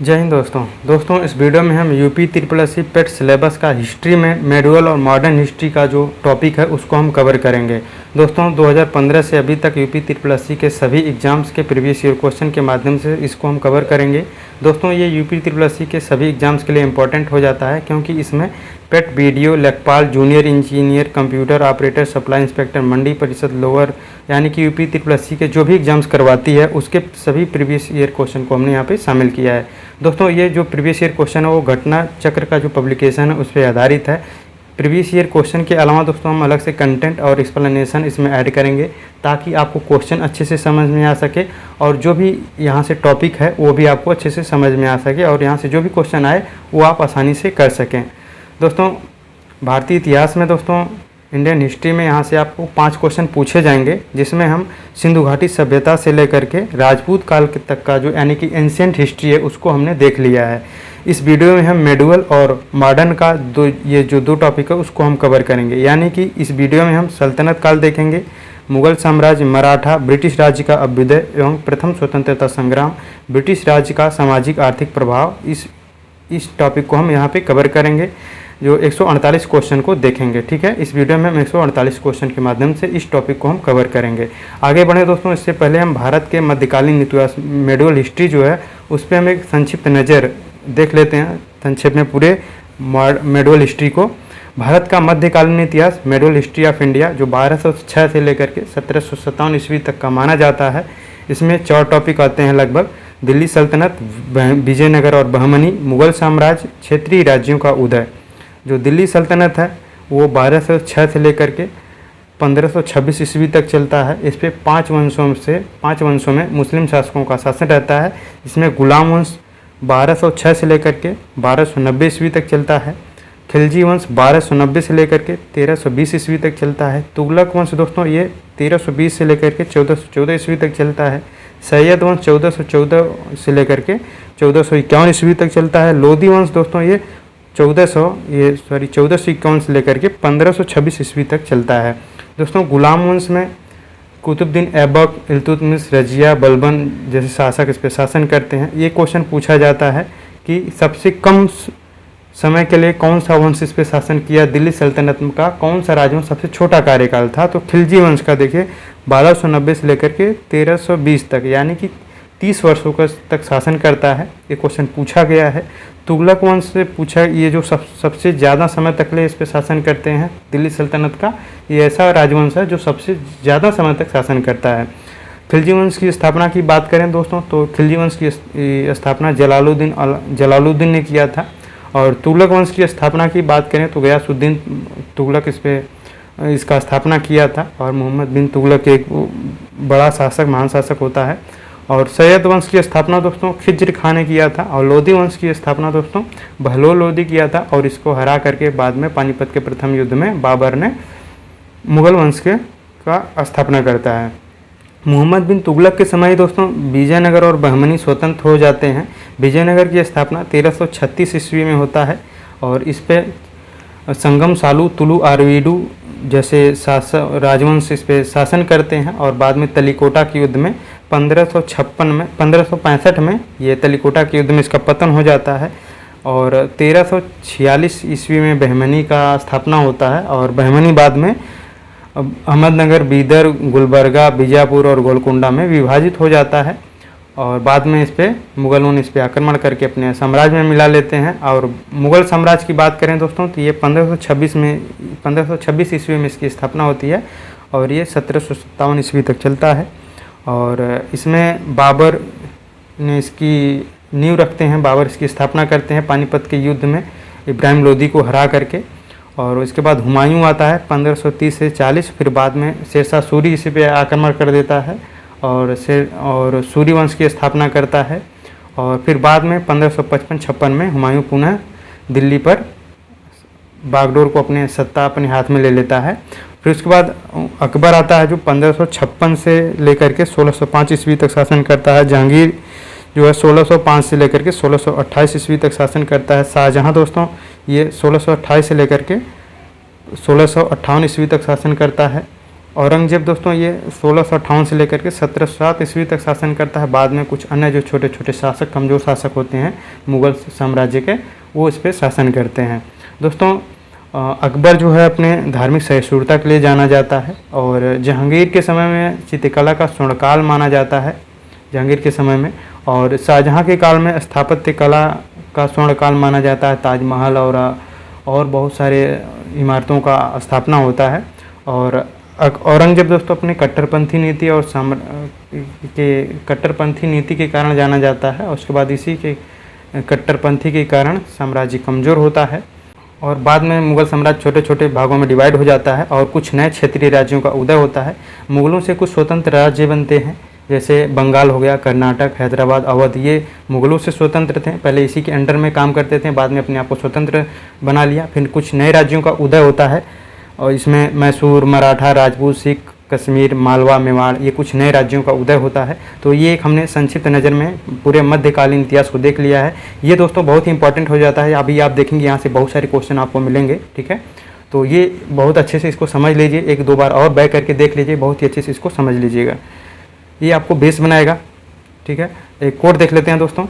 जय हिंद दोस्तों इस वीडियो में हम यूपी ट्रिपल एस सी पेट सिलेबस का हिस्ट्री में मेडुअल और मॉडर्न हिस्ट्री का जो टॉपिक है उसको हम कवर करेंगे। दोस्तों 2015 से अभी तक यूपी ट्रिपल एस सी के सभी एग्जाम्स के प्रीवियस ईयर क्वेश्चन के माध्यम से इसको हम कवर करेंगे। दोस्तों ये यूपी ट्रिपल एस सी के सभी एग्जाम्स के लिए इम्पोर्टेंट हो जाता है क्योंकि इसमें पेट बीडीओ, लेखपाल, junior engineer, computer operator, supply inspector, मंडी परिषद लोअर यानी कि यूपी ट्रिपल एस सी के जो भी एग्जाम्स करवाती है उसके सभी प्रीवियस ईयर क्वेश्चन को हमने यहाँ पे शामिल किया है। दोस्तों ये जो प्रीवियस ईयर क्वेश्चन है वो घटना चक्र का जो पब्लिकेशन है उस पर आधारित है। प्रीवियस ईयर क्वेश्चन के अलावा दोस्तों हम अलग से कंटेंट और एक्सप्लेनेशन इसमें ऐड करेंगे ताकि आपको क्वेश्चन अच्छे से समझ में आ सके और जो भी यहाँ से टॉपिक है वो भी आपको अच्छे से समझ में आ सके और यहाँ से जो भी क्वेश्चन आए वो आप आसानी से कर सकें। दोस्तों भारतीय इतिहास में दोस्तों इंडियन हिस्ट्री में यहाँ से आपको 5 क्वेश्चन पूछे जाएंगे जिसमें हम सिंधु घाटी सभ्यता से लेकर के राजपूत काल तक का जो यानी कि एंशिएंट हिस्ट्री है उसको हमने देख लिया है। इस वीडियो में हम मेडुअल और मॉडर्न का ये जो दो टॉपिक है उसको हम कवर करेंगे। यानी कि इस वीडियो में हम सल्तनत काल देखेंगे, मुगल साम्राज्य, मराठा, ब्रिटिश राज्य का अभ्युदय एवं प्रथम स्वतंत्रता संग्राम, ब्रिटिश राज्य का सामाजिक आर्थिक प्रभाव, इस टॉपिक को हम यहाँ पे कवर करेंगे जो 148 क्वेश्चन को देखेंगे। ठीक है, इस वीडियो में हम 148 क्वेश्चन के माध्यम से इस टॉपिक को हम कवर करेंगे। आगे बढ़े दोस्तों, इससे पहले हम भारत के मध्यकालीन इतिहास मेडुअल हिस्ट्री जो है उस पर हम एक संक्षिप्त नज़र देख लेते हैं संक्षेप में पूरे मेडुअल हिस्ट्री को। भारत का मध्यकालीन इतिहास मेडुअल हिस्ट्री ऑफ इंडिया जो 1206 से लेकर के 1757 ईस्वी तक का माना जाता है। इसमें 4 टॉपिक आते हैं लगभग: दिल्ली सल्तनत, विजयनगर और बहमनी, मुगल साम्राज्य, क्षेत्रीय राज्यों का उदय। जो दिल्ली सल्तनत है वो 1206 से लेकर के 1526 ईस्वी तक चलता है। इस पर 5 वंशों में मुस्लिम शासकों का शासन रहता है। इसमें गुलाम वंश 1206 से लेकर के 1290 ईस्वी तक चलता है। खिलजी वंश 1290 से लेकर के 1320 ईस्वी तक चलता है। तुगलक वंश दोस्तों ये 1320 से लेकर के 1414 ईस्वी तक चलता है। सैयद वंश 1414 से लेकर के 1451 ईस्वी तक चलता है। लोधी वंश दोस्तों ये 1451 से लेकर के 1526 ईस्वी तक चलता है। दोस्तों गुलाम वंश में कुतुबुद्दीन ऐबक, इल्तुतमिश, रजिया, बलबन जैसे शासक इस पर शासन करते हैं। ये क्वेश्चन पूछा जाता है कि सबसे कम समय के लिए कौन सा वंश इस पर शासन किया, दिल्ली सल्तनत का कौन सा राजवंश सबसे छोटा कार्यकाल था। तो खिलजी वंश का देखिए 1290 से लेकर के 1320 तक यानी कि 30 वर्षों का तक शासन करता है। ये क्वेश्चन पूछा गया है। तुगलक वंश से पूछा, ये जो सबसे ज़्यादा समय तक ले इस पर शासन करते हैं दिल्ली सल्तनत का, ये ऐसा राजवंश है जो सबसे ज़्यादा समय तक शासन करता है। खिलजी वंश की स्थापना की बात करें दोस्तों तो खिलजी वंश की स्थापना जलालुद्दीन ने किया था। और तुगलक वंश की स्थापना की बात करें तो गयासुद्दीन तुगलक इसका स्थापना किया था और मोहम्मद बिन तुगलक एक बड़ा शासक, महान शासक होता है। और सैयद वंश की स्थापना दोस्तों खिज्र खां ने किया था। और लोधी वंश की स्थापना दोस्तों बहलोल लोधी किया था और इसको हरा करके बाद में पानीपत के प्रथम युद्ध में बाबर ने मुगल वंश का स्थापना करता है। मोहम्मद बिन तुगलक के समय दोस्तों विजयनगर और बहमनी स्वतंत्र हो जाते हैं। विजयनगर की स्थापना 1336 ईस्वी में होता है और इस पर संगम सालू, तुलु आरवीडू जैसे राजवंश इस पर शासन करते हैं। और बाद में तलिकोटा के युद्ध में 1565 में ये तलिकोटा के युद्ध में इसका पतन हो जाता है। और 1346 ईस्वी में बहमनी का स्थापना होता है और बहमनी बाद में अहमदनगर, बीदर, गुलबर्गा, बीजापुर और गोलकुंडा में विभाजित हो जाता है। और बाद में इस पर मुगलों ने इस पर आक्रमण करके अपने साम्राज्य में मिला लेते हैं। और मुगल साम्राज्य की बात करें दोस्तों तो ये 1526 ईस्वी में इसकी स्थापना होती है और ये 1757 ईस्वी तक चलता है। और इसमें बाबर ने इसकी नींव रखते हैं, बाबर इसकी स्थापना करते हैं पानीपत के युद्ध में इब्राहिम लोदी को हरा करके। और इसके बाद हुमायूं आता है 1530 से 40। फिर बाद में शेरशाह सूरी इसी पे आक्रमण कर देता है और सूरी वंश की स्थापना करता है। और फिर बाद में 1555-56 में हुमायूं पुनः दिल्ली पर बागडोर को सत्ता अपने हाथ में ले लेता है। फिर उसके बाद अकबर आता है जो 1556 से लेकर के 1605 ईस्वी तक शासन करता है। जहांगीर जो है 1605 से लेकर के 1628 ईस्वी तक शासन करता है। शाहजहां दोस्तों ये 1628 से लेकर के 1658 ईस्वी तक शासन करता है। औरंगजेब दोस्तों ये 1658 से लेकर के 1707 ईस्वी तक शासन करता है। बाद में कुछ अन्य जो छोटे छोटे शासक, कमज़ोर शासक होते हैं मुग़ल साम्राज्य के, वो इस पर शासन करते हैं। दोस्तों अकबर जो है अपने धार्मिक सहिष्णुता के लिए जाना जाता है, और जहांगीर के समय में चित्रकला का स्वर्णकाल माना जाता है जहांगीर के समय में, और शाहजहाँ के काल में स्थापत्य कला का स्वर्णकाल माना जाता है। ताजमहल और बहुत सारे इमारतों का स्थापना होता है। और औरंगजेब दोस्तों अपने कट्टरपंथी नीति और कट्टरपंथी नीति के कारण जाना जाता है, और उसके बाद इसी के कट्टरपंथी के कारण साम्राज्य कमज़ोर होता है, और बाद में मुग़ल साम्राज्य छोटे छोटे भागों में डिवाइड हो जाता है और कुछ नए क्षेत्रीय राज्यों का उदय होता है। मुग़लों से कुछ स्वतंत्र राज्य बनते हैं, जैसे बंगाल हो गया, कर्नाटक, हैदराबाद, अवध, ये मुग़लों से स्वतंत्र थे, पहले इसी के अंडर में काम करते थे, बाद में अपने आप को स्वतंत्र बना लिया। फिर कुछ नए राज्यों का उदय होता है, और इसमें मैसूर, मराठा, राजपूत, सिख, कश्मीर, मालवा, मेवाड़, ये कुछ नए राज्यों का उदय होता है। तो ये एक हमने संक्षिप्त नज़र में पूरे मध्यकालीन इतिहास को देख लिया है। ये दोस्तों बहुत ही इंपॉर्टेंट हो जाता है। अभी आप देखेंगे यहाँ से बहुत सारे क्वेश्चन आपको मिलेंगे, ठीक है। तो ये बहुत अच्छे से इसको समझ लीजिए, एक दो बार और बैक करके देख लीजिए, बहुत ही अच्छे से इसको समझ लीजिएगा, ये आपको बेस बनाएगा, ठीक है। एक कोड देख लेते हैं दोस्तों।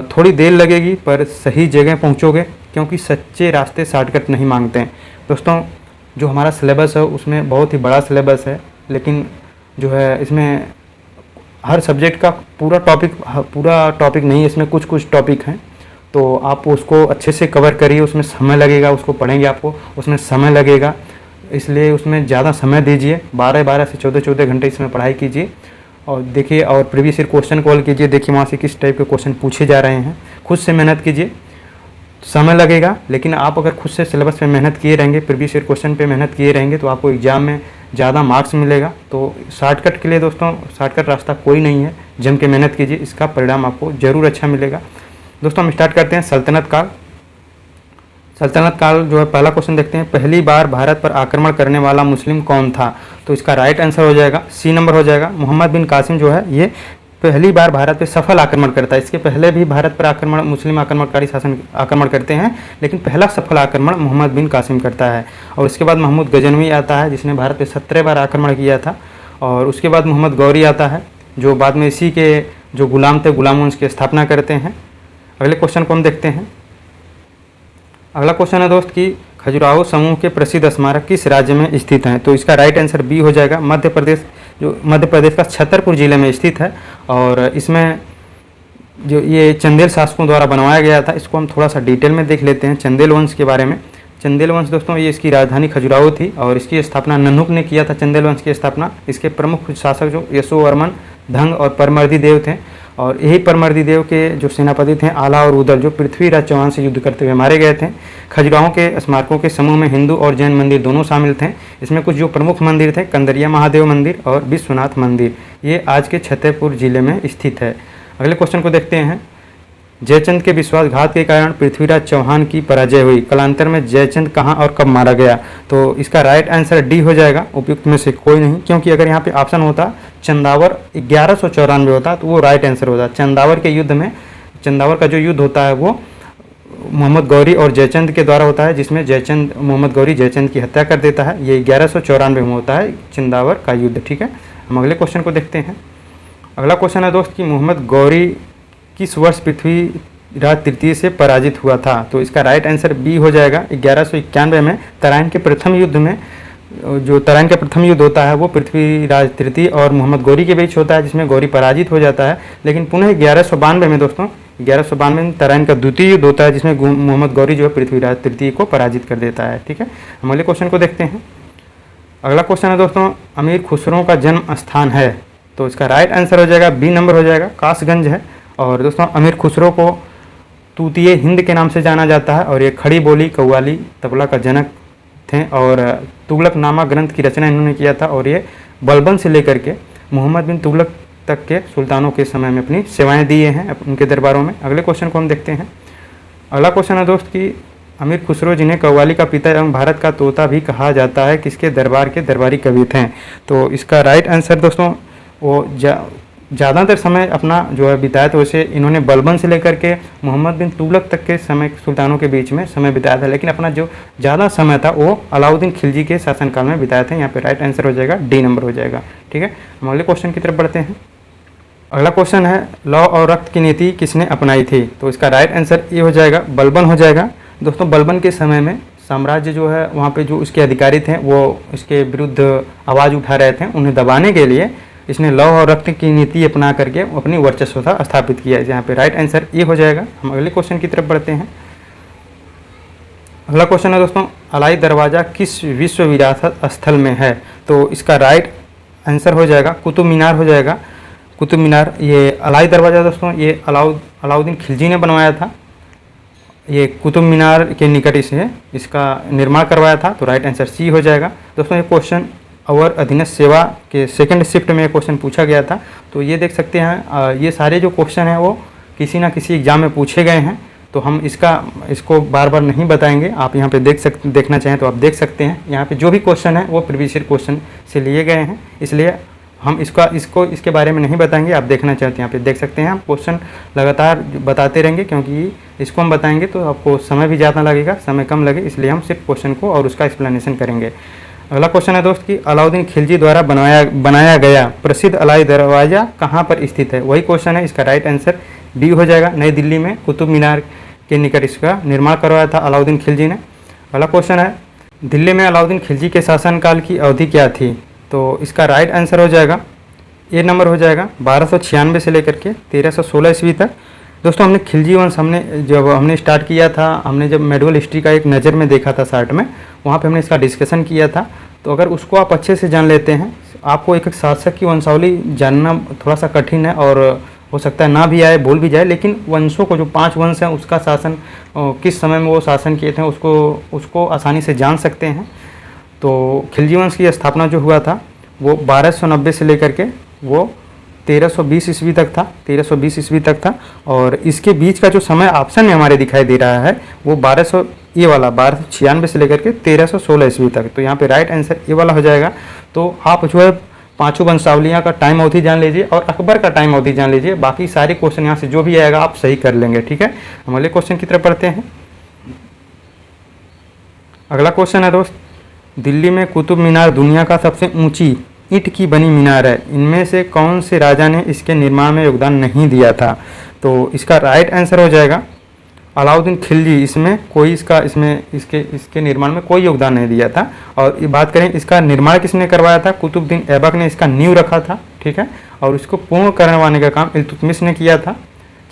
थोड़ी देर लगेगी पर सही जगह पहुँचोगे, क्योंकि सच्चे रास्ते शॉर्टकट नहीं मांगते हैं। दोस्तों जो हमारा सिलेबस है उसमें बहुत ही बड़ा सिलेबस है, लेकिन जो है इसमें हर सब्जेक्ट का पूरा टॉपिक नहीं है, इसमें कुछ कुछ टॉपिक हैं, तो आप उसको अच्छे से कवर करिए। उसमें समय लगेगा, उसको पढ़ेंगे आपको उसमें समय लगेगा, इसलिए उसमें ज़्यादा समय दीजिए। 12 से 14 घंटे इसमें पढ़ाई कीजिए, और देखिए और प्रीवियस ईयर क्वेश्चन कॉल कीजिए, देखिए वहाँ से किस टाइप के क्वेश्चन पूछे जा रहे हैं। खुद से मेहनत कीजिए, समय लगेगा, लेकिन आप अगर खुद से सिलेबस पे मेहनत किए रहेंगे, प्रीवियस ईयर क्वेश्चन पे मेहनत किए रहेंगे, तो आपको एग्जाम में ज़्यादा मार्क्स मिलेगा। तो शॉर्टकट के लिए दोस्तों शॉर्टकट रास्ता कोई नहीं है, जम के मेहनत कीजिए, इसका परिणाम आपको ज़रूर अच्छा मिलेगा। दोस्तों हम स्टार्ट करते हैं सल्तनत काल। सल्तनत काल जो है पहला क्वेश्चन देखते हैं, पहली बार भारत पर आक्रमण करने वाला मुस्लिम कौन था? तो इसका राइट आंसर हो जाएगा सी नंबर हो जाएगा, मोहम्मद बिन कासिम जो है ये पहली बार भारत पे सफल आक्रमण करता है। इसके पहले भी भारत पर मुस्लिम आक्रमणकारी आक्रमण करते हैं, लेकिन पहला सफल आक्रमण मोहम्मद बिन कासिम करता है। और उसके बाद महमूद गजनवी आता है, जिसने भारत पे 17 बार आक्रमण किया था। और उसके बाद मोहम्मद गौरी आता है, जो बाद में इसी के जो गुलाम थे, गुलाम वंश की स्थापना करते हैं। अगले क्वेश्चन को हम देखते हैं। अगला क्वेश्चन है दोस्त कि खजुराहो समूह के प्रसिद्ध स्मारक किस राज्य में स्थित हैं? तो इसका राइट आंसर बी हो जाएगा, मध्य प्रदेश, जो मध्य प्रदेश का छतरपुर जिले में स्थित है। और इसमें जो ये चंदेल शासकों द्वारा बनवाया गया था, इसको हम थोड़ा सा डिटेल में देख लेते हैं चंदेल वंश के बारे में। चंदेल वंश दोस्तों ये इसकी राजधानी खजुराहो थी, और इसकी स्थापना नन्हुक ने किया था। चंदेल वंश की स्थापना, इसके प्रमुख शासक जो यशोवर्मन, धंग और परमर्दी देव थे। और यही परमर्दी देव के जो सेनापति थे आला और उदल, जो पृथ्वीराज चौहान से युद्ध करते हुए मारे गए थे। खजुराहो के स्मारकों के समूह में हिंदू और जैन मंदिर दोनों शामिल थे। इसमें कुछ जो प्रमुख मंदिर थे, कंदरिया महादेव मंदिर और विश्वनाथ मंदिर, ये आज के छतरपुर जिले में स्थित है। अगले क्वेश्चन को देखते हैं। जयचंद के विश्वासघात के कारण पृथ्वीराज चौहान की पराजय हुई, कालांतर में जयचंद कहाँ और कब मारा गया? तो इसका राइट आंसर डी हो जाएगा, उपयुक्त में से कोई नहीं, क्योंकि अगर यहाँ पे ऑप्शन होता चंदावर 1194 होता तो वो राइट आंसर होता। चंदावर के युद्ध में, चंदावर का जो युद्ध होता है वो मोहम्मद गौरी और जयचंद के द्वारा होता है, जिसमें जयचंद मोहम्मद गौरी जयचंद की हत्या कर देता है। ये 1194 में होता है चंदावर का युद्ध, ठीक है। हम अगले क्वेश्चन को देखते हैं। अगला क्वेश्चन है दोस्त कि मोहम्मद गौरी किस वर्ष पृथ्वीराज तृतीय से पराजित हुआ था? तो इसका राइट आंसर बी हो जाएगा, 1191 में तराइन के प्रथम युद्ध में। जो तराइन का प्रथम युद्ध होता है वो पृथ्वीराज तृतीय और मोहम्मद गौरी के बीच होता है, जिसमें गौरी पराजित हो जाता है। लेकिन पुनः 1192 में दोस्तों, 1192 में तराइन का द्वितीय युद्ध होता है, जिसमें मोहम्मद गौरी जो है पृथ्वीराज तृतीय को पराजित कर देता है, ठीक है। हम अगले क्वेश्चन को देखते हैं। अगला क्वेश्चन है दोस्तों, अमीर खुसरो का जन्म स्थान है? तो इसका राइट आंसर हो जाएगा बी नंबर हो जाएगा, कासगंज है। और दोस्तों अमीर खुसरो को तूतिए हिंद के नाम से जाना जाता है, और ये खड़ी बोली कव्वाली तबला का जनक थे। और तुगलकनामा ग्रंथ की रचना इन्होंने किया था, और ये बलबन से लेकर के मोहम्मद बिन तुगलक तक के सुल्तानों के समय में अपनी सेवाएं दिए हैं उनके दरबारों में। अगले क्वेश्चन को हम देखते हैं। अगला क्वेश्चन है दोस्त कि अमीर खुसरो, जिन्हें कव्वाली का पिता एवं भारत का तोता भी कहा जाता है, किसके दरबार के दरबारी कवि थे? तो इसका राइट आंसर दोस्तों वो ज़्यादातर समय अपना जो है बिताया था, वैसे इन्होंने बलबन से लेकर के मोहम्मद बिन तुगलक तक के समय सुल्तानों के बीच में समय बिताया था, लेकिन अपना जो ज़्यादा समय था वो अलाउद्दीन खिलजी के शासनकाल में बिताया था। यहाँ पे राइट आंसर हो जाएगा डी नंबर हो जाएगा। ठीक है, हम अगले क्वेश्चन की तरफ बढ़ते हैं। अगला क्वेश्चन है लौ और रक्त की नीति किसने अपनाई थी? तो इसका राइट आंसर ये हो जाएगा बलबन हो जाएगा। दोस्तों बलबन के समय में साम्राज्य जो है वहाँ पे जो उसके अधिकारी थे वो इसके विरुद्ध आवाज़ उठा रहे थे, उन्हें दबाने के लिए इसने लौ और रक्त की नीति अपना करके अपनी वर्चस्वता स्थापित किया है। यहाँ पे राइट आंसर ये हो जाएगा। हम अगले क्वेश्चन की तरफ बढ़ते हैं। अगला क्वेश्चन है दोस्तों अलाई दरवाज़ा किस विश्व विरासत स्थल में है? तो इसका राइट आंसर हो जाएगा कुतुब मीनार हो जाएगा। कुतुब मीनार, ये अलाई दरवाज़ा दोस्तों ये अलाउद्दीन खिलजी ने बनवाया था। ये कुतुब मीनार के निकट इसे इसका निर्माण करवाया था, तो राइट आंसर सी हो जाएगा। दोस्तों ये क्वेश्चन और अधीनस्थ सेवा के सेकंड शिफ्ट में क्वेश्चन पूछा गया था, तो ये देख सकते हैं ये सारे जो क्वेश्चन हैं वो किसी ना किसी एग्जाम में पूछे गए हैं, तो हम इसको बार बार नहीं बताएंगे। आप यहाँ पे देखना चाहें तो आप देख सकते हैं। यहाँ पे जो भी क्वेश्चन है वो प्रीवियस ईयर क्वेश्चन से लिए गए हैं, इसलिए हम इसके बारे में नहीं बताएंगे। आप देखना चाहते हैं यहाँ पे देख सकते हैं। हम क्वेश्चन लगातार बताते रहेंगे, क्योंकि इसको हम बताएंगे तो आपको समय भी ज़्यादा लगेगा, समय कम लगे, इसलिए हम सिर्फ क्वेश्चन को और उसका एक्सप्लेनेशन करेंगे। अगला क्वेश्चन है दोस्त कि अलाउद्दीन खिलजी द्वारा बनाया गया प्रसिद्ध अलाई दरवाज़ा कहाँ पर स्थित है? वही क्वेश्चन है, इसका राइट आंसर बी हो जाएगा। नई दिल्ली में कुतुब मीनार के निकट इसका निर्माण करवाया था अलाउद्दीन खिलजी ने। अगला क्वेश्चन है दिल्ली में अलाउद्दीन खिलजी के शासनकाल की अवधि क्या थी? तो इसका राइट आंसर हो जाएगा ए नंबर हो जाएगा 1296 से लेकर के 1316 ईस्वी तक। दोस्तों हमने खिलजी वंश जब हमने स्टार्ट किया था, हमने जब मेडुअल हिस्ट्री का एक नज़र में देखा था शार्ट में, वहाँ पे हमने इसका डिस्कशन किया था। तो अगर उसको आप अच्छे से जान लेते हैं, आपको एक शासक की वंशावली जानना थोड़ा सा कठिन है और हो सकता है ना भी आए, भूल भी जाए, लेकिन वंशों को जो 5 वंश हैं उसका शासन किस समय में वो शासन किए थे उसको आसानी से जान सकते हैं। तो खिलजी वंश की स्थापना जो हुआ था वो 1290 से लेकर के वो 1320 ईस्वी तक था, 1320 ईस्वी तक था। और इसके बीच का जो समय ऑप्शन में हमारे दिखाई दे रहा है वो 1296 से लेकर के 1316 ईस्वी तक। तो यहाँ पे राइट आंसर ये वाला हो जाएगा। तो आप जो है 5 वंशावलियाँ का टाइम अवधि जान लीजिए और अकबर का टाइम अवधि जान लीजिए, बाकी सारे क्वेश्चन यहाँ से जो भी आएगा आप सही कर लेंगे। ठीक है, हम अगले क्वेश्चन की तरफ बढ़ते हैं। अगला क्वेश्चन है दोस्त दिल्ली में कुतुब मीनार दुनिया का सबसे ऊंची ईंट की बनी मीनार है, इनमें से कौन से राजा ने इसके निर्माण में योगदान नहीं दिया था? तो इसका राइट आंसर हो जाएगा अलाउद्दीन खिलजी। इसके निर्माण में कोई योगदान नहीं दिया था। और ये बात करें इसका निर्माण किसने करवाया था? कुतुबुद्दीन ऐबक ने इसका नींव रखा था। ठीक है, और इसको पूर्ण करवाने का काम इल्तुतमिश ने किया था।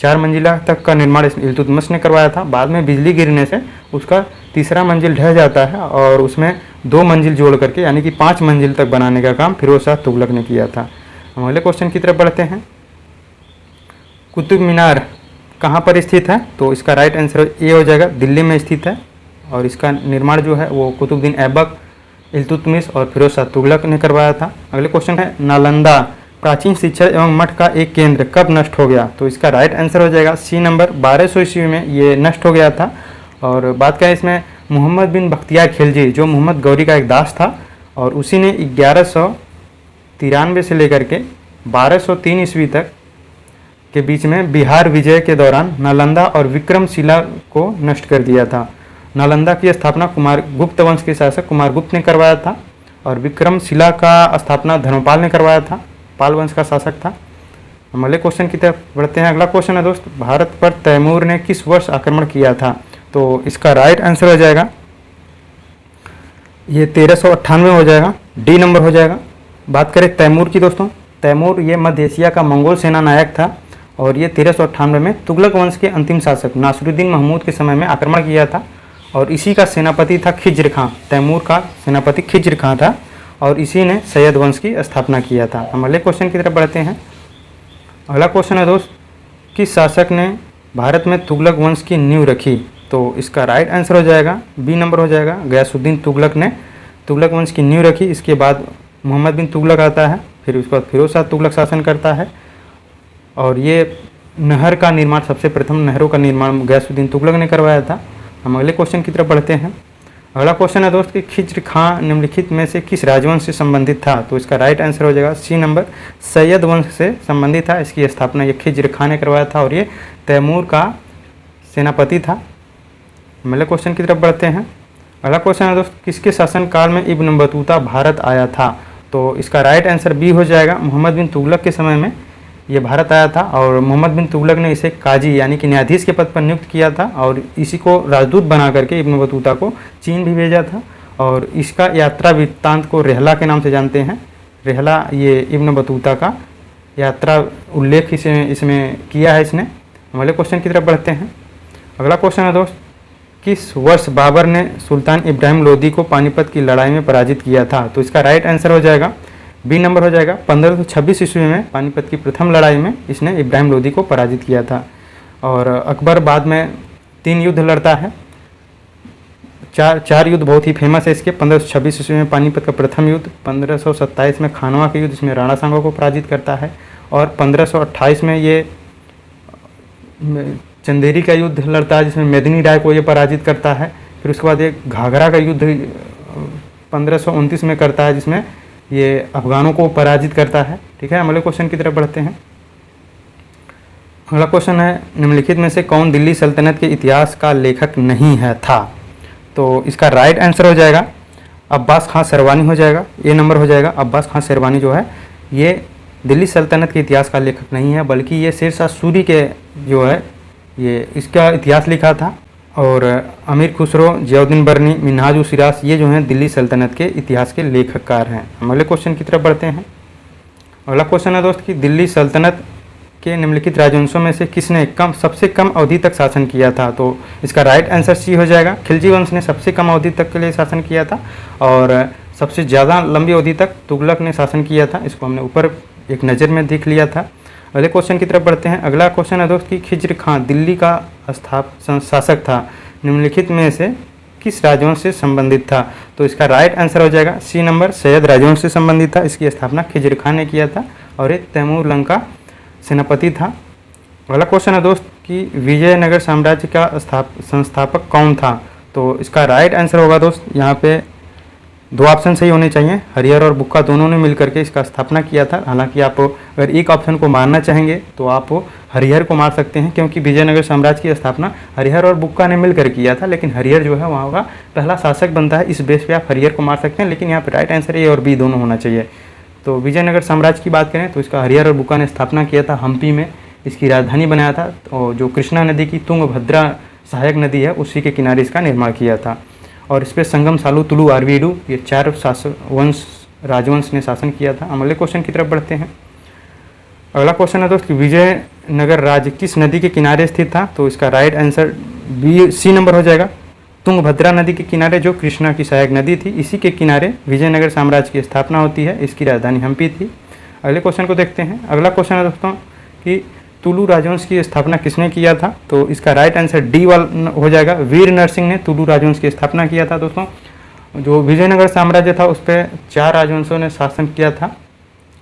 4 मंजिला तक का निर्माण इल्तुतमिश ने करवाया था। बाद में बिजली गिरने से उसका तीसरा मंजिल ढह जाता है और उसमें 2 मंजिल जोड़ करके यानी कि 5 मंजिल तक बनाने का काम फिरोज शाह तुगलक ने किया था। हम अगले क्वेश्चन की तरफ बढ़ते हैं। कुतुब मीनार कहाँ पर स्थित है? तो इसका राइट आंसर ए हो जाएगा, दिल्ली में स्थित है। और इसका निर्माण जो है वो कुतुबुद्दीन ऐबक, इल्तुतमिश और फिरोज शाह तुगलक ने करवाया था। अगले क्वेश्चन है नालंदा प्राचीन शिक्षा एवं मठ का एक केंद्र कब नष्ट हो गया? तो इसका राइट आंसर हो जाएगा सी नंबर 1200 ईस्वी में ये नष्ट हो गया था। और बात करें इसमें मोहम्मद बिन बख्तियार खिलजी जो मोहम्मद गौरी का एक दास था, और उसी ने 1193 से लेकर के 1203 ईस्वी तक के बीच में बिहार विजय के दौरान नालंदा और विक्रमशिला को नष्ट कर दिया था। नालंदा की स्थापना गुप्त वंश के शासक कुमारगुप्त ने करवाया था और विक्रमशिला का स्थापना धर्मपाल ने करवाया था, पाल वंश का शासक था। हम अगले क्वेश्चन की तरफ बढ़ते हैं। अगला क्वेश्चन है दोस्त भारत पर तैमूर ने किस वर्ष आक्रमण किया था? तो इसका राइट आंसर हो जाएगा ये 1398 हो जाएगा, डी नंबर हो जाएगा। बात करें तैमूर की दोस्तों, तैमूर ये मध्य एशिया का मंगोल सेना नायक था और ये 1398 में तुगलक वंश के अंतिम शासक नासिरुद्दीन महमूद के समय में आक्रमण किया था और इसी का सेनापति था खिज्र खां। तैमूर का सेनापति खिज्र खां था और इसी ने सैयद वंश की स्थापना किया था। हम अगले क्वेश्चन की तरफ बढ़ते हैं। अगला क्वेश्चन है दोस्त किस शासक ने भारत में तुगलक वंश की नींव रखी? तो इसका राइट आंसर हो जाएगा बी नंबर हो जाएगा, गयासुद्दीन तुगलक ने तुगलक वंश की नींव रखी। इसके बाद मोहम्मद बिन तुगलक आता है, फिर उसके बाद फिरोज शाह तुगलक शासन करता है और ये नहर का निर्माण, सबसे प्रथम नहरों का निर्माण गयासुद्दीन तुगलक ने करवाया था। हम अगले क्वेश्चन की तरफ बढ़ते हैं। अगला क्वेश्चन है दोस्त कि खिज्र खां निम्नलिखित में से किस राजवंश से संबंधित था? तो इसका राइट आंसर हो जाएगा सी नंबर, सैयद वंश से संबंधित था। इसकी स्थापना ये खिज्र खां ने करवाया था और ये तैमूर का सेनापति था। अगले क्वेश्चन की तरफ बढ़ते हैं। अगला क्वेश्चन है दोस्त किसके शासनकाल में इब्न बतूता भारत आया था? तो इसका राइट आंसर बी हो जाएगा, मोहम्मद बिन तुगलक के समय में ये भारत आया था और मोहम्मद बिन तुगलक ने इसे काजी यानी कि न्यायाधीश के पद पर नियुक्त किया था और इसी को राजदूत बना करके इब्न बतूता को चीन भी भेजा था। और इसका यात्रा वृत्तांत को रेहला के नाम से जानते हैं। रेहला ये इब्न बतूता का यात्रा उल्लेख इसमें किया है इसने। अगले क्वेश्चन की तरफ बढ़ते हैं। अगला क्वेश्चन है दोस्त किस वर्ष बाबर ने सुल्तान इब्राहिम लोदी को पानीपत की लड़ाई में पराजित किया था? तो इसका राइट आंसर हो जाएगा बी नंबर हो जाएगा, 1526 ईस्वी में पानीपत की प्रथम लड़ाई में इसने इब्राहिम लोदी को पराजित किया था। और अकबर बाद में 3 युद्ध लड़ता है, चार युद्ध बहुत ही फेमस है इसके। 1526 ईस्वी में पानीपत का प्रथम युद्ध, 1527 में खानवा के युद्ध इसमें राणा सांगा को पराजित करता है और 1528 में ये चंदेरी का युद्ध लड़ता है जिसमें मेदिनी राय को ये पराजित करता है। फिर उसके बाद एक घाघरा का युद्ध 1529 में करता है जिसमें ये अफगानों को पराजित करता है। ठीक है, अगले क्वेश्चन की तरफ बढ़ते हैं। अगला क्वेश्चन है निम्नलिखित में से कौन दिल्ली सल्तनत के इतिहास का लेखक नहीं है था? तो इसका राइट आंसर हो जाएगा अब्बास खां शेरवानी हो जाएगा, ए नंबर हो जाएगा। अब्बास खां शेरवानी जो है ये दिल्ली सल्तनत के इतिहास का लेखक नहीं है बल्कि ये शेरशाह सूरी के जो है ये इसका इतिहास लिखा था। और अमीर खुसरो, जियाउद्दीन बर्नी, मिन्हाज-उस-सिराज ये जो हैं दिल्ली सल्तनत के इतिहास के लेखककार हैं। हम अगले क्वेश्चन की तरफ बढ़ते हैं। अगला क्वेश्चन है दोस्त कि दिल्ली सल्तनत के निम्नलिखित राजवंशों में से किसने सबसे कम अवधि तक शासन किया था? तो इसका राइट आंसर सी हो जाएगा, खिलजी वंश ने सबसे कम अवधि तक के लिए शासन किया था और सबसे ज़्यादा लंबी अवधि तक तुगलक ने शासन किया था। इसको हमने ऊपर एक नज़र में देख लिया था। अगले क्वेश्चन की तरफ बढ़ते हैं। अगला क्वेश्चन है दोस्त कि खिज्र खां दिल्ली का शासक था, निम्नलिखित में से किस राजवंश से संबंधित था? तो इसका राइट आंसर हो जाएगा सी नंबर, सैयद राजवंश से संबंधित था। इसकी स्थापना खिज्र खां ने किया था और ये तैमूर लंग का सेनापति था। अगला क्वेश्चन है दोस्त कि विजयनगर साम्राज्य का संस्थापक कौन था? तो इसका राइट आंसर होगा दोस्त, यहाँ पे 2 ऑप्शन सही होने चाहिए। हरिहर और बुक्का दोनों ने मिलकर के इसका स्थापना किया था। हालांकि आप अगर एक ऑप्शन को मारना चाहेंगे तो आप हरिहर को मार सकते हैं क्योंकि विजयनगर साम्राज्य की स्थापना हरिहर और बुक्का ने मिलकर किया था, लेकिन हरिहर जो है वहाँ का पहला शासक बनता है। इस बेस पे आप हरिहर को मार सकते हैं, लेकिन यहाँ पे राइट आंसर ए और बी दोनों होना चाहिए। तो विजयनगर साम्राज्य की बात करें तो इसका हरिहर और बुक्का ने स्थापना किया था, हम्पी में इसकी राजधानी बनाया था और जो कृष्णा नदी की तुंगभद्रा सहायक नदी है उसी के किनारे इसका निर्माण किया था। और इस पर संगम, सालू, तुलु, आरवीडू ये 4 राजवंश ने शासन किया था। अगले क्वेश्चन की तरफ बढ़ते हैं। अगला क्वेश्चन है दोस्त कि विजयनगर राज्य किस नदी के किनारे स्थित था? तो इसका right answer B C number हो जाएगा, तुंगभद्रा नदी के किनारे जो कृष्णा की सहायक नदी थी इसी के किनारे विजयनगर साम्राज्य की स्थापना होती है। इसकी राजधानी हम्पी थी। अगले क्वेश्चन को देखते हैं। अगला क्वेश्चन है दोस्तों कि तुलु राजवंश की स्थापना किसने किया था? तो इसका राइट आंसर डी वाला हो जाएगा, वीर नरसिंह ने तुलु राजवंश की स्थापना किया था। दोस्तों जो विजयनगर साम्राज्य था उस पर 4 राजवंशों ने शासन किया था,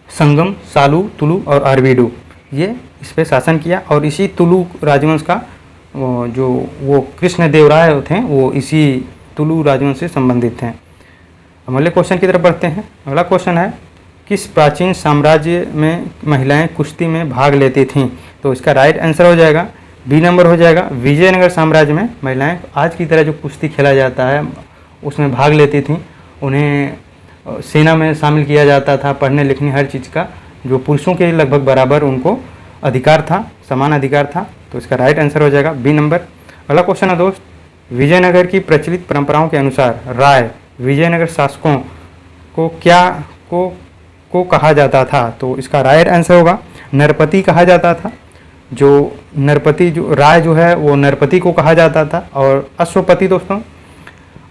संगम, सालू, तुलु और आरवीडू ये इस पर शासन किया और इसी तुलु राजवंश का वो कृष्णदेवराय थे वो इसी तुलु राजवंश से संबंधित थे। अगले क्वेश्चन की तरफ बढ़ते हैं। अगला क्वेश्चन है किस प्राचीन साम्राज्य में महिलाएं कुश्ती में भाग लेती थीं? तो इसका राइट आंसर हो जाएगा बी नंबर हो जाएगा, विजयनगर साम्राज्य में महिलाएं आज की तरह जो कुश्ती खेला जाता है उसमें भाग लेती थीं। उन्हें सेना में शामिल किया जाता था, पढ़ने लिखने हर चीज़ का जो पुरुषों के लगभग बराबर उनको अधिकार था, समान अधिकार था। तो इसका राइट आंसर हो जाएगा बी नंबर। अगला क्वेश्चन है दोस्त विजयनगर की प्रचलित परंपराओं के अनुसार राय विजयनगर शासकों को कहा जाता था? तो इसका राइट आंसर होगा नरपति कहा जाता था। जो नरपति जो राय जो है वो नरपति को कहा जाता था। और अश्वपति दोस्तों,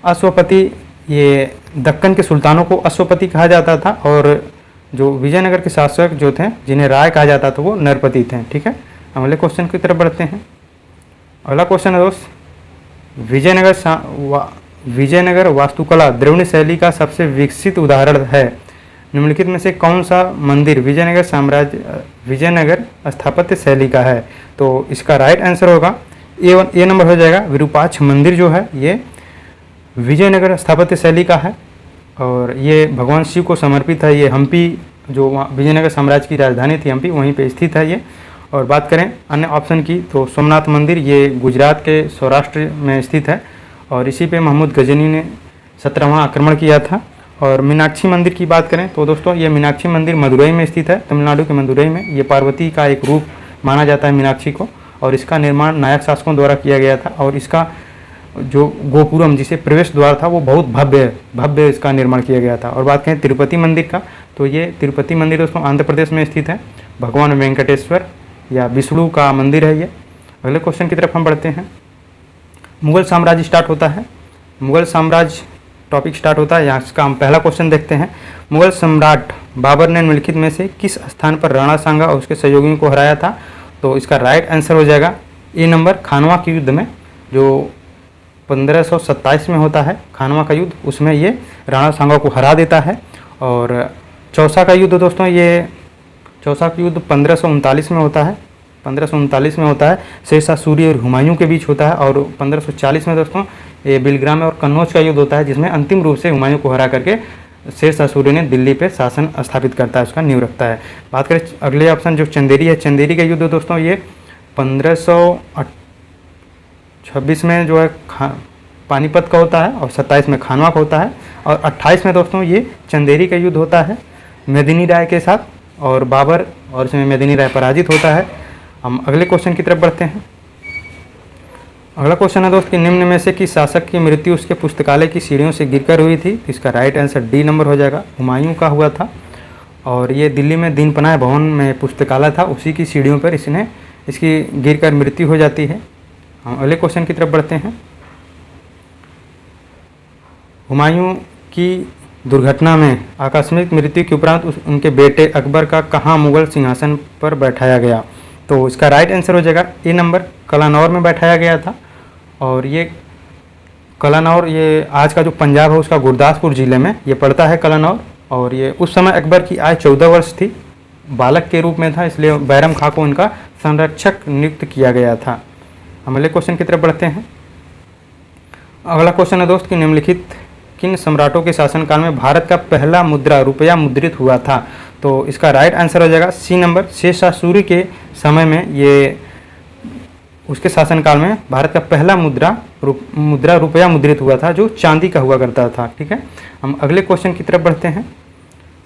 अश्वपति ये दक्कन के सुल्तानों को अश्वपति कहा जाता था और जो विजयनगर के शासक जो थे जिन्हें राय कहा जाता था वो नरपति थे। ठीक है, अगले क्वेश्चन की तरफ बढ़ते हैं। अगला क्वेश्चन है दोस्त विजयनगर वास्तुकला द्रविड़ शैली का सबसे विकसित उदाहरण है, निम्नलिखित में से कौन सा मंदिर विजयनगर स्थापत्य शैली का है? तो इसका राइट आंसर होगा ए नंबर हो जाएगा, विरूपाक्ष मंदिर जो है ये विजयनगर स्थापत्य शैली का है और ये भगवान शिव को समर्पित है। ये हम्पी, जो विजयनगर साम्राज्य की राजधानी थी हम्पी, वहीं पे स्थित है ये। और बात करें अन्य ऑप्शन की तो सोमनाथ मंदिर, ये गुजरात के सौराष्ट्र में स्थित है और इसी पे महमूद गजनी ने 17वां आक्रमण किया था। और मीनाक्षी मंदिर की बात करें तो दोस्तों ये मीनाक्षी मंदिर मदुरई में स्थित है, तमिलनाडु के मदुरई में। ये पार्वती का एक रूप माना जाता है मीनाक्षी को, और इसका निर्माण नायक शासकों द्वारा किया गया था। और इसका जो गोपुरम, जिसे प्रवेश द्वार था, वो बहुत भव्य इसका निर्माण किया गया था। और बात करें तिरुपति मंदिर का तो ये तिरुपति मंदिर दोस्तों आंध्र प्रदेश में स्थित है। भगवान वेंकटेश्वर या विष्णु का मंदिर है ये। अगले क्वेश्चन की तरफ हम बढ़ते हैं। मुगल साम्राज्य स्टार्ट होता है, मुगल साम्राज्य टॉपिक स्टार्ट होता है। यहाँ इसका हम पहला क्वेश्चन देखते हैं। मुगल सम्राट बाबर ने निम्नलिखित में से किस स्थान पर राणा सांगा और उसके सहयोगियों को हराया था? तो इसका राइट आंसर हो जाएगा ए नंबर, खानवा के युद्ध में, जो 1527 में होता है खानवा का युद्ध, उसमें ये राणा सांगा को हरा देता है। और चौसा का युद्ध दोस्तों, ये चौसा का युद्ध 1539 में होता है, 1539 में होता है। शेरशाह सूरी और हुमायूं के बीच होता है। और 1540 में दोस्तों ये बिलग्राम और कन्नौज का युद्ध होता है, जिसमें अंतिम रूप से हुमायूं को हरा करके शेरशाह सूरी ने दिल्ली पे शासन स्थापित करता है, उसका नींव रखता है। बात करें अगले ऑप्शन जो चंदेरी है, चंदेरी का युद्ध दोस्तों ये 1526 में जो है पानीपत का होता है और 27 में खानवा का होता है। और 28 में दोस्तों ये चंदेरी का युद्ध होता है मेदिनी राय के साथ, और बाबर, और इसमें मेदिनी राय पराजित होता है। हम अगले क्वेश्चन की तरफ बढ़ते हैं। अगला क्वेश्चन है दोस्त कि निम्न में से किस शासक की मृत्यु उसके पुस्तकालय की सीढ़ियों से गिरकर हुई थी? इसका राइट आंसर डी नंबर हो जाएगा, हुमायूं का हुआ था। और ये दिल्ली में दीन पनाह भवन में पुस्तकालय था, उसी की सीढ़ियों पर इसकी गिरकर मृत्यु हो जाती है। हम अगले क्वेश्चन की तरफ बढ़ते हैं। हुमायूं की दुर्घटना में आकस्मिक मृत्यु के उपरांत उनके बेटे अकबर का कहाँ मुगल सिंहासन पर बैठाया गया? तो इसका राइट आंसर हो जाएगा ए नंबर, कलानौर में बैठाया गया था। और ये कलानौर, ये आज का जो पंजाब है उसका गुरदासपुर ज़िले में ये पड़ता है कलानौर। और ये उस समय अकबर की आयु 14 वर्ष थी, बालक के रूप में था, इसलिए बैरम खां को इनका संरक्षक नियुक्त किया गया था। हम अगले क्वेश्चन की तरफ बढ़ते हैं। अगला क्वेश्चन है दोस्त कि निम्नलिखित किन सम्राटों के शासनकाल में भारत का पहला मुद्रा रुपया मुद्रित हुआ था? तो इसका राइट आंसर हो जाएगा सी नंबर, शेरशाह सूरी के समय में, ये उसके शासनकाल में भारत का पहला मुद्रा रुपया मुद्रित हुआ था, जो चांदी का हुआ करता था। ठीक है, हम अगले क्वेश्चन की तरफ बढ़ते हैं।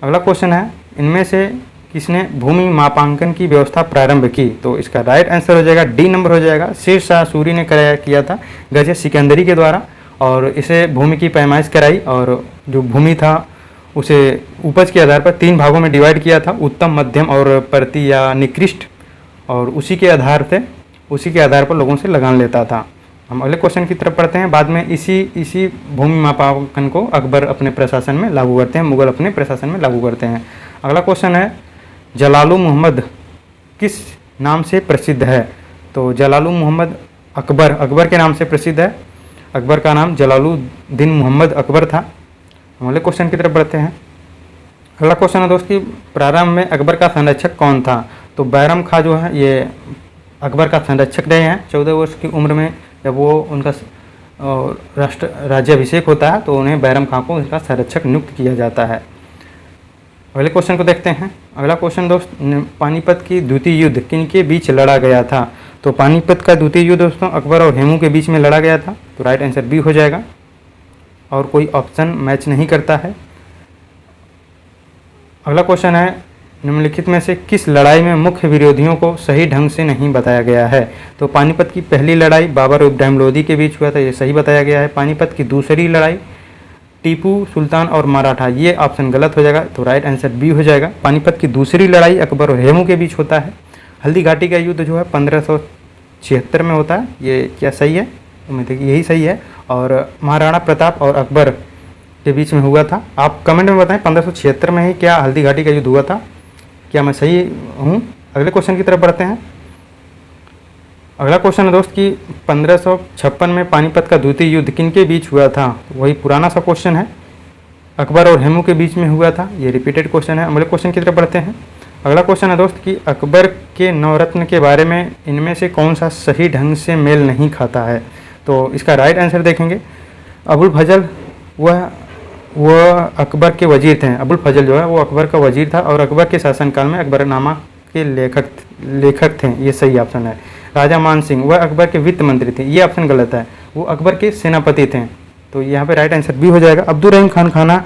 अगला क्वेश्चन है इनमें से किसने भूमि मापांकन की व्यवस्था प्रारंभ की? तो इसका राइट आंसर हो जाएगा डी नंबर हो जाएगा, शेरशाह सूरी ने किया था गजे सिकंदरी के द्वारा। और इसे भूमि की पैमाइश कराई और जो भूमि था उसे उपज के आधार पर 3 भागों में डिवाइड किया था, उत्तम, मध्यम और प्रति या निकृष्ट। और उसी के आधार पर लोगों से लगान लेता था। हम अगले क्वेश्चन की तरफ पढ़ते हैं। बाद में इसी भूमि मापांकन को अकबर अपने प्रशासन में लागू करते हैं, मुगल अपने प्रशासन में लागू करते हैं। अगला क्वेश्चन है जलालु मोहम्मद किस नाम से प्रसिद्ध है? तो जलालु मोहम्मद अकबर के नाम से प्रसिद्ध है। अकबर का नाम जलालुद्दीन मोहम्मद अकबर था। हम अगले क्वेश्चन की तरफ बढ़ते हैं। अगला क्वेश्चन है दोस्त कि प्रारंभ में अकबर का संरक्षक कौन था? तो बैरम खां जो है ये अकबर का संरक्षक रहे हैं। 14 वर्ष की उम्र में जब वो उनका राज्याभिषेक होता है तो उन्हें बैरम खां को उनका संरक्षक नियुक्त किया जाता है। अगले क्वेश्चन को देखते हैं। अगला क्वेश्चन दोस्त, पानीपत की द्वितीय युद्ध किनके बीच लड़ा गया था? तो पानीपत का द्वितीय युद्ध दोस्तों अकबर और हेमू के बीच में लड़ा गया था। तो राइट आंसर बी हो जाएगा, और कोई ऑप्शन मैच नहीं करता है। अगला क्वेश्चन है निम्नलिखित में से किस लड़ाई में मुख्य विरोधियों को सही ढंग से नहीं बताया गया है? तो पानीपत की पहली लड़ाई बाबर और इब्राहिम लोदी के बीच हुआ था, ये सही बताया गया है। पानीपत की दूसरी लड़ाई टीपू सुल्तान और मराठा, ये ऑप्शन गलत हो जाएगा। तो राइट आंसर बी हो जाएगा, पानीपत की दूसरी लड़ाई अकबर और हेमू के बीच होता है। हल्दी घाटी का युद्ध जो है 1576 में होता है, ये क्या सही है? उम्मीद है कि यही सही है। और महाराणा प्रताप और अकबर के बीच में हुआ था। आप कमेंट में बताएं 1576 में ही क्या हल्दी घाटी का युद्ध हुआ था, क्या मैं सही हूँ? अगले क्वेश्चन की तरफ बढ़ते हैं। अगला क्वेश्चन है दोस्त कि 1556 में पानीपत का द्वितीय युद्ध किनके बीच हुआ था? वही पुराना सा क्वेश्चन है, अकबर और हेमू के बीच में हुआ था, ये रिपीटेड क्वेश्चन है। अगले क्वेश्चन की तरफ बढ़ते हैं। अगला क्वेश्चन है दोस्त कि अकबर के नवरत्न के बारे में इनमें से कौन सा सही ढंग से मेल नहीं खाता है? तो इसका राइट आंसर देखेंगे, अबुल फजल वह अकबर के वजीर थे। अबुल फजल जो है वो अकबर का वजीर था और अकबर के शासनकाल में अकबरनामा के लेखक थे। ये सही ऑप्शन है। राजा मान सिंह वह अकबर के वित्त मंत्री थे। ये ऑप्शन गलत है, वो अकबर के सेनापति थे। तो यहाँ पे राइट आंसर बी हो जाएगा। अब्दुल रहीम खान खाना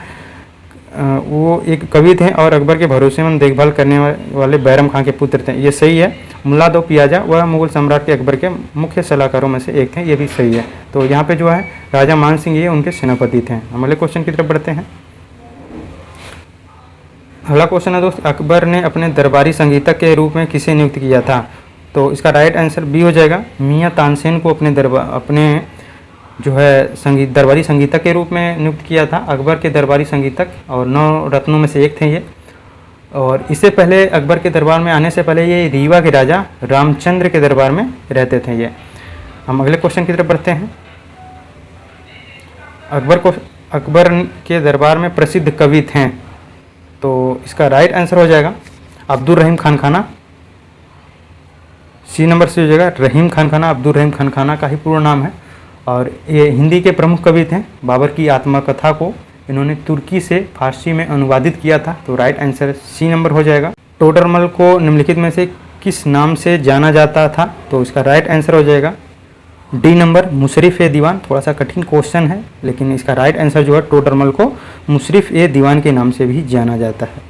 वो एक कवि थे और अकबर के भरोसेमंद देखभाल करने वाले बैरम खां के पुत्र थे। ये सही है। मुल्ला दो पियाजा वह मुगल सम्राट के अकबर के मुख्य सलाहकारों में से एक थे। ये भी सही है। तो यहाँ पे जो है राजा मान सिंह ये उनके सेनापति थे। हम अगले क्वेश्चन की तरफ बढ़ते हैं। अगला क्वेश्चन है दोस्त, अकबर ने अपने दरबारी संगीतक के रूप में किसे नियुक्त किया था? तो इसका राइट आंसर बी हो जाएगा। मियाँ तानसेन को अपने जो है दरबारी संगीतक के रूप में नियुक्त किया था। अकबर के दरबारी संगीतक और 9 रत्नों में से एक थे ये। और इससे पहले अकबर के दरबार में आने से पहले ये रीवा के राजा रामचंद्र के दरबार में रहते थे ये। हम अगले क्वेश्चन की तरफ बढ़ते हैं। अकबर के दरबार में प्रसिद्ध कवि थे। तो इसका राइट आंसर हो जाएगा अब्दुल रहीम खान खाना। सी नंबर से हो जाएगा। रहीम खान खाना अब्दुल रहीम खान खाना का ही पूर्ण नाम है और ये हिंदी के प्रमुख कवि थे। बाबर की आत्मकथा को इन्होंने तुर्की से फारसी में अनुवादित किया था। तो राइट आंसर सी नंबर हो जाएगा। टोडरमल को निम्नलिखित में से किस नाम से जाना जाता था? तो इसका राइट आंसर हो जाएगा डी नंबर, मुशरिफ ए दीवान। थोड़ा सा कठिन क्वेश्चन है लेकिन इसका राइट आंसर जो है टोडरमल को मुशरिफ ए दीवान के नाम से भी जाना जाता है।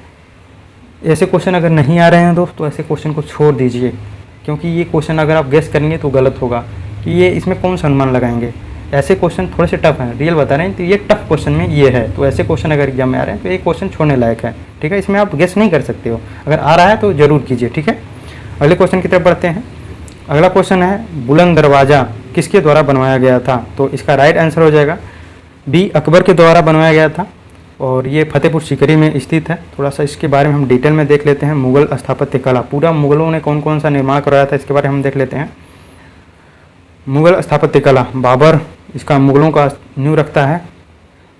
ऐसे क्वेश्चन अगर नहीं आ रहे हैं दोस्त तो ऐसे क्वेश्चन को छोड़ दीजिए, क्योंकि ये क्वेश्चन अगर आप गेस करेंगे तो गलत होगा कि ये इसमें कौन सा अनुमान लगाएंगे। ऐसे क्वेश्चन थोड़े से टफ हैं, रियल बता रहे हैं। तो ये टफ क्वेश्चन में ये है। तो ऐसे क्वेश्चन अगर एग्जाम में आ रहे हैं तो ये क्वेश्चन छोड़ने लायक है। ठीक है, इसमें आप गेस नहीं कर सकते हो। अगर आ रहा है तो ज़रूर कीजिए। ठीक है, अगले क्वेश्चन की तरफ बढ़ते हैं। अगला क्वेश्चन है बुलंद दरवाज़ा किसके द्वारा बनवाया गया था? तो इसका राइट आंसर हो जाएगा बी, अकबर के द्वारा बनवाया गया था और ये फतेहपुर सीकरी में स्थित है। थोड़ा सा इसके बारे में हम डिटेल में देख लेते हैं। मुगल स्थापत्य कला, पूरा मुगलों ने कौन कौन सा निर्माण करवाया था इसके बारे में हम देख लेते हैं। मुगल स्थापत्य कला, बाबर इसका मुगलों का नींव रखता है।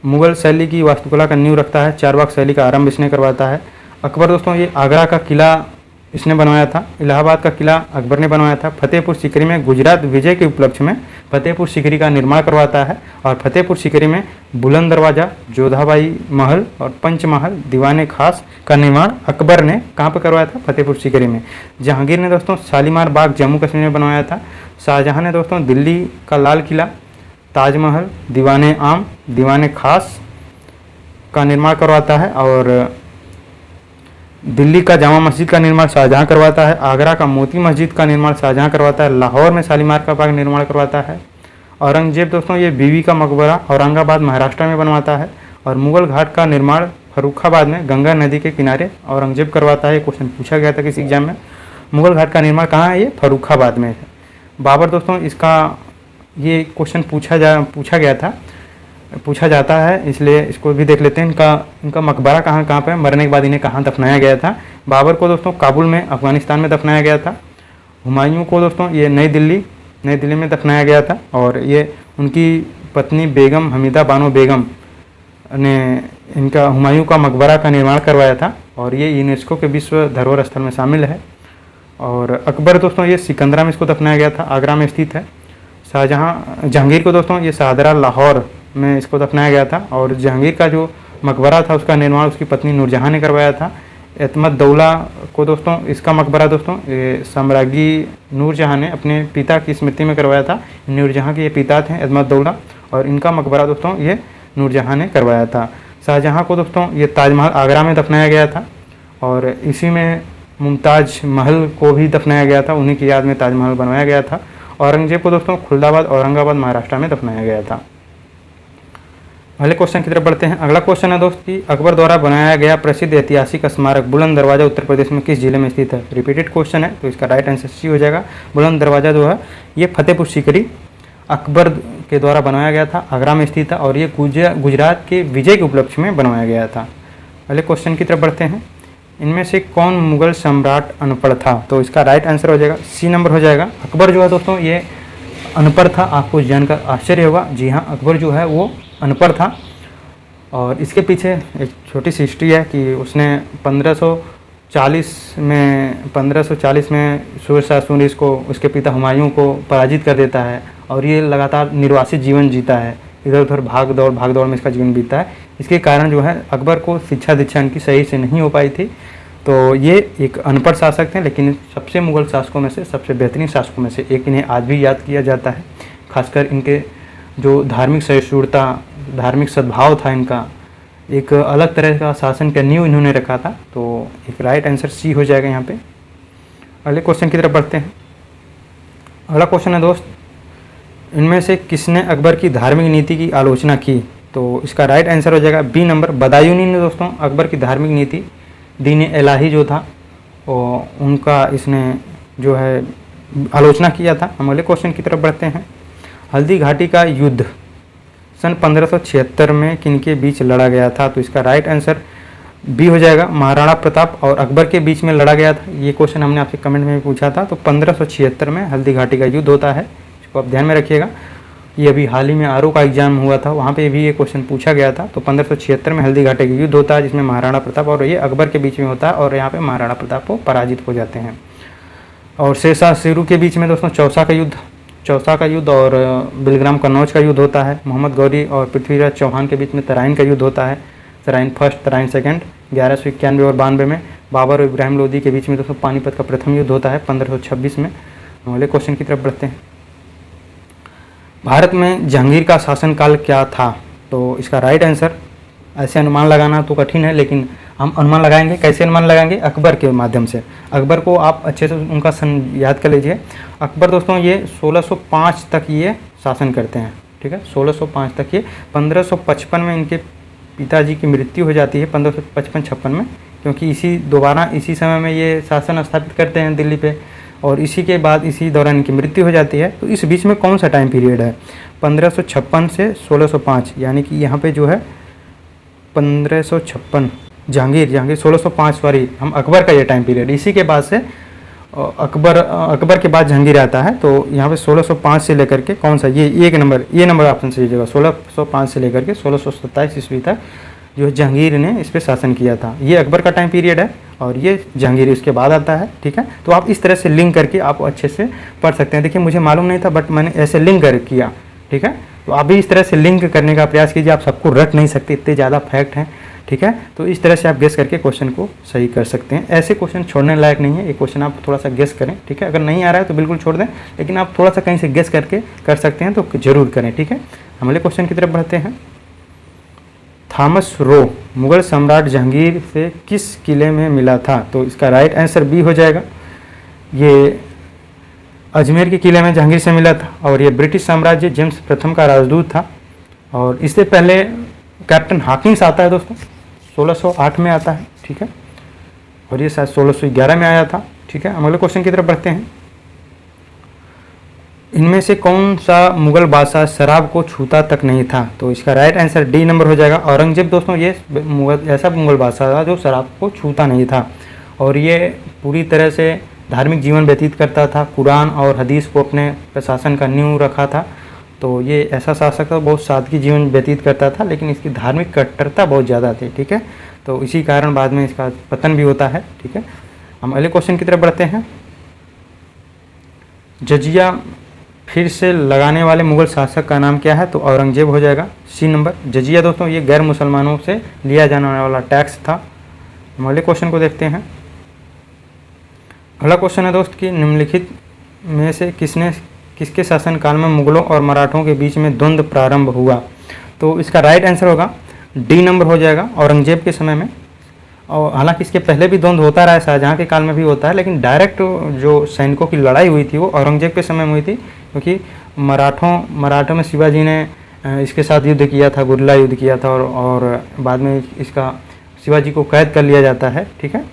मुगल शैली की वास्तुकला का नींव रखता है। चारबाग शैली का आरंभ इसने करवाता है। अकबर दोस्तों ये आगरा का किला इसने बनवाया था। इलाहाबाद का किला अकबर ने बनवाया था। फतेहपुर सीकरी में गुजरात विजय के उपलक्ष्य में फतेहपुर सीकरी का निर्माण करवाता है और फतेहपुर सीकरी में बुलंद दरवाज़ा, जोधाबाई महल और पंचमहल दीवाने खास का निर्माण अकबर ने कहाँ पर करवाया था? फतेहपुर सीकरी में। जहांगीर ने दोस्तों शालीमार बाग जम्मू कश्मीर में बनवाया था। शाहजहां ने दोस्तों दिल्ली का लाल किला, ताजमहल, दीवाने आम, दीवाने खास का निर्माण करवाता है और दिल्ली का जामा मस्जिद का निर्माण शाहजहां करवाता है। आगरा का मोती मस्जिद का निर्माण शाहजहां करवाता है। लाहौर में शालीमार का बाग निर्माण करवाता है। औरंगजेब दोस्तों ये बीवी का मकबरा औरंगाबाद महाराष्ट्र में बनवाता है और मुगल घाट का निर्माण फर्रुखाबाद में गंगा नदी के किनारे औरंगजेब करवाता है। ये क्वेश्चन पूछा गया था किसी एग्जाम में। मुगल घाट का निर्माण कहाँ है? ये फर्रुखाबाद में है। बाबर दोस्तों इसका ये क्वेश्चन पूछा जाता है, इसलिए इसको भी देख लेते हैं। इनका मकबरा कहाँ पे, मरने के बाद इन्हें कहाँ दफनाया गया था? बाबर को दोस्तों काबुल में अफगानिस्तान में दफनाया गया था। हुमायूं को दोस्तों ये नई दिल्ली में दफनाया गया था और ये उनकी पत्नी बेगम हमीदा बानो बेगम ने इनका हुमायूं का मकबरा का निर्माण करवाया था और ये यूनेस्को के विश्व धरोहर स्थल में शामिल है। और अकबर दोस्तों ये सिकंदरा में इसको दफनाया गया था, आगरा में स्थित है। जहांगीर को दोस्तों ये शाहदरा लाहौर में इसको दफनाया गया था और जहांगीर का जो मकबरा था उसका निर्माण उसकी पत्नी नूरजहां ने करवाया था। एतमद दौला को दोस्तों इसका मकबरा दोस्तों सम्राज्ञी नूरजहां ने अपने पिता की स्मृति में करवाया था। नूरजहां के ये पिता थे एतमद दौला और इनका मकबरा दोस्तों ये नूरजहां ने करवाया था। शाहजहां को दोस्तों ये ताजमहल आगरा में दफनाया गया था और इसी में मुमताज़ महल को भी दफनाया गया था, उन्हीं की याद में ताजमहल बनवाया गया था। औरंगजेब को दोस्तों खुलदाबाद औरंगाबाद महाराष्ट्र में दफनाया गया था। अगले क्वेश्चन की तरफ बढ़ते हैं। अगला क्वेश्चन है दोस्त कि अकबर द्वारा बनाया गया प्रसिद्ध ऐतिहासिक स्मारक बुलंद दरवाज़ा उत्तर प्रदेश में किस जिले में स्थित है? रिपीटेड क्वेश्चन है तो इसका राइट आंसर सी हो जाएगा। बुलंद दरवाज़ा जो है ये फतेहपुर सीकरी अकबर के द्वारा बनाया गया था, आगरा में स्थित था और ये गुजरात के विजय के उपलक्ष्य में बनवाया गया था। अगले क्वेश्चन की तरफ बढ़ते हैं। इनमें से कौन मुगल सम्राट अनपढ़ था? तो इसका राइट आंसर हो जाएगा सी नंबर हो जाएगा। अकबर जो है दोस्तों ये अनपढ़ था। आपको जानकर आश्चर्य होगा, जी हाँ अकबर जो है वो अनपढ़ था और इसके पीछे एक छोटी सी हिस्ट्री है कि उसने 1540 में शेरशाह सूरी को उसके पिता हुमायूं को पराजित कर देता है और ये लगातार निर्वासित जीवन जीता है। इधर उधर भाग दौड़ में इसका जीवन बीता है। इसके कारण जो है अकबर को शिक्षा दीक्षा इनकी सही से नहीं हो पाई थी। तो ये एक अनपढ़ शासक थे, लेकिन सबसे मुग़ल शासकों में से सबसे बेहतरीन शासकों में से एक इन्हें आज भी याद किया जाता है। खासकर इनके जो धार्मिक सहिष्णुता, धार्मिक सद्भाव था इनका, एक अलग तरह का शासन का नींव इन्होंने रखा था। तो एक राइट आंसर सी हो जाएगा यहाँ पे। अगले क्वेश्चन की तरफ बढ़ते हैं। अगला क्वेश्चन है दोस्त, इनमें से किसने अकबर की धार्मिक नीति की आलोचना की? तो इसका राइट आंसर हो जाएगा बी नंबर, बदायूनी ने दोस्तों अकबर की धार्मिक नीति दीन इलाही जो था और उनका इसने जो है आलोचना किया था। हम अगले क्वेश्चन की तरफ बढ़ते हैं। हल्दी घाटी का युद्ध सन 1576 में किनके बीच लड़ा गया था? तो इसका राइट आंसर बी हो जाएगा, महाराणा प्रताप और अकबर के बीच में लड़ा गया था। ये क्वेश्चन हमने आपसे कमेंट में भी पूछा था। तो 1576 में हल्दी घाटी का युद्ध होता है, इसको आप ध्यान में रखिएगा। ये अभी हाल ही में आरओ का एग्जाम हुआ था, वहाँ पे भी ये क्वेश्चन पूछा गया था। तो 1576 में हल्दी घाटी का युद्ध होता है, जिसमें महाराणा प्रताप और ये अकबर के बीच में होता है और यहाँ पे महाराणा प्रताप को पराजित हो जाते हैं। और शेरशाह शेरू के बीच में दोस्तों चौसा का युद्ध और बिलग्राम कन्नौज का युद्ध होता है। मोहम्मद गौरी और पृथ्वीराज चौहान के बीच में तराइन का युद्ध होता है, तराइन फर्स्ट तराइन सेकंड 1191 और 92 में। बाबर और इब्राहिम लोदी के बीच में दोस्तों पानीपत का प्रथम युद्ध होता है 1526 में। अगले क्वेश्चन की तरफ बढ़ते हैं। भारत में जहांगीर का शासनकाल क्या था? तो इसका राइट आंसर, ऐसे अनुमान लगाना तो कठिन है, लेकिन हम अनुमान लगाएंगे। कैसे अनुमान लगाएंगे? अकबर के माध्यम से। अकबर को आप अच्छे से उनका सन याद कर लीजिए। अकबर दोस्तों ये 1605 तक ये शासन करते हैं, ठीक है, 1605 तक। ये 1555 में इनके पिताजी की मृत्यु हो जाती है, 1555-56 में, क्योंकि दोबारा इसी समय में ये शासन स्थापित करते हैं दिल्ली पे, और इसी के बाद इसी दौरान इनकी मृत्यु हो जाती है। तो इस बीच में कौन सा टाइम पीरियड है? 1556 से 1605, यानी कि यहाँ पे जो है 1556 जहांगीर 1605, सॉरी, हम अकबर का ये टाइम पीरियड, इसी के बाद से अकबर के बाद जहांगीर आता है। तो यहाँ पे 1605 से लेकर के कौन सा, ये नंबर ऑप्शन सही जगह, 1605 से लेकर के 1627 ईस्वी तक जो जहांगीर ने इस पर शासन किया था। ये अकबर का टाइम पीरियड है और ये जहांगीर इसके बाद आता है, ठीक है। तो आप इस तरह से लिंक करके आप अच्छे से पढ़ सकते हैं। देखिए मुझे मालूम नहीं था, बट मैंने ऐसे लिंक कर किया, ठीक है। तो आप भी इस तरह से लिंक करने का प्रयास कीजिए। आप सबको रट नहीं सकते, इतने ज़्यादा फैक्ट हैं, ठीक है। तो इस तरह से आप गेस करके क्वेश्चन को सही कर सकते हैं। ऐसे क्वेश्चन छोड़ने लायक नहीं है, ये क्वेश्चन आप थोड़ा सा गेस करें, ठीक है। अगर नहीं आ रहा है तो बिल्कुल छोड़ दें, लेकिन आप थोड़ा सा कहीं से गेस करके कर सकते हैं तो जरूर करें, ठीक है। हम अगले क्वेश्चन की तरफ बढ़ते हैं। थॉमस रो मुगल सम्राट जहांगीर से किस किले में मिला था? तो इसका राइट आंसर बी हो जाएगा। ये अजमेर के किले में जहांगीर से मिला था और ये ब्रिटिश साम्राज्य जेम्स प्रथम का राजदूत था। और इससे पहले कैप्टन हॉकिंस आता है दोस्तों, 1608 में आता है, ठीक है। और ये शायद 1611 में आया था, ठीक है। हम अगले क्वेश्चन की तरफ बढ़ते हैं। इनमें से कौन सा मुगल बादशाह शराब को छूता तक नहीं था? तो इसका राइट आंसर डी नंबर हो जाएगा, औरंगजेब। दोस्तों ये ऐसा मुगल बादशाह था जो शराब को छूता नहीं था और ये पूरी तरह से धार्मिक जीवन व्यतीत करता था। कुरान और हदीस को अपने प्रशासन का नींव रखा था। तो ये ऐसा शासक था, बहुत सादगी जीवन व्यतीत करता था, लेकिन इसकी धार्मिक कट्टरता बहुत ज़्यादा थी, ठीक है। तो इसी कारण बाद में इसका पतन भी होता है, ठीक है। हम अगले क्वेश्चन की तरफ बढ़ते हैं। जजिया फिर से लगाने वाले मुगल शासक का नाम क्या है? तो औरंगजेब हो जाएगा, सी नंबर। जजिया दोस्तों ये गैर मुसलमानों से लिया जाने वाला टैक्स था। हम अगले क्वेश्चन को देखते हैं। अगला क्वेश्चन है दोस्त कि निम्नलिखित में से किसके शासनकाल में मुगलों और मराठों के बीच में द्वंद्व प्रारंभ हुआ? तो इसका राइट आंसर होगा डी नंबर हो जाएगा, औरंगजेब के समय में। और हालांकि इसके पहले भी द्वंद्व होता रहा है, शाहजहाँ के काल में भी होता है, लेकिन डायरेक्ट जो सैनिकों की लड़ाई हुई थी वो औरंगजेब के समय में हुई थी, क्योंकि मराठों में शिवाजी ने इसके साथ युद्ध किया था, गुरिल्ला युद्ध किया था, और बाद में इसका शिवाजी को कैद कर लिया जाता है, ठीक है।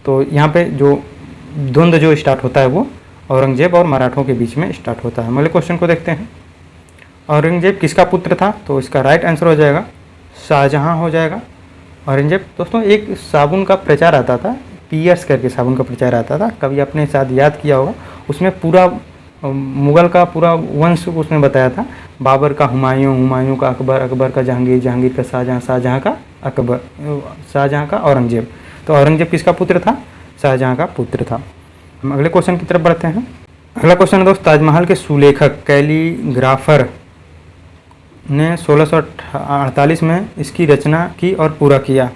तो यहाँ पे जो द्वंद्व जो स्टार्ट होता है वो औरंगजेब और मराठों के बीच में स्टार्ट होता है। अगले क्वेश्चन को देखते हैं। औरंगजेब किसका पुत्र था? तो इसका राइट आंसर हो जाएगा शाहजहाँ हो जाएगा। औरंगजेब दोस्तों एक साबुन का प्रचार आता था, पियर्स करके साबुन का प्रचार आता था, कभी आपने शायद याद किया होगा। उसमें पूरा मुगल का पूरा वंश उसमें बताया था। बाबर का हुमायूं, हुमायूं का अकबर, अकबर का जहांगीर, जहांगीर का शाहजहाँ, शाहजहाँ का अकबर, शाहजहाँ का औरंगजेब। तो औरंगजेब किसका पुत्र था? शाहजहाँ का पुत्र था। हम अगले क्वेश्चन की तरफ बढ़ते हैं। अगला क्वेश्चन है दोस्त, ताजमहल के सुलेखक कैलीग्राफर ने 1648 में इसकी रचना की और पूरा किया।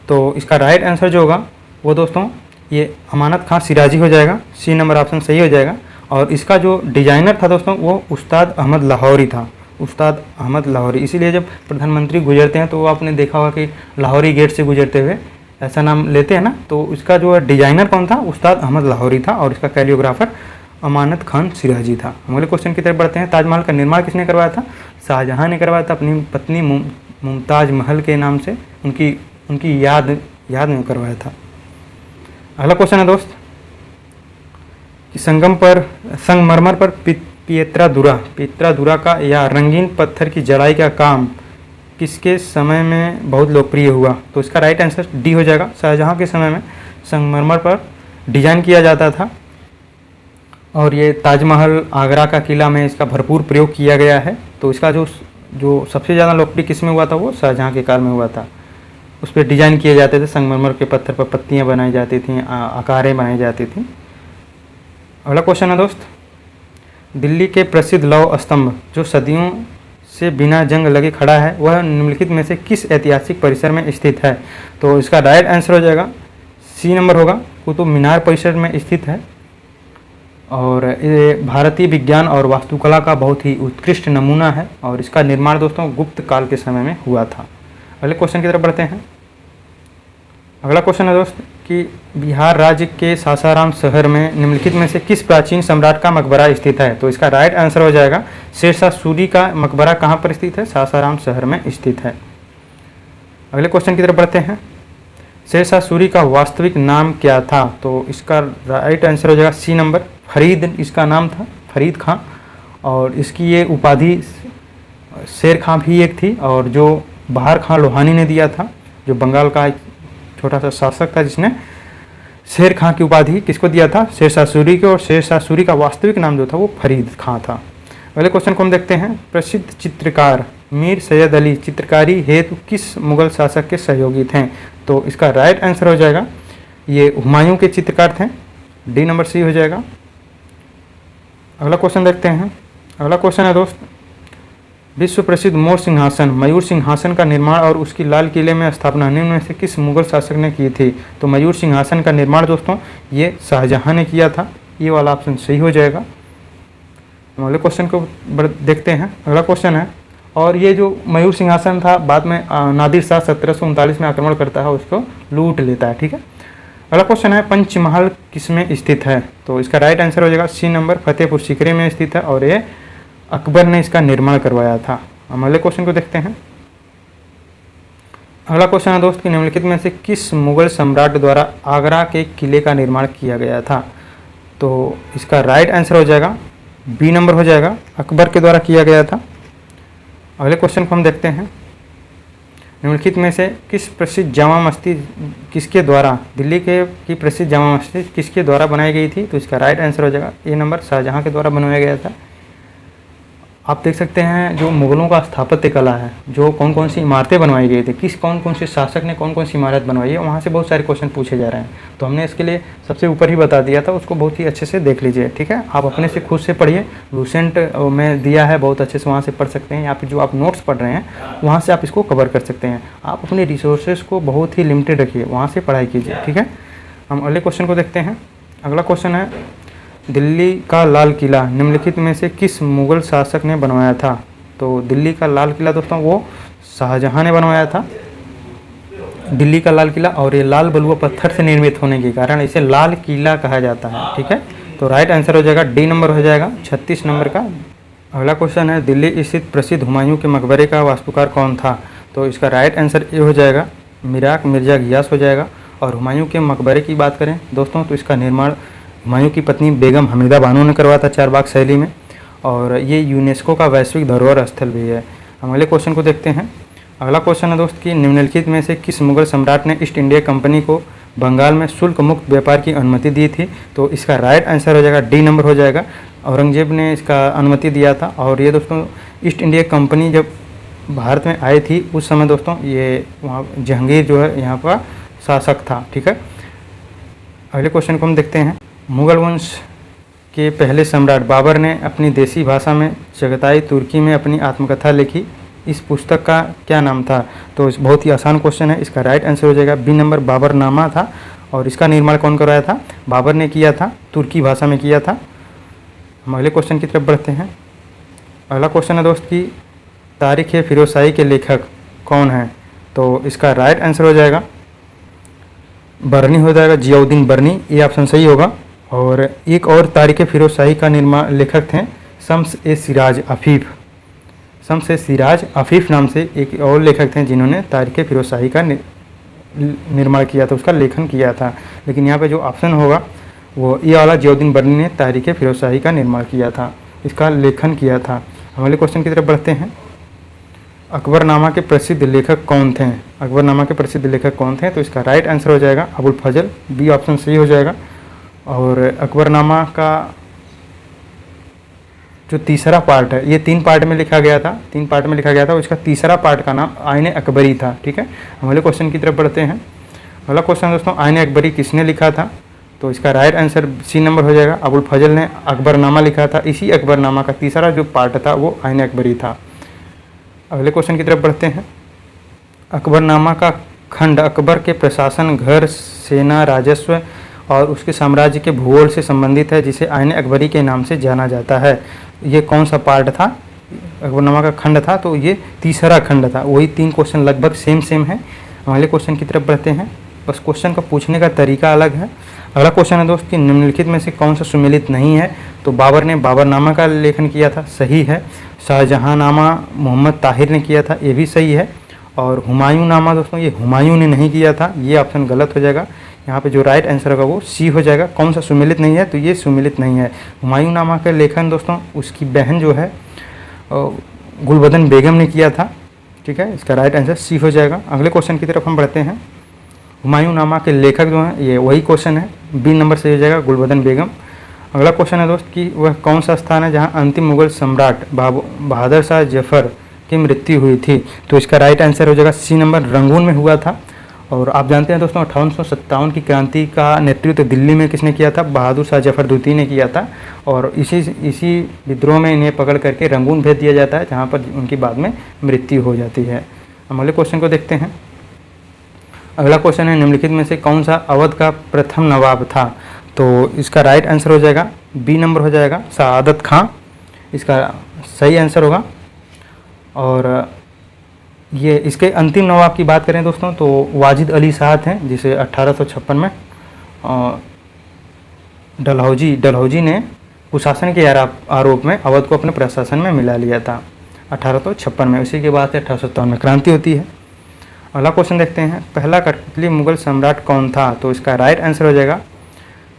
तो इसका राइट आंसर जो होगा वो दोस्तों ये अमानत खां सिराजी हो जाएगा। सी नंबर ऑप्शन सही हो जाएगा। और इसका जो डिजाइनर था दोस्तों वो उस्ताद अहमद लाहौरी था, उस्ताद अहमद लाहौरी। इसीलिए जब प्रधानमंत्री गुजरते हैं तो वो आपने देखा होगा कि लाहौरी गेट से गुजरते हुए ऐसा नाम लेते हैं ना। तो इसका जो डिजाइनर कौन था, उस्ताद अहमद लाहौरी था, और इसका कैलियोग्राफर अमानत खान सिराजी था। अगले क्वेश्चन की तरफ बढ़ते हैं। ताजमहल का निर्माण किसने करवाया था? शाहजहां ने करवाया था अपनी पत्नी मुमताज महल के नाम से, उनकी याद में करवाया था। अगला क्वेश्चन है दोस्त कि संगमरमर पर पित्रा का या रंगीन पत्थर की जड़ाई का काम किसके समय में बहुत लोकप्रिय हुआ? तो इसका राइट आंसर डी हो जाएगा। शाहजहां के समय में संगमरमर पर डिजाइन किया जाता था, और ये ताजमहल आगरा का किला में इसका भरपूर प्रयोग किया गया है। तो इसका जो सबसे ज़्यादा लोकप्रिय किस में हुआ था, वो शाहजहां के काल में हुआ था। उस पर डिजाइन किए जाते थे, संगमरमर के पत्थर पर पत्तियां बनाई जाती थी, आकारें बनाई जाती थी। अगला क्वेश्चन है दोस्त, दिल्ली के प्रसिद्ध लौह स्तंभ जो सदियों से बिना जंग लगे खड़ा है वह निम्नलिखित में से किस ऐतिहासिक परिसर में स्थित है? तो इसका राइट आंसर हो जाएगा सी नंबर होगा, कुतुब मीनार परिसर में स्थित है। और ये भारतीय विज्ञान और वास्तुकला का बहुत ही उत्कृष्ट नमूना है, और इसका निर्माण दोस्तों गुप्त काल के समय में हुआ था। अगले क्वेश्चन की तरफ बढ़ते हैं। अगला क्वेश्चन है दोस्त कि बिहार राज्य के सासाराम शहर में निम्नलिखित में से किस प्राचीन सम्राट का मकबरा स्थित है? तो इसका राइट आंसर हो जाएगा शेरशाह सूरी का मकबरा कहाँ पर स्थित है? सासाराम शहर में स्थित है। अगले क्वेश्चन की तरफ बढ़ते हैं। शेरशाह सूरी का वास्तविक नाम क्या था? तो इसका राइट आंसर हो जाएगा सी नंबर, फरीद इसका नाम था, फरीद खां। और इसकी ये उपाधि शेर खां भी एक थी, और जो बहार खां लोहानी ने दिया था, जो बंगाल का एक छोटा सा शासक था जिसने शेर खां की उपाधि किसको दिया था? शेरशाह सूरी को। और शेरशाह सूरी का वास्तविक नाम जो था वो फरीद खां था। अगले क्वेश्चन को हम देखते हैं। प्रसिद्ध चित्रकार मीर सैयद अली चित्रकारी हेतु किस मुगल शासक के सहयोगी थे? तो इसका राइट आंसर हो जाएगा ये हुमायूं के चित्रकार थे, डी नंबर सी हो जाएगा। अगला क्वेश्चन देखते हैं। अगला क्वेश्चन है दोस्त, विश्व प्रसिद्ध मोर सिंहासन मयूर सिंहासन का निर्माण और उसकी लाल किले में स्थापना निम्न में से किस मुगल शासक ने की थी? तो मयूर सिंहासन का निर्माण दोस्तों ये शाहजहां ने किया था। ये वाला ऑप्शन सही हो जाएगा। अगले क्वेश्चन को देखते हैं। अगला क्वेश्चन है, और ये जो मयूर सिंहासन था बाद में नादिर शाह 1739 में आक्रमण करता है, उसको लूट लेता है। ठीक है। अगला क्वेश्चन है, पंचमहल किसमें स्थित है? तो इसका राइट आंसर हो जाएगा सी नंबर, फतेहपुर सीकरी में स्थित है, और ये अकबर ने इसका निर्माण करवाया था। हम अगले क्वेश्चन को देखते हैं। अगला क्वेश्चन है दोस्त कि निम्नलिखित में से किस मुगल सम्राट द्वारा आगरा के किले का निर्माण किया गया था? तो इसका राइट आंसर हो जाएगा बी नंबर हो जाएगा, अकबर के द्वारा किया गया था। अगले क्वेश्चन को हम देखते हैं। निम्नलिखित में से किस प्रसिद्ध जामा मस्जिद किसके द्वारा दिल्ली की प्रसिद्ध जामा मस्जिद किसके द्वारा बनाई गई थी? तो इसका राइट आंसर हो जाएगा ए नंबर, शाहजहां के द्वारा बनवाया गया था। आप देख सकते हैं जो मुगलों का स्थापत्य कला है, जो कौन कौन सी इमारतें बनवाई गई थी, कौन कौन से शासक ने कौन कौन सी इमारत बनवाई है, वहाँ से बहुत सारे क्वेश्चन पूछे जा रहे हैं। तो हमने इसके लिए सबसे ऊपर ही बता दिया था, उसको बहुत ही अच्छे से देख लीजिए। ठीक है, आप अपने से खुद से पढ़िए, लूसेंट में दिया है, बहुत अच्छे से वहाँ से पढ़ सकते हैं, या फिर जो आप नोट्स पढ़ रहे हैं वहाँ से आप इसको कवर कर सकते हैं। आप अपने रिसोर्सेज को बहुत ही लिमिटेड रखिए, वहाँ से पढ़ाई कीजिए। ठीक है, हम अगले क्वेश्चन को देखते हैं। अगला क्वेश्चन है, दिल्ली का लाल किला निम्नलिखित में से किस मुगल शासक ने बनवाया था? तो दिल्ली का लाल किला दोस्तों वो शाहजहां ने बनवाया था, दिल्ली का लाल किला। और ये लाल बलुआ पत्थर से निर्मित होने के कारण इसे लाल किला कहा जाता है। ठीक है, तो राइट आंसर हो जाएगा डी नंबर हो जाएगा, 36 नंबर का। अगला क्वेश्चन है, दिल्ली स्थित प्रसिद्ध हुमायूं के मकबरे का वास्तुकार कौन था? तो इसका राइट आंसर ए हो जाएगा, मिराक मिर्जा घियास हो जाएगा। और हुमायूं के मकबरे की बात करें दोस्तों तो इसका निर्माण हुमायूं की पत्नी बेगम हमीदा बानो ने करवाया था चारबाग शैली में, और ये यूनेस्को का वैश्विक धरोहर स्थल भी है। हम अगले क्वेश्चन को देखते हैं। अगला क्वेश्चन है दोस्त कि निम्नलिखित में से किस मुगल सम्राट ने ईस्ट इंडिया कंपनी को बंगाल में शुल्क मुक्त व्यापार की अनुमति दी थी? तो इसका राइट आंसर हो जाएगा डी नंबर हो जाएगा, औरंगजेब ने इसका अनुमति दिया था। और ये दोस्तों ईस्ट इंडिया कंपनी जब भारत में आई थी उस समय दोस्तों ये वहाँ जहांगीर जो है यहाँ का शासक था। ठीक है, अगले क्वेश्चन को हम देखते हैं। मुगल वंश के पहले सम्राट बाबर ने अपनी देसी भाषा में चगताई तुर्की में अपनी आत्मकथा लिखी। इस पुस्तक का क्या नाम था? तो बहुत ही आसान क्वेश्चन है, इसका राइट आंसर हो जाएगा बी नंबर बाबरनामा था। और इसका निर्माण कौन करवाया था? बाबर ने किया था, तुर्की भाषा में किया था। हम अगले क्वेश्चन की तरफ बढ़ते हैं। अगला क्वेश्चन है दोस्त कि तारीख़ फिरोज़शाही के लेखक कौन हैं? तो इसका राइट आंसर हो जाएगा बरनी हो जाएगा, जियाउद्दीन बरनी, ये ऑप्शन सही होगा। और एक और तारीख़ फिरोज़शाही का लेखक थे शम्स ए सिराज अफ़ीफ़। शम्स ए सिराज अफ़ीफ़ नाम से एक और लेखक थे जिन्होंने तारीख़ फिरोज़शाही का निर्माण किया था, उसका लेखन किया था। लेकिन यहाँ पे जो ऑप्शन होगा वो ये वाला, जियाउद्दीन बरनी ने तारीख़ फिरोज़शाही का निर्माण किया था, इसका लेखन किया था। हम अगले क्वेश्चन की तरफ बढ़ते हैं। अकबरनामा के प्रसिद्ध लेखक कौन थे? अकबरनामा के प्रसिद्ध लेखक कौन थे? तो इसका राइट आंसर हो जाएगा अबुल फजल, बी ऑप्शन सही हो जाएगा। और अकबरनामा का जो तीसरा पार्ट है, ये 3 पार्ट में लिखा गया था, 3 पार्ट में लिखा गया था। उसका तीसरा पार्ट का नाम आईन अकबरी था। ठीक है, हम अगले क्वेश्चन की तरफ बढ़ते हैं। अगला क्वेश्चन दोस्तों, आईन अकबरी किसने लिखा था? तो इसका राइट आंसर सी नंबर हो जाएगा, अबुल फजल ने अकबरनामा लिखा था। इसी अकबरनामा का तीसरा जो पार्ट था वो आईन अकबरी था। अगले क्वेश्चन की तरफ बढ़ते हैं। अकबरनामा का खंड अकबर के प्रशासन, घर, सेना, राजस्व और उसके साम्राज्य के भूगोल से संबंधित है, जिसे आईन अकबरी के नाम से जाना जाता है। ये कौन सा पार्ट था? अकबरनामा का खंड था, तो ये तीसरा खंड था। वही 3 क्वेश्चन लगभग सेम है। अगले क्वेश्चन की तरफ बढ़ते हैं, बस क्वेश्चन का पूछने का तरीका अलग है। अगला क्वेश्चन है दोस्त कि निम्नलिखित में से कौन सा सुमेलित नहीं है? तो बाबर ने बाबरनामा का लेखन किया था, सही है। शाहजहांनामा मोहम्मद ताहिर ने किया था, ये भी सही है। और हुमायूं नामा दोस्तों, ये हुमायूं ने नहीं किया था, ये ऑप्शन गलत हो जाएगा। यहाँ पे जो राइट आंसर होगा वो सी हो जाएगा। कौन सा सुमेलित नहीं है? तो ये सुमेलित नहीं है। हुमायूं नामा का लेखन दोस्तों उसकी बहन जो है गुलबदन बेगम ने किया था। ठीक है, इसका राइट आंसर सी हो जाएगा। अगले क्वेश्चन की तरफ हम बढ़ते हैं। हुमायूं नामा के लेखक जो हैं, ये वही क्वेश्चन है, बी नंबर से हो जाएगा, गुलबदन बेगम। अगला क्वेश्चन है दोस्त कि वह कौन सा स्थान है जहाँ अंतिम मुगल सम्राट बहादुर शाह जफर की मृत्यु हुई थी? तो इसका राइट आंसर हो जाएगा सी नंबर, रंगून में हुआ था। और आप जानते हैं दोस्तों 1857 की क्रांति का नेतृत्व दिल्ली में किसने किया था? बहादुर शाह जफर द्वितीय ने किया था। और इसी विद्रोह में इन्हें पकड़ करके रंगून भेज दिया जाता है, जहाँ पर उनकी बाद में मृत्यु हो जाती है। हम अगले क्वेश्चन को देखते हैं। अगला क्वेश्चन है, निम्नलिखित में से कौन सा अवध का प्रथम नवाब था? तो इसका राइट आंसर हो जाएगा बी नंबर हो जाएगा, सआदत खां, इसका सही आंसर होगा। और ये इसके अंतिम नवाब की बात करें दोस्तों तो वाजिद अली शाह थे, जिसे 1856 में डलहौजी ने कुशासन के आरोप में अवध को अपने प्रशासन में मिला लिया था 1856 में। उसी के बाद से 1857 में क्रांति होती है। अगला क्वेश्चन देखते हैं। पहला कठपुतली मुगल सम्राट कौन था? तो इसका राइट आंसर हो जाएगा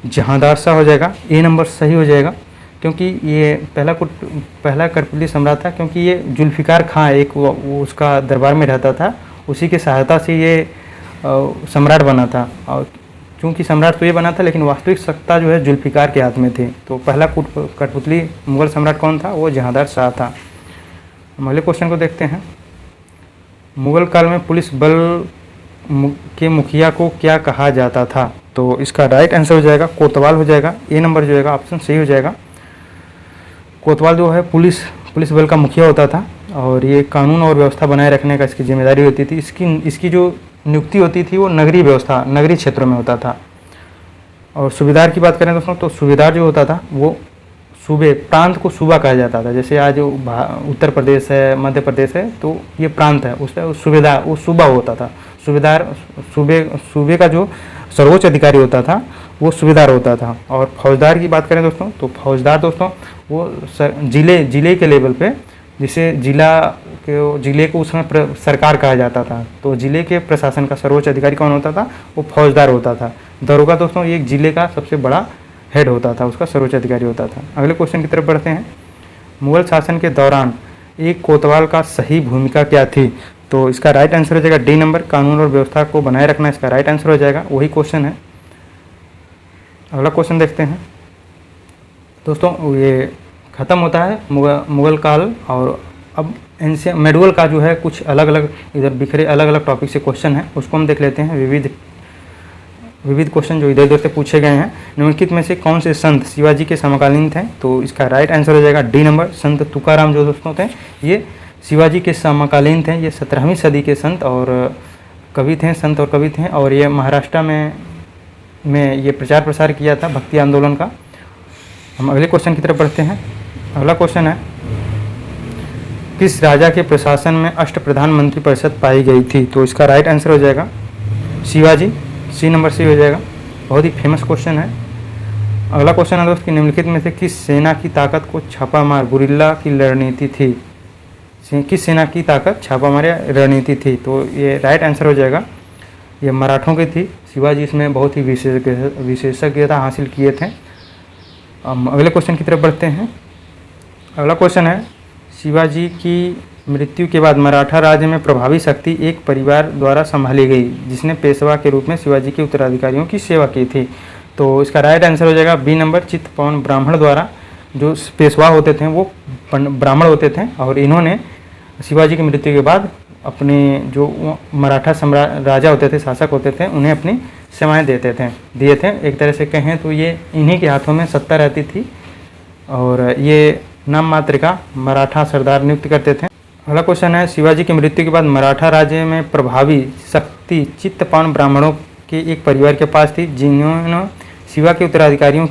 जहांदार शाह हो जाएगा, ए नंबर सही हो जाएगा। क्योंकि ये पहला कठपुतली सम्राट था, क्योंकि ये जुल्फ़िकार खां एक वो उसका दरबार में रहता था, उसी की सहायता से ये सम्राट बना था। और चूँकि सम्राट तो ये बना था, लेकिन वास्तविक सत्ता जो है जुल्फ़िकार के हाथ में थी। तो पहला कठपुतली मुगल सम्राट कौन था? वो जहांदार शाह था। हम अगले क्वेश्चन को देखते हैं। मुगल काल में पुलिस बल के मुखिया को क्या कहा जाता था? तो इसका राइट आंसर हो जाएगा कोतवाल हो जाएगा, ए नंबर जो होगा ऑप्शन सही हो जाएगा। कोतवाल जो है पुलिस बल का मुखिया होता था, और ये कानून और व्यवस्था बनाए रखने का इसकी जिम्मेदारी होती थी। इसकी जो नियुक्ति होती थी वो नगरीय व्यवस्था, नगरीय क्षेत्रों में होता था। और सूबेदार की बात करें दोस्तों तो सूबेदार जो होता था वो प्रांत को सूबा कहा जाता था। जैसे आज उत्तर प्रदेश है, मध्य प्रदेश है, तो ये प्रांत है, उसका सूबेदार वो सूबा होता था। सूबेदार सूबे का जो सर्वोच्च अधिकारी होता था वो सूबेदार होता था। और फौजदार की बात करें दोस्तों तो फौजदार दोस्तों वो जिले के लेवल पे, जिसे जिले को उस समय सरकार कहा जाता था, तो जिले के प्रशासन का सर्वोच्च अधिकारी कौन होता था? वो फौजदार होता था। दरोगा दोस्तों एक जिले का सबसे बड़ा हेड होता था, उसका सर्वोच्च अधिकारी होता था। अगले क्वेश्चन की तरफ बढ़ते हैं। मुगल शासन के दौरान एक कोतवाल का सही भूमिका क्या थी? तो इसका राइट आंसर हो जाएगा डी नंबर, कानून और व्यवस्था को बनाए रखना, इसका राइट आंसर हो जाएगा। वही क्वेश्चन है। अगला क्वेश्चन देखते हैं दोस्तों। ये ख़त्म होता है मुगल काल, और अब मेडुअल का जो है कुछ अलग अलग इधर बिखरे अलग अलग टॉपिक से क्वेश्चन है, उसको हम देख लेते हैं। विविध क्वेश्चन जो इधर उधर से पूछे गए हैं। निम्नलिखित में से कौन से संत शिवाजी के समकालीन थे? तो इसका राइट आंसर हो जाएगा डी नंबर, संत तुकाराम जो दोस्तों थे ये शिवाजी के समकालीन थे। ये 17वीं सदी के संत और कवि थे, संत और कवि थे, और ये महाराष्ट्र में ये प्रचार प्रसार किया था भक्ति आंदोलन का। हम अगले क्वेश्चन की तरफ बढ़ते हैं। अगला क्वेश्चन है, किस राजा के प्रशासन में अष्टप्रधान मंत्री परिषद पाई गई थी? तो इसका राइट आंसर हो जाएगा शिवाजी, सी नंबर सी हो जाएगा। बहुत ही फेमस क्वेश्चन है। अगला क्वेश्चन है दोस्त कि निम्नलिखित में से किस सेना की ताकत को छापामार गुरिल्ला की रणनीति थी? किस सेना की ताकत छापामार रणनीति थी? तो ये राइट आंसर हो जाएगा, ये मराठों की थी। शिवाजी इसमें बहुत ही विशेषज्ञता हासिल किए थे। अगले क्वेश्चन की तरफ बढ़ते हैं। अगला क्वेश्चन है, शिवाजी की मृत्यु के बाद मराठा राज्य में प्रभावी शक्ति एक परिवार द्वारा संभाली गई जिसने पेशवा के रूप में शिवाजी के उत्तराधिकारियों की सेवा की थी। तो इसका राइट आंसर हो जाएगा बी नंबर, चित्तपवन ब्राह्मण द्वारा। जो पेशवा होते थे वो ब्राह्मण होते थे और इन्होंने शिवाजी की मृत्यु के बाद अपने जो मराठा राजा होते थे, शासक होते थे, उन्हें अपनी सेवाएं दिए थे। एक तरह से कहें तो ये इन्हीं के हाथों में सत्ता रहती थी और ये नाम मात्र का मराठा सरदार नियुक्त करते थे। अगला क्वेश्चन है, शिवाजी की मृत्यु के बाद मराठा राज्य में प्रभावी शक्ति चित्तपवन ब्राह्मणों के एक परिवार के पास थी जिन्होंने शिवा के उत्तराधिकारियों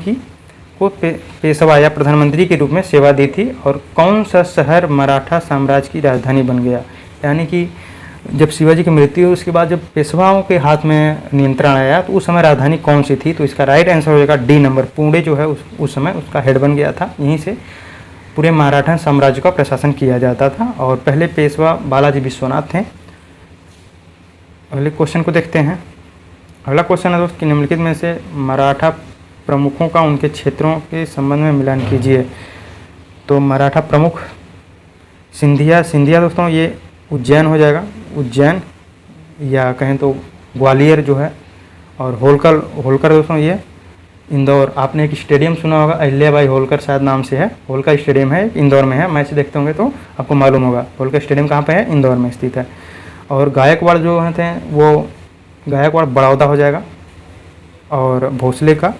को पेशवा या प्रधानमंत्री के रूप में सेवा दी थी। और कौन सा शहर मराठा साम्राज्य की राजधानी बन गया? यानी कि जब शिवाजी की मृत्यु हुई उसके बाद जब पेशवाओं के हाथ में नियंत्रण आया तो उस समय राजधानी कौन सी थी? तो इसका राइट आंसर हो जाएगा डी नंबर, पुणे जो है उस समय उसका हेड बन गया था। यहीं से पूरे मराठा साम्राज्य का प्रशासन किया जाता था और पहले पेशवा बालाजी विश्वनाथ थे। अगले क्वेश्चन को देखते हैं। अगला क्वेश्चन है दोस्त कि निम्नलिखित में से मराठा प्रमुखों का उनके क्षेत्रों के संबंध में मिलान कीजिए। तो मराठा प्रमुख सिंधिया दोस्तों ये उज्जैन हो जाएगा, उज्जैन या कहें तो ग्वालियर जो है। और होलकर दोस्तों ये इंदौर। आपने एक स्टेडियम सुना होगा, अहिल्याबाई होलकर शायद नाम से है, होलकर स्टेडियम है, इंदौर में है। मैच देखते होंगे तो आपको मालूम होगा होलकर स्टेडियम कहाँ पे है, इंदौर में स्थित है। और गायकवाड़ जो थे वो गायकवाड़ बड़ौदा हो जाएगा और भोसले का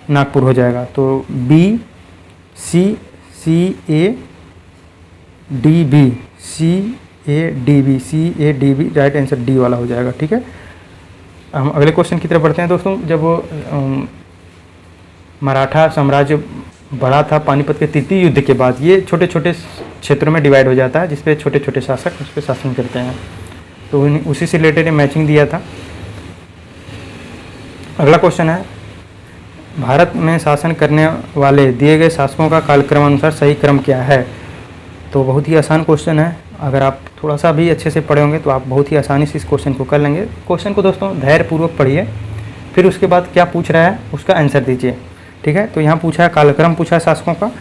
नागपुर हो जाएगा। तो B C A D B right answer D वाला हो जाएगा। ठीक है, हम अगले क्वेश्चन की तरफ बढ़ते हैं दोस्तों। जब मराठा साम्राज्य बढ़ा था पानीपत के तृतीय युद्ध के बाद, ये छोटे छोटे क्षेत्रों में डिवाइड हो जाता है जिसपे छोटे छोटे शासक उस पर शासन करते हैं। तो उसी से रिलेटेड मैचिंग दिया था। अगला क्वेश्चन है, भारत में शासन करने वाले दिए गए शासकों का कालक्रम अनुसार सही क्रम क्या है? तो बहुत ही आसान क्वेश्चन है। अगर आप थोड़ा सा भी अच्छे से पढ़े होंगे तो आप बहुत ही आसानी से इस क्वेश्चन को कर लेंगे। क्वेश्चन को दोस्तों धैर्यपूर्वक पढ़िए, फिर उसके बाद क्या पूछ रहा है उसका आंसर दीजिए। ठीक है, तो यहाँ पूछा है कालक्रम पूछा है शासकों का,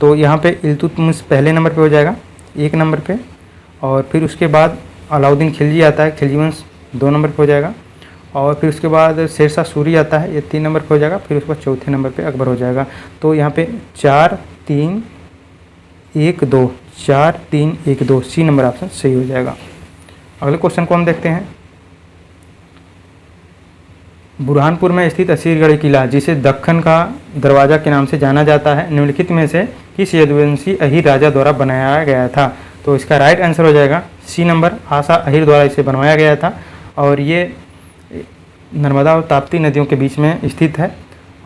तो यहाँ पे इल्तुतमिश पहले नंबर पे हो जाएगा 1 नंबर पे, और फिर उसके बाद अलाउद्दीन खिलजी आता है, खिलजी वंश 2 नंबर पे हो जाएगा, और फिर उसके बाद शेरशाह सूरी आता है, ये 3 नंबर पे हो जाएगा, फिर उसके बाद चौथे नंबर पे अकबर हो जाएगा। तो यहाँ पे 4 3 1 2 4 3 1 2 सी नंबर ऑप्शन सही हो जाएगा। अगले क्वेश्चन को हम देखते हैं। बुरहानपुर में स्थित असीरगढ़ किला जिसे दक्कन का दरवाज़ा के नाम से जाना जाता है, निम्नलिखित में से किस यदुवंशी अहीर राजा द्वारा बनाया गया था? तो इसका राइट आंसर हो जाएगा सी नंबर, आशा अहीर द्वारा इसे बनवाया गया था। और ये नर्मदा और ताप्ती नदियों के बीच में स्थित है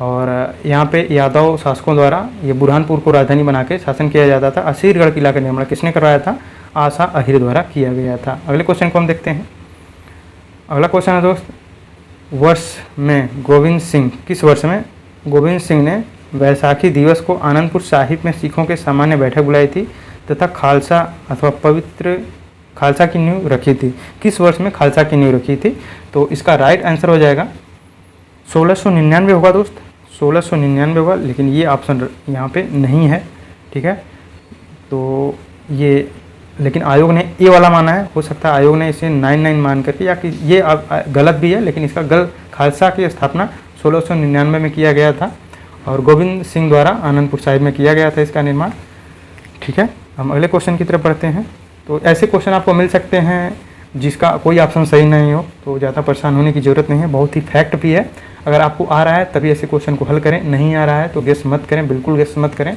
और यहाँ पे यादव शासकों द्वारा ये बुरहानपुर को राजधानी बना के शासन किया जाता था। असीरगढ़ किला का निर्माण किसने करवाया था? आशा अहीर द्वारा किया गया था। अगले क्वेश्चन को हम देखते हैं। अगला क्वेश्चन है दोस्त, वर्ष में गोविंद सिंह, किस वर्ष में गोविंद सिंह ने वैसाखी दिवस को आनंदपुर साहिब में सिखों के सामान्य बैठक बुलाई थी तथा खालसा अथवा पवित्र खालसा की नींव रखी थी? किस वर्ष में खालसा की नींव रखी थी? तो इसका राइट आंसर हो जाएगा 1699 होगा दोस्त, 1699 होगा, लेकिन ये ऑप्शन यहाँ पे नहीं है। ठीक है, तो ये लेकिन आयोग ने ए वाला माना है, हो सकता है आयोग ने इसे 99 मान करके, या कि ये गलत भी है, लेकिन इसका खालसा की स्थापना 1699 में किया गया था और गोविंद सिंह द्वारा आनंदपुर साहिब में किया गया था इसका निर्माण। ठीक है, हम अगले क्वेश्चन की तरफ बढ़ते हैं। तो ऐसे क्वेश्चन आपको मिल सकते हैं जिसका कोई ऑप्शन सही नहीं हो, तो ज़्यादा परेशान होने की ज़रूरत नहीं है, बहुत ही फैक्ट भी है। अगर आपको आ रहा है तभी ऐसे क्वेश्चन को हल करें, नहीं आ रहा है तो गेस मत करें, बिल्कुल गेस मत करें,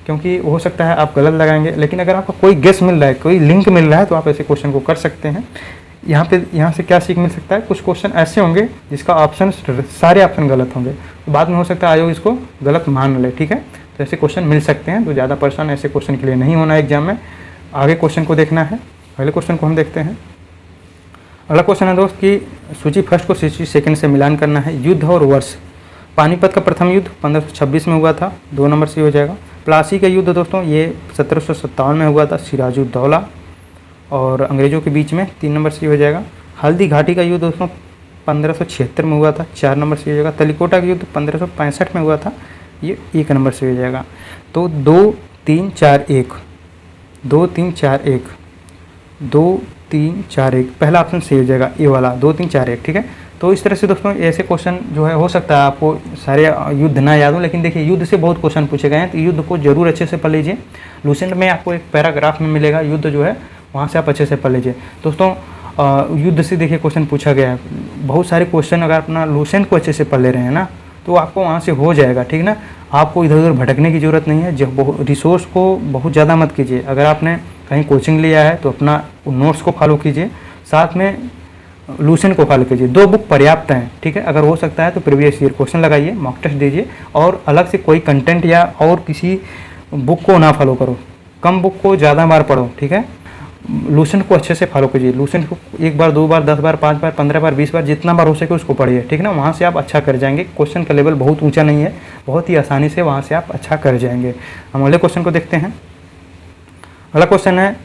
क्योंकि हो सकता है आप गलत लगाएंगे, लेकिन अगर आपको कोई गेस मिल रहा है, कोई लिंक मिल रहा है, तो आप ऐसे क्वेश्चन को कर सकते हैं। यहाँ से क्या सीख मिल सकता है, कुछ क्वेश्चन ऐसे होंगे जिसका ऑप्शन सारे ऑप्शन गलत होंगे, तो बाद में हो सकता है आयोग इसको गलत मान ले, ठीक है। तो ऐसे क्वेश्चन मिल सकते हैं, तो ज़्यादा परेशान ऐसे क्वेश्चन के लिए नहीं होना है एग्जाम में। आगे क्वेश्चन को देखना है, पहले क्वेश्चन को हम देखते हैं। अगला क्वेश्चन है दोस्त कि सूची फर्स्ट को सूची सेकंड से मिलान करना है। युद्ध और वर्ष, पानीपत का प्रथम युद्ध 1526 में हुआ था, 2 नंबर से हो जाएगा। प्लासी का युद्ध दोस्तों ये 1757 में हुआ था, सिराजुद्दौला और अंग्रेज़ों के बीच में, 3 नंबर से हो जाएगा। हल्दी घाटी का युद्ध दोस्तों 1576 में हुआ था, 4 नंबर से हो जाएगा। तलिकोटा का युद्ध 1565 में हुआ था, ये 1 नंबर से हो जाएगा। तो 2 3 4 1, 2 3 4 1, 2 3 4 1, पहला ऑप्शन सही हो जाएगा, ए वाला 2 3 4 1, ठीक है। तो इस तरह से दोस्तों ऐसे क्वेश्चन जो है हो सकता है आपको सारे युद्ध ना याद हो, लेकिन देखिए युद्ध से बहुत क्वेश्चन पूछे गए हैं, तो युद्ध को जरूर अच्छे से पढ़ लीजिए। लूसेंट में आपको एक पैराग्राफ में मिलेगा युद्ध जो है, वहाँ से आप अच्छे से पढ़ लीजिए दोस्तों। युद्ध से देखिए क्वेश्चन पूछा गया है, बहुत सारे क्वेश्चन अगर अपना लूसेंट को अच्छे से पढ़ ले रहे हैं ना, तो आपको वहाँ से हो जाएगा, ठीक ना। आपको इधर उधर भटकने की ज़रूरत नहीं है। जब रिसोर्स को बहुत ज़्यादा मत कीजिए, अगर आपने कहीं कोचिंग लिया है तो अपना नोट्स को फॉलो कीजिए, साथ में लूसेंट को फॉलो कीजिए। 2 बुक पर्याप्त हैं, ठीक है। अगर हो सकता है तो प्रीवियस ईयर क्वेश्चन लगाइए, मॉक टेस्ट दीजिए, और अलग से कोई कंटेंट या और किसी बुक को ना फॉलो करो, कम बुक को ज़्यादा बार पढ़ो, ठीक है। लूसेंट को अच्छे से फॉलो कीजिए। लूसेंट को 1 बार 2 बार 10 बार 5 बार 15 बार 20 बार जितना बार हो सके उसको पढ़िए, ठीक है ना। वहाँ से आप अच्छा कर जाएंगे। क्वेश्चन का लेवल बहुत ऊंचा नहीं है, बहुत ही आसानी से वहाँ से आप अच्छा कर जाएंगे। हम अगले क्वेश्चन को देखते हैं। अगला क्वेश्चन है,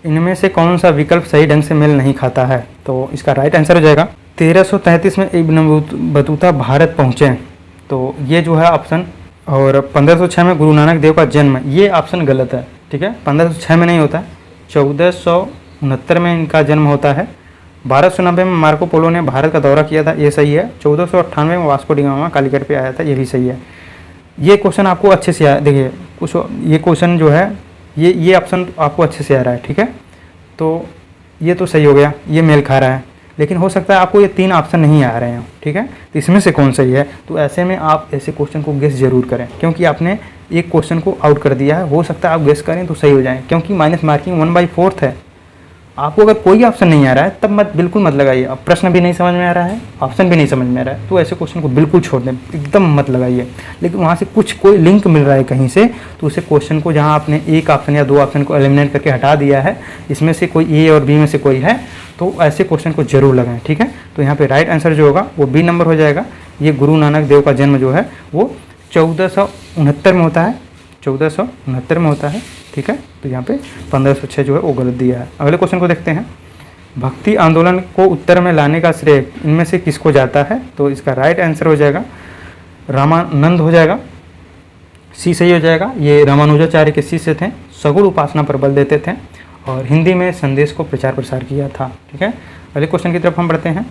इनमें से कौन सा विकल्प सही ढंग से मेल नहीं खाता है। तो इसका राइट आंसर हो जाएगा 1333 में इब्न बतूता भारत पहुँचे, तो ये जो है ऑप्शन। और 1506 में गुरु नानक देव का जन्म, ये ऑप्शन गलत है, ठीक है। 1506 में नहीं होता है, 1469 में इनका जन्म होता है। 1290 में मार्को पोलो ने भारत का दौरा किया था, ये सही है। 1498 में वास्को डी गामा कालीकट पे आया था, ये भी सही है। ये क्वेश्चन आपको अच्छे से देखिए, कुछ ये क्वेश्चन जो है ये ऑप्शन आपको अच्छे से आ रहा है, ठीक है। तो ये तो सही हो गया, ये मेल खा रहा है, लेकिन हो सकता है आपको ये 3 ऑप्शन नहीं आ रहे हैं, ठीक है। तो इसमें से कौन सही है, तो ऐसे में आप ऐसे क्वेश्चन को गेस जरूर करें, क्योंकि आपने एक क्वेश्चन को आउट कर दिया है। हो सकता है आप गेस करें तो सही हो जाए, क्योंकि माइनस मार्किंग 1/4 है। आपको अगर कोई ऑप्शन नहीं आ रहा है तब बिल्कुल मत लगाइए। अब प्रश्न भी नहीं समझ में आ रहा है, ऑप्शन भी नहीं समझ में आ रहा है, तो ऐसे क्वेश्चन को बिल्कुल छोड़ दें, एकदम मत लगाइए। लेकिन वहाँ से कोई लिंक मिल रहा है कहीं से, तो उसे क्वेश्चन को जहाँ आपने एक ऑप्शन या 2 ऑप्शन को एलिमिनेट करके हटा दिया है, इसमें से कोई ए और बी में से कोई है, तो ऐसे क्वेश्चन को जरूर लगाएं, ठीक है। तो यहाँ पे राइट आंसर जो होगा वो बी नंबर हो जाएगा। ये गुरु नानक देव का जन्म जो है वो 1469 में होता है, 1469 में होता है, ठीक है। तो यहाँ पे 1506 जो है वो गलत दिया है। अगले क्वेश्चन को देखते हैं। भक्ति आंदोलन को उत्तर में लाने का श्रेय इनमें से किसको जाता है, तो इसका राइट आंसर हो जाएगा रामानंद हो जाएगा, सी सही हो जाएगा। ये रामानुजाचार्य के शिष्य थे, सगुण उपासना पर बल देते थे और हिंदी में संदेश को प्रचार प्रसार किया था, ठीक है। अगले क्वेश्चन की तरफ हम बढ़ते हैं।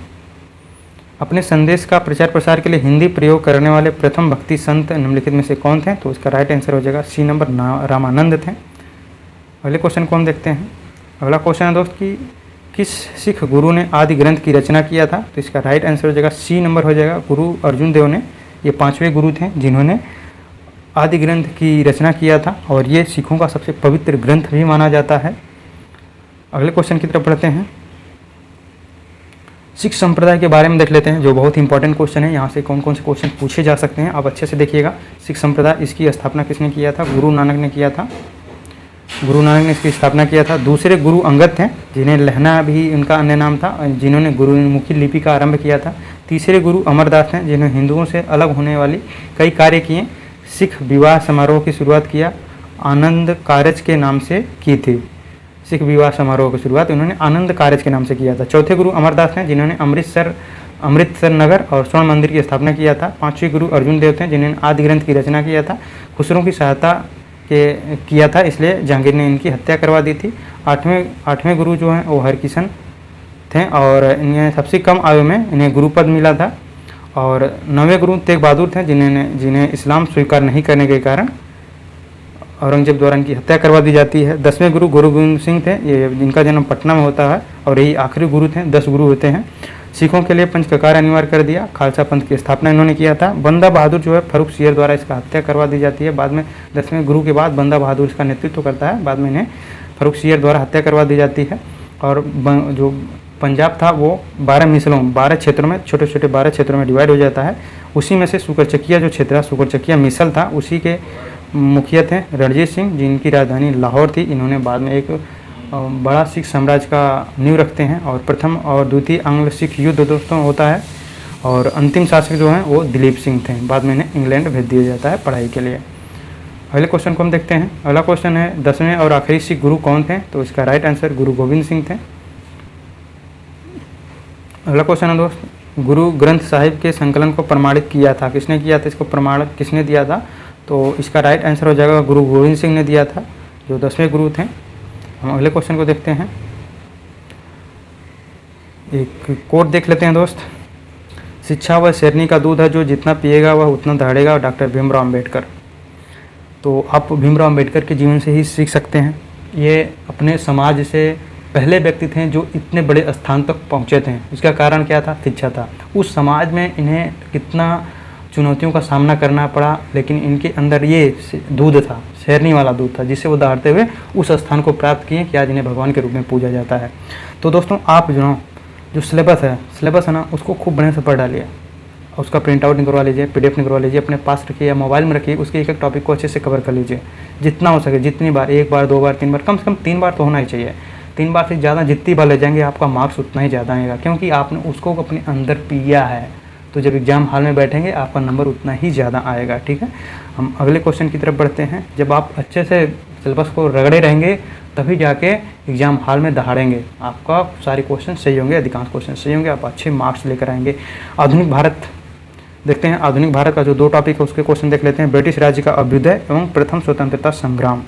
अपने संदेश का प्रचार प्रसार के लिए हिंदी प्रयोग करने वाले प्रथम भक्ति संत निम्नलिखित में से कौन थे, तो इसका राइट आंसर हो जाएगा सी नंबर रामानंद थे। अगले क्वेश्चन को हम देखते हैं। अगला क्वेश्चन है दोस्त कि किस सिख गुरु ने आदि ग्रंथ की रचना किया था, तो इसका राइट आंसर हो जाएगा सी नंबर हो जाएगा गुरु अर्जुन देव ने। ये 5वें गुरु थे जिन्होंने आदि ग्रंथ की रचना किया था, और ये सिखों का सबसे पवित्र ग्रंथ भी माना जाता है। अगले क्वेश्चन की तरफ बढ़ते हैं। सिख संप्रदाय के बारे में देख लेते हैं, जो बहुत ही इंपॉर्टेंट क्वेश्चन है। यहाँ से कौन कौन से क्वेश्चन पूछे जा सकते हैं आप अच्छे से देखिएगा। सिख संप्रदाय, इसकी स्थापना किसने किया था, गुरु नानक ने किया था। गुरु नानक ने इसकी स्थापना किया था। दूसरे गुरु अंगद थे, जिन्हें लहना भी उनका अन्य नाम था, जिन्होंने गुरुमुखी लिपि का आरंभ किया था। तीसरे गुरु अमरदास हैं, जिन्होंने हिंदुओं से अलग होने वाली कई कार्य किए। सिख विवाह समारोह की शुरुआत किया आनंद कारज के नाम से की थी। सिख विवाह समारोह की शुरुआत उन्होंने आनंद कारज के नाम से किया था। चौथे गुरु अमरदास हैं, जिन्होंने अमृतसर नगर और स्वर्ण मंदिर की स्थापना किया था। 5वें गुरु अर्जुन देव थे, जिन्होंने आदि ग्रंथ की रचना किया था। खुसरों की सहायता किया था, इसलिए जहांगीर ने इनकी हत्या करवा दी थी। आठवें गुरु जो हैं वो हरकिशन थे, और इन्हें सबसे कम आयु में इन्हें गुरुपद मिला था। और 9वें गुरु तेग बहादुर थे, जिन्हें इस्लाम स्वीकार नहीं करने के कारण औरंगजेब द्वारा इनकी हत्या करवा दी जाती है। 10वें गुरु गुरु गोविंद सिंह थे, ये जिनका जन्म पटना में होता है, और यही आखिरी गुरु थे। 10 गुरु होते हैं। सिखों के लिए पंचककार अनिवार्य कर दिया। खालसा पंथ की स्थापना इन्होंने किया था। बंदा बहादुर जो है फर्रुख सियर द्वारा इसका हत्या करवा दी जाती है। बाद में 10वें गुरु के बाद बंदा बहादुर इसका नेतृत्व करता है। बाद में इन्हें फर्रुख सियर द्वारा हत्या करवा दी जाती है। और जो पंजाब था वो 12 मिसलों 12 क्षेत्रों में, छोटे छोटे 12 क्षेत्रों में डिवाइड हो जाता है। उसी में से सुकरचकिया जो क्षेत्र, सुकरचकिया मिसल था, उसी के मुखिया थे रणजीत सिंह, जिनकी राजधानी लाहौर थी। इन्होंने बाद में एक बड़ा सिख साम्राज्य का नींव रखते हैं। और प्रथम और द्वितीय आंग्ल सिख युद्ध दोस्तों होता है। और अंतिम शासक जो हैं वो दिलीप सिंह थे। बाद में इन्हें इंग्लैंड भेज दिया जाता है पढ़ाई के लिए। अगले क्वेश्चन को हम देखते हैं। अगला क्वेश्चन है 10वें और आखिरी सिख गुरु कौन थे? तो इसका राइट आंसर गुरु गोविंद सिंह थे। अगला क्वेश्चन है दोस्त, गुरु ग्रंथ साहिब के संकलन को प्रमाणित किया था, किसने किया था? इसको प्रमाण किसने दिया था? तो इसका राइट आंसर हो जाएगा गुरु गोविंद सिंह ने दिया था, जो 10वें गुरु थे। हम अगले क्वेश्चन को देखते हैं। एक कोट देख लेते हैं दोस्त। शिक्षा वह शेरनी का दूध है, जो जितना पिएगा वह उतना दहाड़ेगा। डॉक्टर भीमराव अम्बेडकर। तो आप भीमराव अम्बेडकर के जीवन से ही सीख सकते हैं। ये अपने समाज से पहले व्यक्ति थे जो इतने बड़े स्थान तक पहुँचे थे। इसका कारण क्या था? शिक्षा था। उस समाज में इन्हें कितना चुनौतियों का सामना करना पड़ा, लेकिन इनके अंदर ये दूध था, शेरनी वाला दूध था, जिसे वो दहाड़ते हुए उस स्थान को प्राप्त किए कि आज इन्हें भगवान के रूप में पूजा जाता है। तो दोस्तों आप जो सिलेबस है ना, उसको खूब बढ़िया से पढ़ डालिए। उसका प्रिंट आउट निकलवा लीजिए, PDF निकलवा लीजिए, अपने पास रखिए या मोबाइल में रखिए। उसके एक एक टॉपिक को अच्छे से कवर कर लीजिए, जितना हो सके, जितनी बार, 1 बार 2 बार 3 बार, कम से कम 3 बार तो होना ही चाहिए। 3 बार से ज़्यादा जितनी बार ले जाएंगे आपका मार्क्स उतना ही ज़्यादा आएगा, क्योंकि आपने उसको अपने अंदर पिया है। तो जब एग्ज़ाम हॉल में बैठेंगे आपका नंबर उतना ही ज़्यादा आएगा। ठीक है, हम अगले क्वेश्चन की तरफ बढ़ते हैं। जब आप अच्छे से सिलेबस को रगड़े रहेंगे तभी जाके एग्ज़ाम हॉल में दहाड़ेंगे, आपका सारे क्वेश्चन सही होंगे, अधिकांश क्वेश्चन सही होंगे, आप अच्छे मार्क्स लेकर आएंगे। आधुनिक भारत देखते हैं। आधुनिक भारत का जो 2 टॉपिक है उसके क्वेश्चन देख लेते हैं। ब्रिटिश राज्य का अभ्युदय एवं प्रथम स्वतंत्रता संग्राम।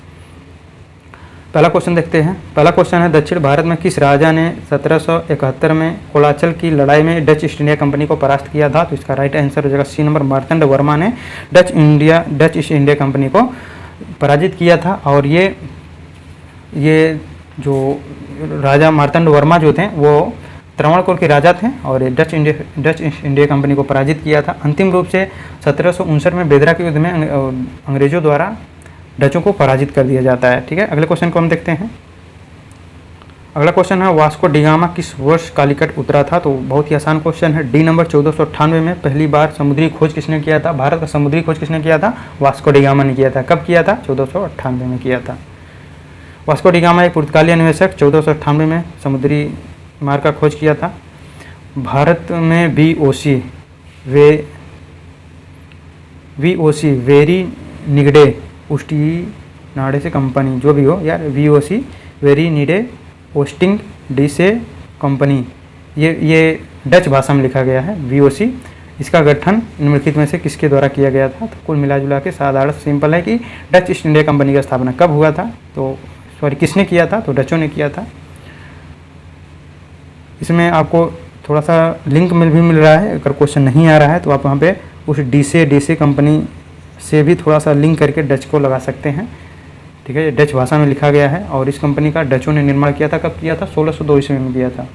पहला क्वेश्चन देखते हैं। पहला क्वेश्चन है, दक्षिण भारत में किस राजा ने 1771 में कोलाचल की लड़ाई में डच ईस्ट इंडिया कंपनी को परास्त किया था? तो इसका राइट आंसर हो जाएगा सी नंबर, मार्तंड वर्मा ने डच ईस्ट इंडिया कंपनी को पराजित किया था। और ये जो राजा मार्तंड वर्मा जो थे वो त्रावणकोर के राजा थे और ये डच ईस्ट इंडिया कंपनी को पराजित किया था। अंतिम रूप से 1759 में बेदरा के युद्ध में अंग्रेजों द्वारा डचों को पराजित कर दिया जाता है। ठीक है, अगले क्वेश्चन को हम देखते हैं। अगला क्वेश्चन है, वास्को डिगामा किस वर्ष कालीकट उतरा था? तो बहुत ही आसान क्वेश्चन है। डी नंबर 1498 में पहली बार समुद्री खोज किसने किया था? भारत का समुद्री खोज किसने किया था? वास्को डिगामा ने किया था। कब किया था? 1498 में किया था। वास्को डिगामा एक पुर्तगाली अन्वेषक 1498 में समुद्री मार्ग का खोज किया था। भारत में VOC वेरी निगडे उष्टी नाडे से कंपनी, जो भी हो यार, VOC वेरी निडे ओस्टिंग डी से कंपनी, ये डच भाषा में लिखा गया है VOC। इसका गठन निम्नलिखित में से किसके द्वारा किया गया था? तो कुल मिला जुला के साधारण सिंपल है कि डच ईस्ट इंडिया कंपनी का स्थापना कब हुआ था? तो किसने किया था? तो डचों ने किया था। इसमें आपको थोड़ा सा लिंक मिल रहा है। अगर क्वेश्चन नहीं आ रहा है तो आप वहाँ पे उस डी से कंपनी से भी थोड़ा सा लिंक करके डच को लगा सकते हैं। ठीक है, ये डच भाषा में लिखा गया है और इस कंपनी का डचों ने निर्माण किया था। कब किया था? 1602 ईस्वी में किया था।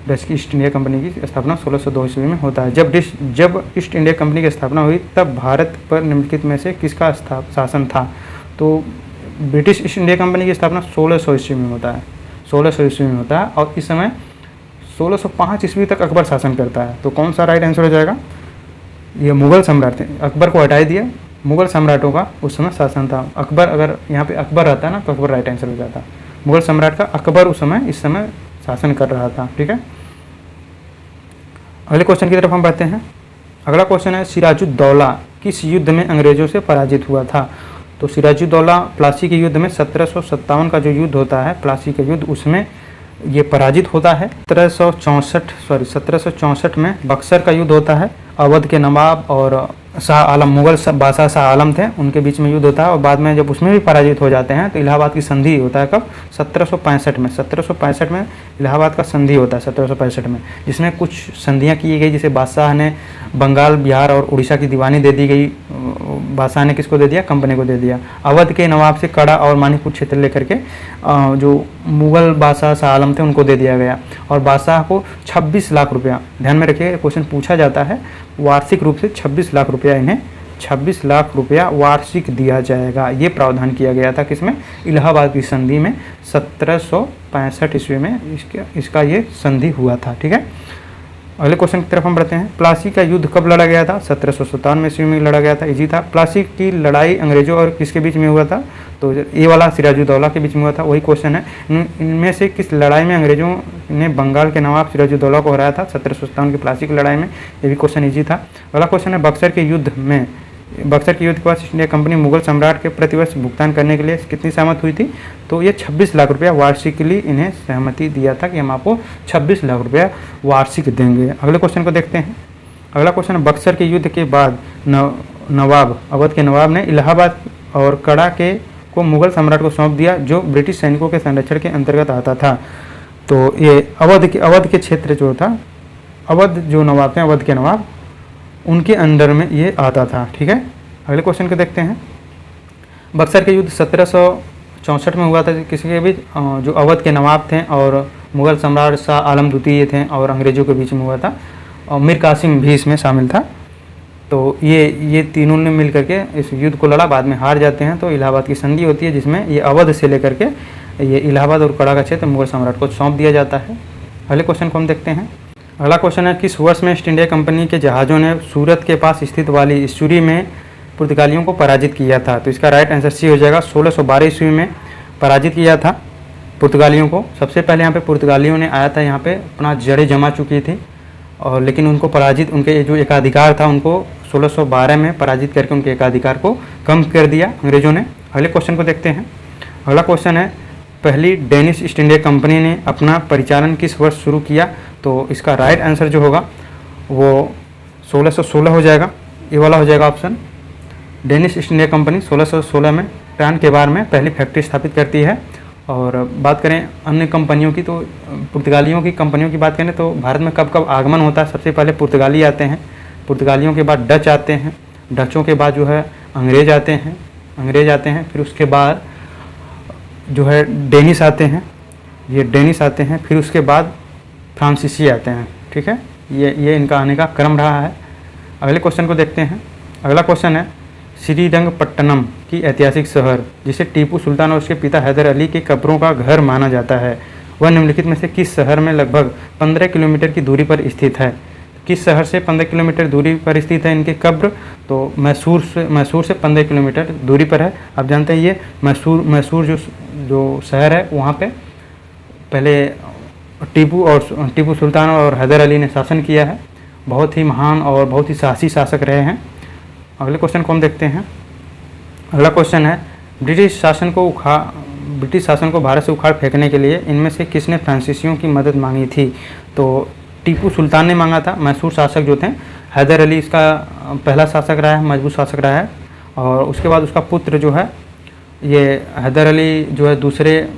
डच की ईस्ट इंडिया कंपनी की स्थापना 1602 ईस्वी में होता है। जब ईस्ट इंडिया कंपनी की स्थापना हुई तब भारत पर निम्नलिखित में से किसका शासन था? तो ब्रिटिश ईस्ट इंडिया कंपनी की स्थापना 1600 ईस्वी में होता है। 1600 ईस्वी में होता है और इस समय 1605 ईस्वी तक अकबर शासन करता है। तो कौन सा राइट आंसर हो जाएगा? ये मुगल सम्राट थे, अकबर को हटा दिया, मुगल सम्राटों का उस समय शासन था। अकबर, अगर यहाँ पे अकबर रहता ना तो अकबर राइट आंसर हो जाता। मुगल सम्राट का अकबर इस समय शासन कर रहा था। ठीक है, अगले क्वेश्चन की तरफ हम बढ़ते हैं। अगला क्वेश्चन है, सिराजुद्दौला किस युद्ध में अंग्रेजों से पराजित हुआ था? तो सिराजुद्दौला प्लासी के युद्ध में 1757 का जो युद्ध होता है, प्लासी का युद्ध, उसमें ये पराजित होता है। 1764 में बक्सर का युद्ध होता है। अवध के नवाब और शाह आलम, मुगल बादशाह शाह आलम थे, उनके बीच में युद्ध होता है और बाद में जब उसमें भी पराजित हो जाते हैं तो इलाहाबाद की संधि होता है कब? 1765 में। 1765 में इलाहाबाद का संधि होता है 1765 में, जिसमें कुछ संधियाँ की गई, जैसे बादशाह ने बंगाल, बिहार और उड़ीसा की दीवानी दे दी गई। बादशाह ने किसको दे दिया? कंपनी को दे दिया। अवध के नवाब से कड़ा और मानीपुर क्षेत्र लेकर के जो मुगल बादशाह शाह आलम थे उनको दे दिया गया और बादशाह को 26 लाख रुपया, ध्यान में रखिए क्वेश्चन पूछा जाता है, वार्षिक रूप से 26 लाख रुपया, इन्हें 26 लाख रुपया वार्षिक दिया जाएगा। ये प्रावधान किया गया था किसमें? इलाहाबाद की संधि में 1765 ईस्वी में इसका ये संधि हुआ था। ठीक है, अगले क्वेश्चन की तरफ हम बढ़ते हैं। प्लासी का युद्ध कब लड़ा गया था? 1757 ईस्वी में लड़ा गया था, इजी था। प्लासी की लड़ाई अंग्रेजों और किसके बीच में हुआ था? तो ये वाला सिराजुद्दौला के बीच में हुआ था, वही क्वेश्चन है। इनमें से किस लड़ाई में अंग्रेजों ने बंगाल के नवाब सिराजुद्दौला को हराया था? 1757 की प्लासी की लड़ाई में, ये भी क्वेश्चन ईजी था। अगला क्वेश्चन है, बक्सर के युद्ध में, बक्सर के युद्ध के बाद ईस्ट इंडिया कंपनी मुगल सम्राट के प्रतिवर्ष भुगतान करने के लिए कितनी सहमत हुई थी? तो ये 26 लाख रुपया वार्षिकली इन्हें सहमति दिया था कि हम आपको 26 लाख रुपया वार्षिक देंगे। अगले क्वेश्चन को देखते हैं। अगला क्वेश्चन है, बक्सर के युद्ध के बाद नवाब, अवध के नवाब ने इलाहाबाद और कड़ा के को मुगल सम्राट को सौंप दिया, जो ब्रिटिश सैनिकों के संरक्षण के अंतर्गत आता था। तो ये अवध के क्षेत्र जो था, अवध जो नवाब थे, अवध के नवाब, उनके अंडर में ये आता था। ठीक है, अगले क्वेश्चन को देखते हैं। बक्सर के युद्ध 1764 में हुआ था किसके बीच? जो अवध के नवाब थे और मुगल सम्राट शाह आलम द्वितीय थे और अंग्रेजों के बीच में हुआ था, और मीर कासिम भी इसमें शामिल था। तो ये तीनों ने मिल करके इस युद्ध को लड़ा, बाद में हार जाते हैं तो इलाहाबाद की संधि होती है, जिसमें ये अवध से लेकर के ये इलाहाबाद और कड़ा का क्षेत्र मुगल सम्राट को सौंप दिया जाता है। अगले क्वेश्चन को हम देखते हैं। अगला क्वेश्चन है, किस वर्ष में ईस्ट इंडिया कंपनी के जहाज़ों ने सूरत के पास स्थित वाली इस्चुरी में पुर्तगालियों को पराजित किया था? तो इसका राइट आंसर सी हो जाएगा। 1612 ईस्वी में पराजित किया था पुर्तगालियों को। सबसे पहले यहाँ पे पुर्तगालियों ने आया था, यहाँ पे अपना जड़ें जमा चुकी थी और लेकिन उनको पराजित, उनके जो एकाधिकार था उनको 1612 में पराजित करके उनके एकाधिकार को कम कर दिया अंग्रेजों ने। अगले क्वेश्चन को देखते हैं। अगला क्वेश्चन है, पहली डेनिश ईस्ट इंडिया कंपनी ने अपना परिचालन किस वर्ष शुरू किया? तो इसका राइट आंसर जो होगा वो 1616 हो जाएगा, ये वाला हो जाएगा option. Danish east India company 1616 में ट्रान के बार में पहली फैक्ट्री स्थापित करती है। और बात करें अन्य कंपनियों की, तो पुर्तगालियों की कंपनियों की बात करें तो भारत में कब कब आगमन होता है? सबसे पहले पुर्तगाली आते हैं, पुर्तगालियों के बाद डच आते हैं, डचों के बाद जो है अंग्रेज आते हैं, फिर उसके बाद जो है डेनिश आते हैं, ये डेनिश आते हैं, फिर उसके बाद फ्रांसीसी आते हैं। ठीक है, ये इनका आने का क्रम रहा है। अगले क्वेश्चन को देखते हैं। अगला क्वेश्चन है, श्रीरंगपट्टनम की ऐतिहासिक शहर, जिसे टीपू सुल्तान और उसके पिता हैदर अली के कब्रों का घर माना जाता है, वह निम्नलिखित में से किस शहर में लगभग 15 किलोमीटर की दूरी पर स्थित है? किस शहर से 15 किलोमीटर दूरी पर स्थित है इनके कब्र? तो मैसूर से 15 किलोमीटर दूरी पर है। आप जानते हैं ये मैसूर जो शहर है, वहाँ पे पहले टीपू सुल्तान और हैदर अली ने शासन किया है। बहुत ही महान और बहुत ही साहसी शासक रहे हैं। अगले क्वेश्चन को हम देखते हैं। अगला क्वेश्चन है, ब्रिटिश शासन को भारत से उखाड़ फेंकने के लिए इनमें से किसने फ्रांसीसियों की मदद मांगी थी? तो टीपू सुल्तान ने मांगा था। मैसूर शासक जो थे, हैदर अली इसका पहला शासक रहा है, मजबूत शासक रहा है। और उसके बाद उसका पुत्र जो है, ये हैदर अली जो है दूसरे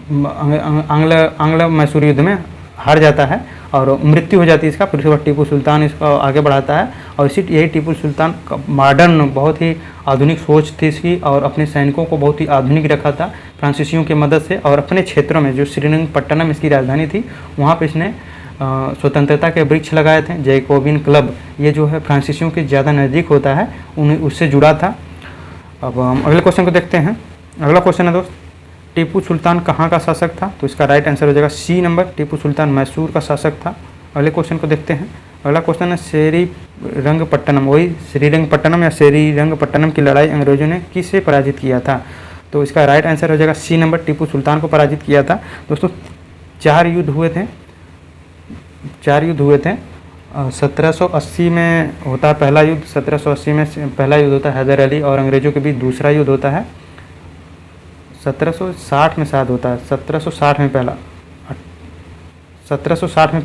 आंग्ल मैसूर युद्ध में हार जाता है और मृत्यु हो जाती है इसका। फिर उसके बाद टीपू सुल्तान इसको आगे बढ़ाता है और यही टीपू सुल्तान मॉडर्न, बहुत ही आधुनिक सोच थी इसकी और अपने सैनिकों को बहुत ही आधुनिक रखा था फ्रांसीसियों की मदद से। और अपने क्षेत्रों में जो श्रीरंगपट्टनम इसकी राजधानी थी, वहाँ पे इसने स्वतंत्रता के वृक्ष लगाए थे। जैकोबिन क्लब, ये जो है फ्रांसीसियों के ज़्यादा नज़दीक होता है, उससे जुड़ा था। अब हम अगले क्वेश्चन को देखते हैं। अगला क्वेश्चन है दोस्त, टीपू सुल्तान कहाँ का शासक था? तो इसका राइट आंसर हो जाएगा सी नंबर, टीपू सुल्तान मैसूर का शासक था। अगले क्वेश्चन को देखते हैं। अगला क्वेश्चन है, श्रीरंगपट्टनम, वही श्रीरंगपट्टनम या श्रीरंगपट्टनम की लड़ाई अंग्रेजों ने किससे पराजित किया था? तो इसका राइट आंसर हो जाएगा सी नंबर, टीपू सुल्तान को पराजित किया था। दोस्तों 4 युद्ध हुए थे। 1780 में होता है पहला युद्ध, 1780 में पहला युद्ध होता है हैदर अली और अंग्रेजों के बीच। दूसरा युद्ध होता है 1760 में शायद होता है, 1760 में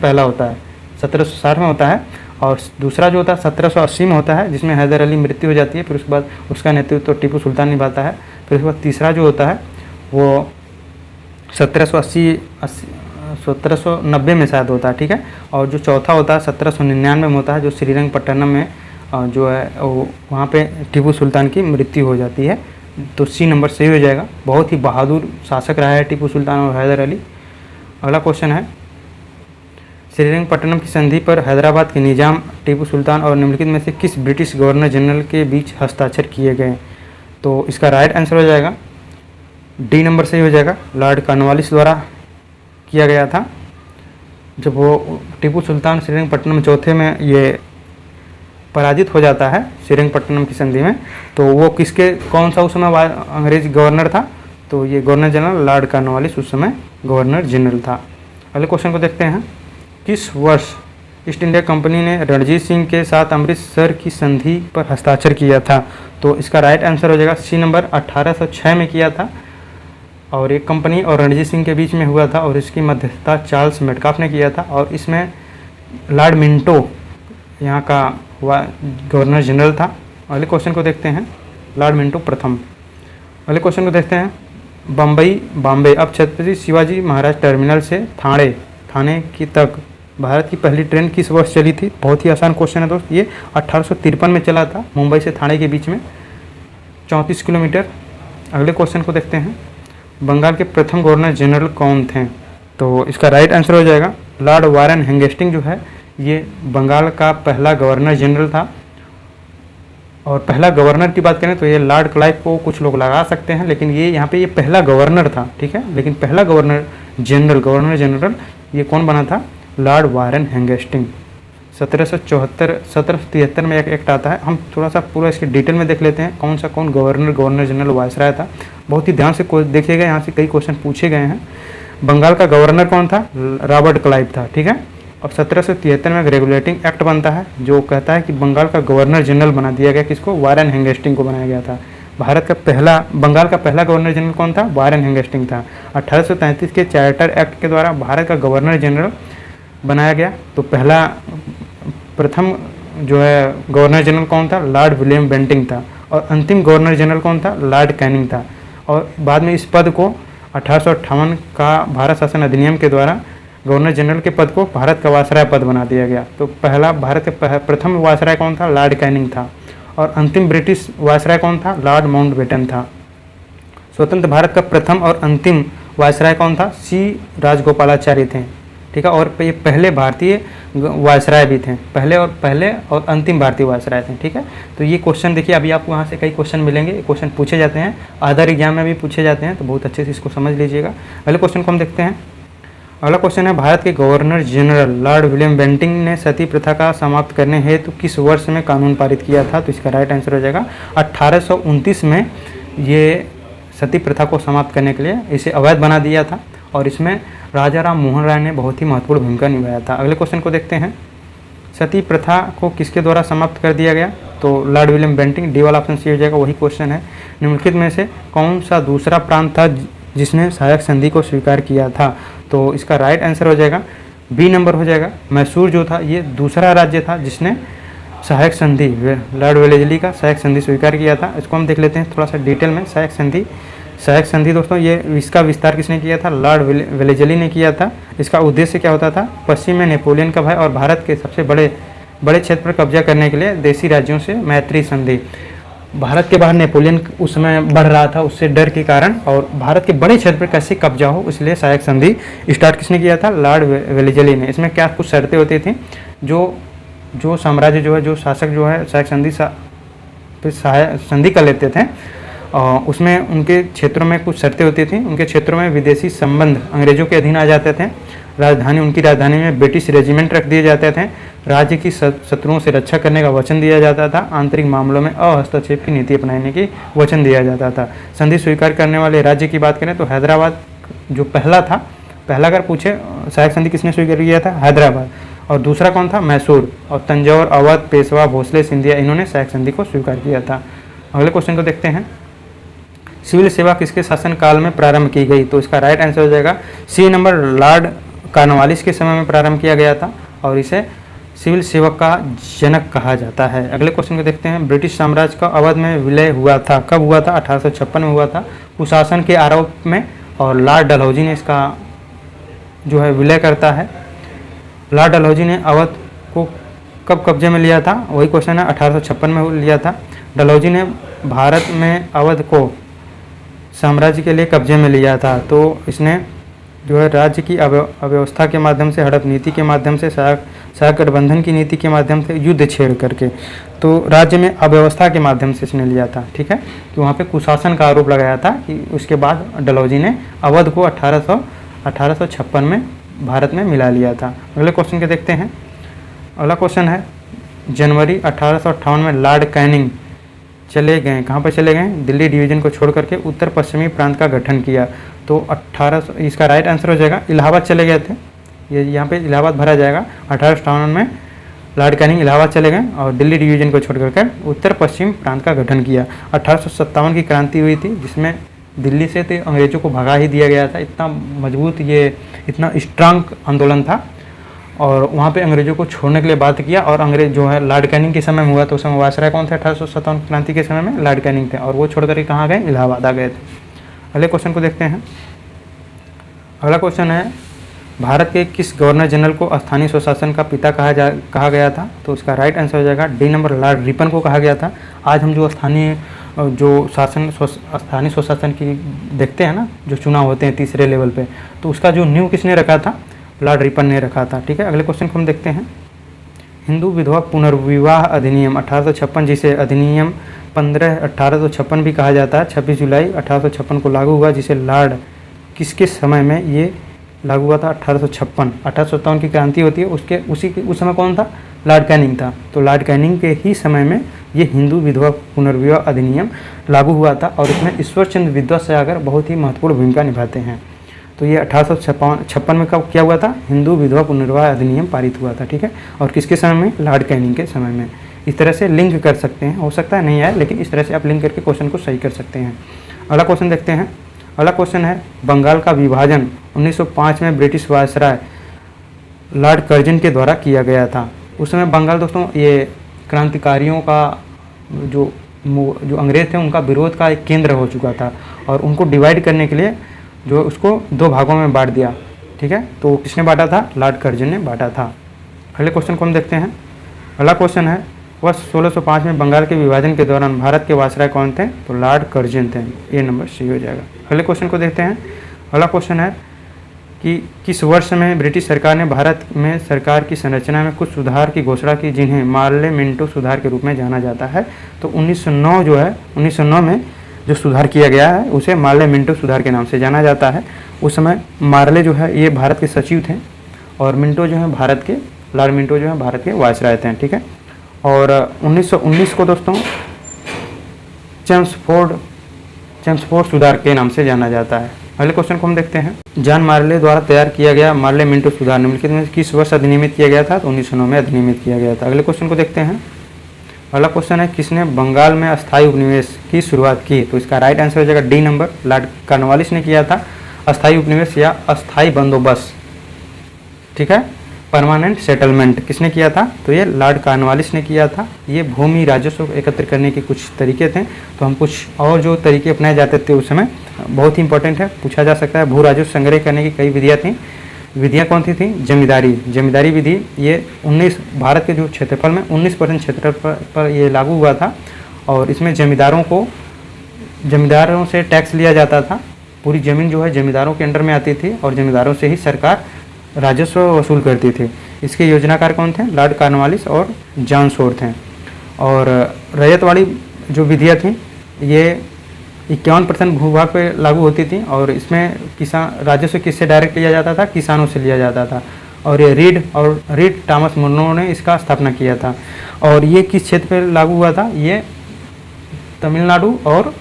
पहला होता है 1760 में होता है, और दूसरा जो होता है 1780 में होता है, जिसमें हैदर अली मृत्यु हो जाती है। फिर उसके बाद उसका नेतृत्व तो टीपू सुल्तान निभाता है। फिर उसके बाद तीसरा जो होता है वो 1790 में शायद होता है, ठीक है। और जो चौथा होता है 1799 में होता है, जो श्रीरंगपट्टनम में जो है वहाँ पे टीपू सुल्तान की मृत्यु हो जाती है। तो सी नंबर सही हो जाएगा। बहुत ही बहादुर शासक रहा है टीपू सुल्तान और हैदर अली। अगला क्वेश्चन है, श्रीरंगपट्टनम की संधि पर हैदराबाद के निजाम टीपू सुल्तान और निम्नलिखित में से किस ब्रिटिश गवर्नर जनरल के बीच हस्ताक्षर किए गए? तो इसका राइट आंसर हो जाएगा डी नंबर सही हो जाएगा। लॉर्ड कॉर्नवालिस द्वारा किया गया था। जब वो टीपू सुल्तान श्रीरंगपट्टनम चौथे में ये पराजित हो जाता है श्रीरंगपट्टनम की संधि में, तो वो कौन सा उस समय अंग्रेज गवर्नर था? तो ये गवर्नर जनरल लॉर्ड कॉर्नवालिस उस समय गवर्नर जनरल था। अगले क्वेश्चन को देखते हैं, किस वर्ष ईस्ट इंडिया कंपनी ने रणजीत सिंह के साथ अमृतसर की संधि पर हस्ताक्षर किया था? तो इसका राइट आंसर हो जाएगा सी नंबर 1806 में किया था। और एक कंपनी और रणजीत सिंह के बीच में हुआ था, और इसकी मध्यस्थता चार्ल्स मेटकाफ ने किया था। और इसमें लॉर्ड मिंटो यहाँ का गवर्नर जनरल था। अगले क्वेश्चन को देखते हैं, लॉर्ड मिंटो प्रथम। अगले क्वेश्चन को देखते हैं, बॉम्बे अब छत्रपति शिवाजी महाराज टर्मिनल से थाने की तक भारत की पहली ट्रेन किस वर्ष चली थी? बहुत ही आसान क्वेश्चन है दोस्त। ये 1853 में चला था, मुंबई से थाने के बीच में 34 किलोमीटर। अगले क्वेश्चन को देखते हैं, बंगाल के प्रथम गवर्नर जनरल कौन थे? तो इसका राइट आंसर हो जाएगा लॉर्ड वारेन हेस्टिंग्स जो है ये बंगाल का पहला गवर्नर जनरल था। और पहला गवर्नर की बात करें तो ये लॉर्ड क्लाइव को कुछ लोग लगा सकते हैं, लेकिन ये यहाँ पे ये पहला गवर्नर था, ठीक है। लेकिन पहला गवर्नर जनरल ये कौन बना था? Lord Warren Hastings. 1773 में एक एक्ट आता है। हम थोड़ा सा पूरा इसके डिटेल में देख लेते हैं कौन गवर्नर जनरल वायसराय था। बहुत ही ध्यान से देखिएगा, यहाँ से कई क्वेश्चन पूछे गए हैं। बंगाल का गवर्नर कौन था? रॉबर्ट क्लाइव था, ठीक है। और 1773 में एक रेगुलेटिंग एक्ट बनता है जो कहता है कि बंगाल का गवर्नर जनरल बना दिया गया। किसको? वारेन हेस्टिंग्स को बनाया गया था। बंगाल का पहला गवर्नर जनरल कौन था? वारेन हेस्टिंग्स था। 1833 के चार्टर एक्ट के द्वारा भारत का गवर्नर जनरल बनाया गया। तो प्रथम जो है गवर्नर जनरल कौन था? लॉर्ड विलियम बेंटिंग था। और अंतिम गवर्नर जनरल कौन था? लॉर्ड कैनिंग था। और बाद में इस पद को 1858 का भारत शासन अधिनियम के द्वारा गवर्नर जनरल के पद को भारत का वायसराय पद बना दिया गया। तो भारत का प्रथम वायसराय कौन था? लॉर्ड कैनिंग था। और अंतिम ब्रिटिश वायसराय कौन था? लॉर्ड माउंटबेटन था। स्वतंत्र भारत का प्रथम और अंतिम वायसराय कौन था? सी राजगोपालाचारी थे, ठीक है। और ये पहले भारतीय वायसराय भी थे, पहले और अंतिम भारतीय वायसराय थे, ठीक है। तो ये क्वेश्चन देखिए, अभी आपको वहाँ से कई क्वेश्चन मिलेंगे। क्वेश्चन पूछे जाते हैं, अदर एग्जाम में भी पूछे जाते हैं, तो बहुत अच्छे से इसको समझ लीजिएगा। अगले क्वेश्चन को हम देखते हैं। अगला क्वेश्चन है, भारत के governor general lord William Bentinck ने सती प्रथा का समाप्त करने हेतु किस वर्ष में कानून पारित किया था? तो इसका राइट आंसर हो जाएगा 1829 में ये सती प्रथा को समाप्त करने के लिए इसे अवैध बना दिया था। और इसमें राजा राम मोहन राय ने बहुत ही महत्वपूर्ण भूमिका निभाया था। अगले क्वेश्चन को देखते हैं, सती प्रथा को किसके द्वारा समाप्त कर दिया गया? तो लॉर्ड विलियम बेंटिंग। डी वाला ऑप्शन सी हो जाएगा, वही क्वेश्चन है। निम्नलिखित में से कौन सा दूसरा प्रांत था जिसने सहायक संधि को स्वीकार किया था? तो इसका राइट आंसर हो जाएगा बी नंबर हो जाएगा। मैसूर जो था ये दूसरा राज्य था जिसने सहायक संधि, लॉर्ड वेलेजली का सहायक संधि स्वीकार किया था। इसको हम देख लेते हैं थोड़ा सा डिटेल में। सहायक संधि दोस्तों ये इसका विस्तार किसने किया था? लॉर्ड वेलेजली ने किया था। इसका उद्देश्य क्या होता था? पश्चिम में नेपोलियन का भय और भारत के सबसे बड़े क्षेत्र पर कब्जा करने के लिए देशी राज्यों से मैत्री संधि। भारत के बाहर नेपोलियन उस समय बढ़ रहा था, उससे डर के कारण, और भारत के बड़े क्षेत्र पर कैसे कब्जा हो इसलिए सहायक संधि स्टार्ट किसने किया था? लॉर्ड वेलेजली ने। इसमें क्या कुछ शर्तें होती थी? जो साम्राज्य जो है, जो शासक जो है सहायक संधि कर लेते थे, उसमें उनके क्षेत्रों में कुछ शर्तें होती थी। उनके क्षेत्रों में विदेशी संबंध अंग्रेजों के अधीन आ जाते थे। उनकी राजधानी में ब्रिटिश रेजिमेंट रख दिए जाते थे। राज्य की शत्रुओं से रक्षा करने का वचन दिया जाता था। आंतरिक मामलों में अहस्तक्षेप की नीति अपनाने की वचन दिया जाता था। संधि स्वीकार करने वाले राज्य की बात करें तो हैदराबाद जो पहला अगर पूछे सहायक संधि किसने स्वीकार किया था? हैदराबाद। और दूसरा कौन था? मैसूर। और तंजौर, अवध, पेशवा, भोसले, सिंधिया, इन्होंने सहायक संधि को स्वीकार किया था। अगले क्वेश्चन को देखते हैं, सिविल सेवा किसके शासनकाल में प्रारंभ की गई? तो इसका राइट आंसर हो जाएगा सी नंबर, लॉर्ड कॉर्नवालिस के समय में प्रारंभ किया गया था। और इसे सिविल सेवक का जनक कहा जाता है। अगले क्वेश्चन को देखते हैं। ब्रिटिश साम्राज्य का अवध में विलय हुआ था, कब हुआ था? 1856 में हुआ था, कुशासन के आरोप में, और लॉर्ड डलहौजी ने इसका जो है विलय करता है। लॉर्ड डलहौजी ने अवध को कब कब्जे में लिया था? वही क्वेश्चन है, 1856 में लिया था। डलहौजी ने भारत में अवध को साम्राज्य के लिए कब्जे में लिया था। तो इसने जो है राज्य की अव्यवस्था के माध्यम से, हड़प नीति के माध्यम से, सहायक गठबंधन की नीति के माध्यम से, युद्ध छेड़ करके, तो राज्य में अव्यवस्था के माध्यम से इसने लिया था। ठीक है, कि वहाँ पे कुशासन का आरोप लगाया था कि उसके बाद डलहौजी ने अवध को 1856 में भारत में मिला लिया था। अगले क्वेश्चन के देखते हैं। अगला क्वेश्चन है, जनवरी 1858 में लॉर्ड कैनिंग चले गए, कहाँ पर चले गए? दिल्ली डिवीजन को छोड़ करके उत्तर पश्चिमी प्रांत का गठन किया। तो 1800, इसका राइट आंसर हो जाएगा इलाहाबाद चले गए थे, ये यहाँ पे इलाहाबाद भरा जाएगा। 1858 में लॉर्ड कैनिंग इलाहाबाद चले गए और दिल्ली डिवीजन को छोड़ करके उत्तर पश्चिम प्रांत का गठन किया। 1857 की क्रांति हुई थी, जिसमें दिल्ली से तो अंग्रेजों को भगा ही दिया गया था। इतना मजबूत, ये इतना स्ट्रांग आंदोलन था, और वहाँ पे अंग्रेजों को छोड़ने के लिए बात किया। और अंग्रेज जो है लॉर्ड कैनिंग के समय में हुआ, तो उस समय वायसराय कौन थे? 1857 क्रांति के समय में लॉर्ड कैनिंग थे, और वो छोड़ कर कहाँ गए? इलाहाबाद आ गए थे। अगले क्वेश्चन को देखते हैं। अगला क्वेश्चन है, भारत के किस गवर्नर जनरल को स्थानीय स्वशासन का पिता कहा गया था? तो उसका राइट आंसर हो जाएगा डी नंबर, लॉर्ड रिपन को कहा गया था। आज हम जो स्थानीय स्वशासन की देखते हैं ना, जो चुनाव होते हैं तीसरे लेवल पे, तो उसका जो नींव किसने रखा था? लॉर्ड रिपन ने रखा था। ठीक है, अगले क्वेश्चन को हम देखते हैं। हिंदू विधवा पुनर्विवाह अधिनियम 1856, जिसे अधिनियम 15/1856 भी कहा जाता है, 26 जुलाई 1856 को लागू हुआ, जिसे लॉर्ड किसके समय में ये लागू हुआ था? 1857 की क्रांति होती है, उस समय कौन था? लॉर्ड कैनिंग था। तो लॉर्ड कैनिंग के ही समय में ये हिंदू विधवा पुनर्विवाह अधिनियम लागू हुआ था, और इसमें ईश्वर चंद्र विद्यासागर बहुत ही महत्वपूर्ण भूमिका निभाते हैं। तो ये 1856 में कब क्या हुआ था? हिंदू विधवा पुनर्विवाह अधिनियम पारित हुआ था। ठीक है, और किसके समय में? लॉर्ड कैनिंग के समय में। इस तरह से लिंक कर सकते हैं, हो सकता है नहीं आए, लेकिन इस तरह से आप लिंक करके क्वेश्चन को सही कर सकते हैं। अगला क्वेश्चन देखते हैं। अगला क्वेश्चन है, बंगाल का विभाजन 1905 में ब्रिटिश वायसराय लॉर्ड कर्जन के द्वारा किया गया था। उस समय बंगाल दोस्तों ये क्रांतिकारियों का जो अंग्रेज थे उनका विरोध का एक केंद्र हो चुका था, और उनको डिवाइड करने के लिए जो उसको 2 भागों में बांट दिया। ठीक है, तो किसने बांटा था? लॉर्ड कर्जन ने बांटा था। अगले क्वेश्चन को हम देखते हैं। अगला क्वेश्चन है, वर्ष 1605 में बंगाल के विभाजन के दौरान भारत के वायसराय कौन थे? तो लॉर्ड कर्जन थे। ये नंबर सही हो जाएगा। अगले क्वेश्चन को देखते हैं। अगला क्वेश्चन है कि किस वर्ष में ब्रिटिश सरकार ने भारत में सरकार की संरचना में कुछ सुधार की घोषणा की, जिन्हें मार्ले मिंटो सुधार के रूप में जाना जाता है? तो 1909 जो है, 1909 में जो सुधार किया गया है उसे मार्ले मिंटो सुधार के नाम से जाना जाता है। उस समय मार्ले जो है ये भारत के सचिव थे, और मिंटो जो है भारत के, लॉर्ड मिंटो जो है भारत के वायसराय थे। ठीक है, और 1919 को दोस्तों चेम्सफोर्ड सुधार के नाम से जाना जाता है। अगले क्वेश्चन को हम देखते हैं। जॉन मार्ले द्वारा तैयार किया गया मार्ले मिंटो सुधार निम्नलिखित में किस वर्ष अधिनियमित किया गया था? तो 1909 में अधिनियमित किया गया था। अगले क्वेश्चन को देखते हैं। अगला क्वेश्चन है, किसने बंगाल में अस्थायी उपनिवेश की शुरुआत की? तो इसका राइट आंसर हो जाएगा डी नंबर, लॉर्ड कॉर्नवालिस ने किया था अस्थायी उपनिवेश या अस्थायी बंदोबस्त। ठीक है, परमानेंट सेटलमेंट किसने किया था? तो ये लॉर्ड कॉर्नवालिस ने किया था। ये भूमि राजस्व एकत्र करने के कुछ तरीके थे, तो हम कुछ और जो तरीके अपनाए जाते थे उस समय, बहुत ही इंपॉर्टेंट है, पूछा जा सकता है। भू राजस्व संग्रह करने की कई विधियाँ थीं। विधियाँ कौन सी थी? जमींदारी विधि। ये 19 भारत के जो क्षेत्रफल में 19% क्षेत्रफल पर ये लागू हुआ था, और इसमें जमींदारों से टैक्स लिया जाता था। पूरी ज़मीन जो है जमींदारों के अंडर में आती थी, और जमींदारों से ही सरकार राजस्व वसूल करती थी। इसके योजनाकार कौन थे? लॉर्ड कॉर्नवालिस और जॉन शोर थे। और रैयतवाड़ी जो विधियाँ थीं ये 51% भूभाग पे लागू होती थी, और इसमें किसान राजस्व किससे डायरेक्ट लिया जाता था? किसानों से लिया जाता था। और ये रीड थॉमस मुनरो ने इसका स्थापना किया था। और ये किस क्षेत्र पर लागू हुआ था? ये तमिलनाडु और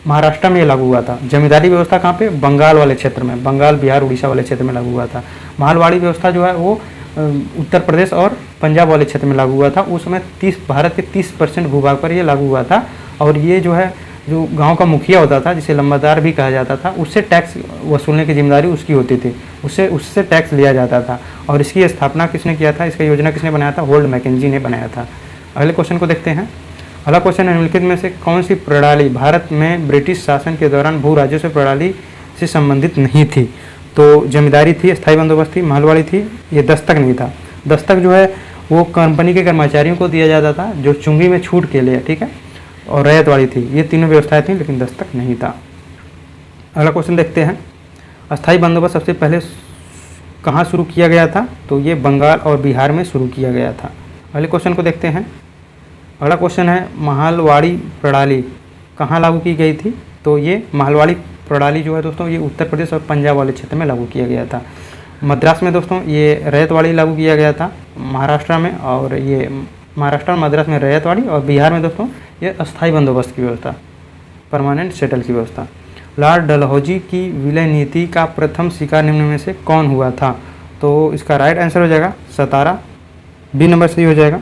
महाराष्ट्र में लागू हुआ था। जमींदारी व्यवस्था कहाँ पे? बंगाल वाले क्षेत्र में, बंगाल, बिहार, उड़ीसा वाले क्षेत्र में लागू हुआ था। मालवाड़ी व्यवस्था जो है वो उत्तर प्रदेश और पंजाब वाले क्षेत्र में लागू हुआ था। उस समय भारत के 30% भूभाग पर ये लागू हुआ था। और ये जो है जो गांव का मुखिया होता था, जिसे लंबादार भी कहा जाता था, उससे टैक्स वसूलने की जिम्मेदारी उसकी होती थी, उससे टैक्स लिया जाता था। और इसकी स्थापना किसने किया था, इसका योजना किसने बनाया था, होल्ड मैकेंजी ने बनाया था। अगले क्वेश्चन को देखते हैं। अगला क्वेश्चन है, निम्नलिखित में से कौन सी प्रणाली भारत में ब्रिटिश शासन के दौरान भू राजस्व प्रणाली से संबंधित नहीं थी। तो जमींदारी थी, स्थायी बंदोबस्त थी, महलवाड़ी थी, ये दस्तक नहीं था। दस्तक जो है वो कंपनी के कर्मचारियों को दिया जाता था जो चुंगी में छूट के लिए, ठीक है, और रैयतवाड़ी थी। ये तीनों व्यवस्थाएं थी, लेकिन दस्तक नहीं था। अगला क्वेश्चन देखते हैं। अस्थायी बंदोबस्त सबसे पहले कहाँ शुरू किया गया था, तो ये बंगाल और बिहार में शुरू किया गया था। अगले क्वेश्चन को देखते हैं। अगला क्वेश्चन है, महलवाड़ी प्रणाली कहाँ लागू की गई थी, तो ये महलवाड़ी प्रणाली जो है दोस्तों, ये उत्तर प्रदेश और पंजाब वाले क्षेत्र में लागू किया गया था। मद्रास में दोस्तों ये रैयतवाड़ी लागू किया गया था महाराष्ट्र में, और ये महाराष्ट्र और मद्रास में रैयतवाड़ी, और बिहार में दोस्तों ये अस्थायी बंदोबस्त की व्यवस्था, परमानेंट सेटल की व्यवस्था। लॉर्ड डलहौजी की विलय नीति का प्रथम शिकार निम्न में से कौन हुआ था, तो इसका राइट आंसर हो जाएगा सतारा, बी नंबर सही हो जाएगा।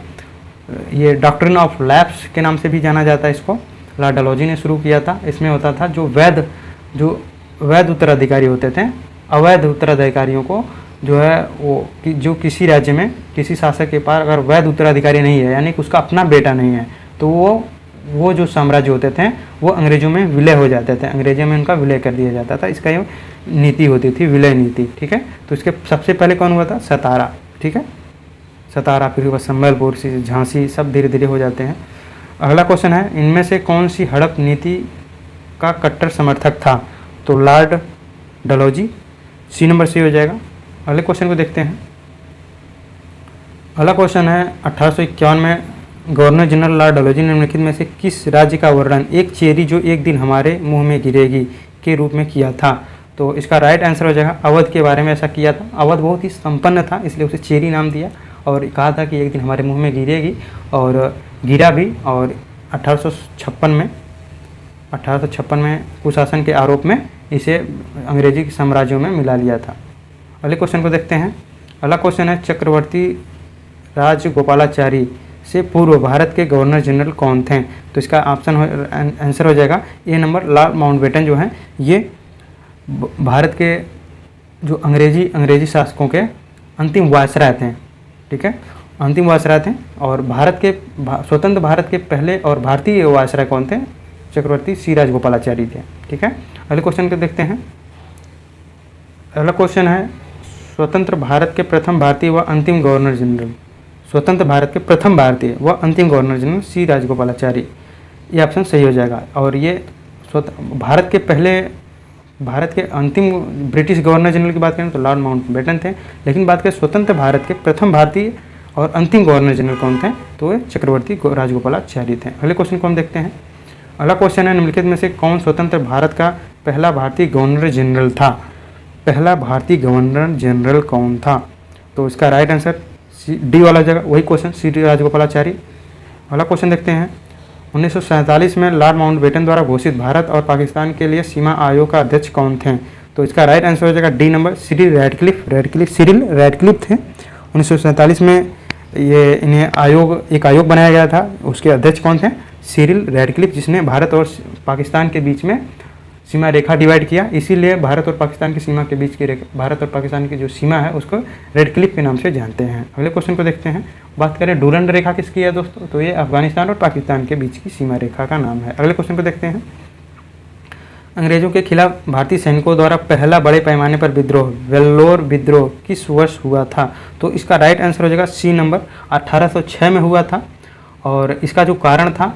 ये डॉक्ट्रिन ऑफ लैप्स के नाम से भी जाना जाता है इसको, लॉर्ड डलहौजी ने शुरू किया था। इसमें होता था जो वैध उत्तराधिकारी होते थे, अवैध उत्तराधिकारियों को जो है वो जो किसी राज्य में किसी शासक के पास अगर वैध उत्तराधिकारी नहीं है, यानी कि उसका अपना बेटा नहीं है, तो वो जो साम्राज्य होते थे वो अंग्रेजों में विलय हो जाते थे, अंग्रेजों में उनका विलय कर दिया जाता था। इसका ये नीति होती थी, विलय नीति, ठीक है। तो इसके सबसे पहले कौन हुआ था, सतारा, ठीक है, सतारा, फिर हुआ संबलपुर, झांसी, सब धीरे धीरे हो जाते हैं। अगला क्वेश्चन है, इनमें से कौन सी हड़प नीति का कट्टर समर्थक था, तो लॉर्ड डलहौजी, सी नंबर सही हो जाएगा। अगले क्वेश्चन को देखते हैं। अगला क्वेश्चन है, 1851 में गवर्नर जनरल लॉर्ड डलहौजी ने निम्नलिखित में से किस राज्य का वर्णन एक चेरी जो एक दिन हमारे मुंह में गिरेगी के रूप में किया था, तो इसका राइट आंसर हो जाएगा अवध के बारे में ऐसा किया था। अवध बहुत ही संपन्न था, इसलिए उसे चेरी नाम दिया, और कहा था कि एक दिन हमारे मुंह में गिरेगी, और गिरा भी। और 1856 में कुशासन के आरोप में इसे अंग्रेजी के साम्राज्यों में मिला लिया था। अगले क्वेश्चन को देखते हैं। अगला क्वेश्चन है, चक्रवर्ती राजगोपालाचारी से पूर्व भारत के गवर्नर जनरल कौन थे, तो इसका आंसर हो जाएगा ए नंबर, लॉर्ड माउंटबेटन जो हैं ये भारत के जो अंग्रेजी शासकों के अंतिम वायसराय थे, ठीक है, अंतिम वायसराय थे। और स्वतंत्र भारत के पहले और भारतीय वायसराय कौन थे, चक्रवर्ती सी राजगोपालाचारी थे, ठीक है। अगले क्वेश्चन को देखते हैं। अगला क्वेश्चन है, स्वतंत्र भारत के प्रथम भारतीय व अंतिम गवर्नर जनरल, स्वतंत्र भारत के प्रथम भारतीय व अंतिम गवर्नर जनरल सी राजगोपालाचारी, ये ऑप्शन सही हो जाएगा। और ये भारत के अंतिम ब्रिटिश गवर्नर जनरल की बात करें तो लॉर्ड माउंटबेटन थे, लेकिन बात करें स्वतंत्र भारत के प्रथम भारतीय और अंतिम गवर्नर जनरल कौन थे, तो वे चक्रवर्ती राजगोपालाचारी थे। अगले क्वेश्चन को हम देखते हैं। अगला क्वेश्चन है, निम्नलिखित में से कौन स्वतंत्र भारत का पहला भारतीय गवर्नर जनरल था, पहला भारतीय गवर्नर जनरल कौन था, तो इसका राइट आंसर डी वाला जगह वही क्वेश्चन, सी राजगोपालाचारी। अगला क्वेश्चन देखते हैं। 1947 में लॉर्ड माउंटबेटन द्वारा घोषित भारत और पाकिस्तान के लिए सीमा आयोग का अध्यक्ष कौन थे, तो इसका राइट आंसर हो जाएगा डी नंबर, सिरिल रैडक्लिफ थे। 1947 में ये इन्हें एक आयोग बनाया गया था, उसके अध्यक्ष कौन थे, सिरिल रैडक्लिफ, जिसने भारत और पाकिस्तान के बीच में सीमा रेखा डिवाइड किया। इसीलिए भारत और पाकिस्तान की सीमा के बीच की भारत और पाकिस्तान की जो सीमा है उसको रेडक्लिफ के नाम से जानते हैं। अगले क्वेश्चन को देखते हैं। बात करें डूरंड रेखा किसकी है दोस्तों, तो ये अफगानिस्तान और पाकिस्तान के बीच की सीमा रेखा का नाम है। अगले क्वेश्चन को देखते हैं। अंग्रेजों के खिलाफ भारतीय सैनिकों द्वारा पहला बड़े पैमाने पर विद्रोह, वेल्लोर विद्रोह किस वर्ष हुआ था, तो इसका राइट आंसर हो जाएगा सी नंबर, 1806 में हुआ था। और इसका जो कारण था,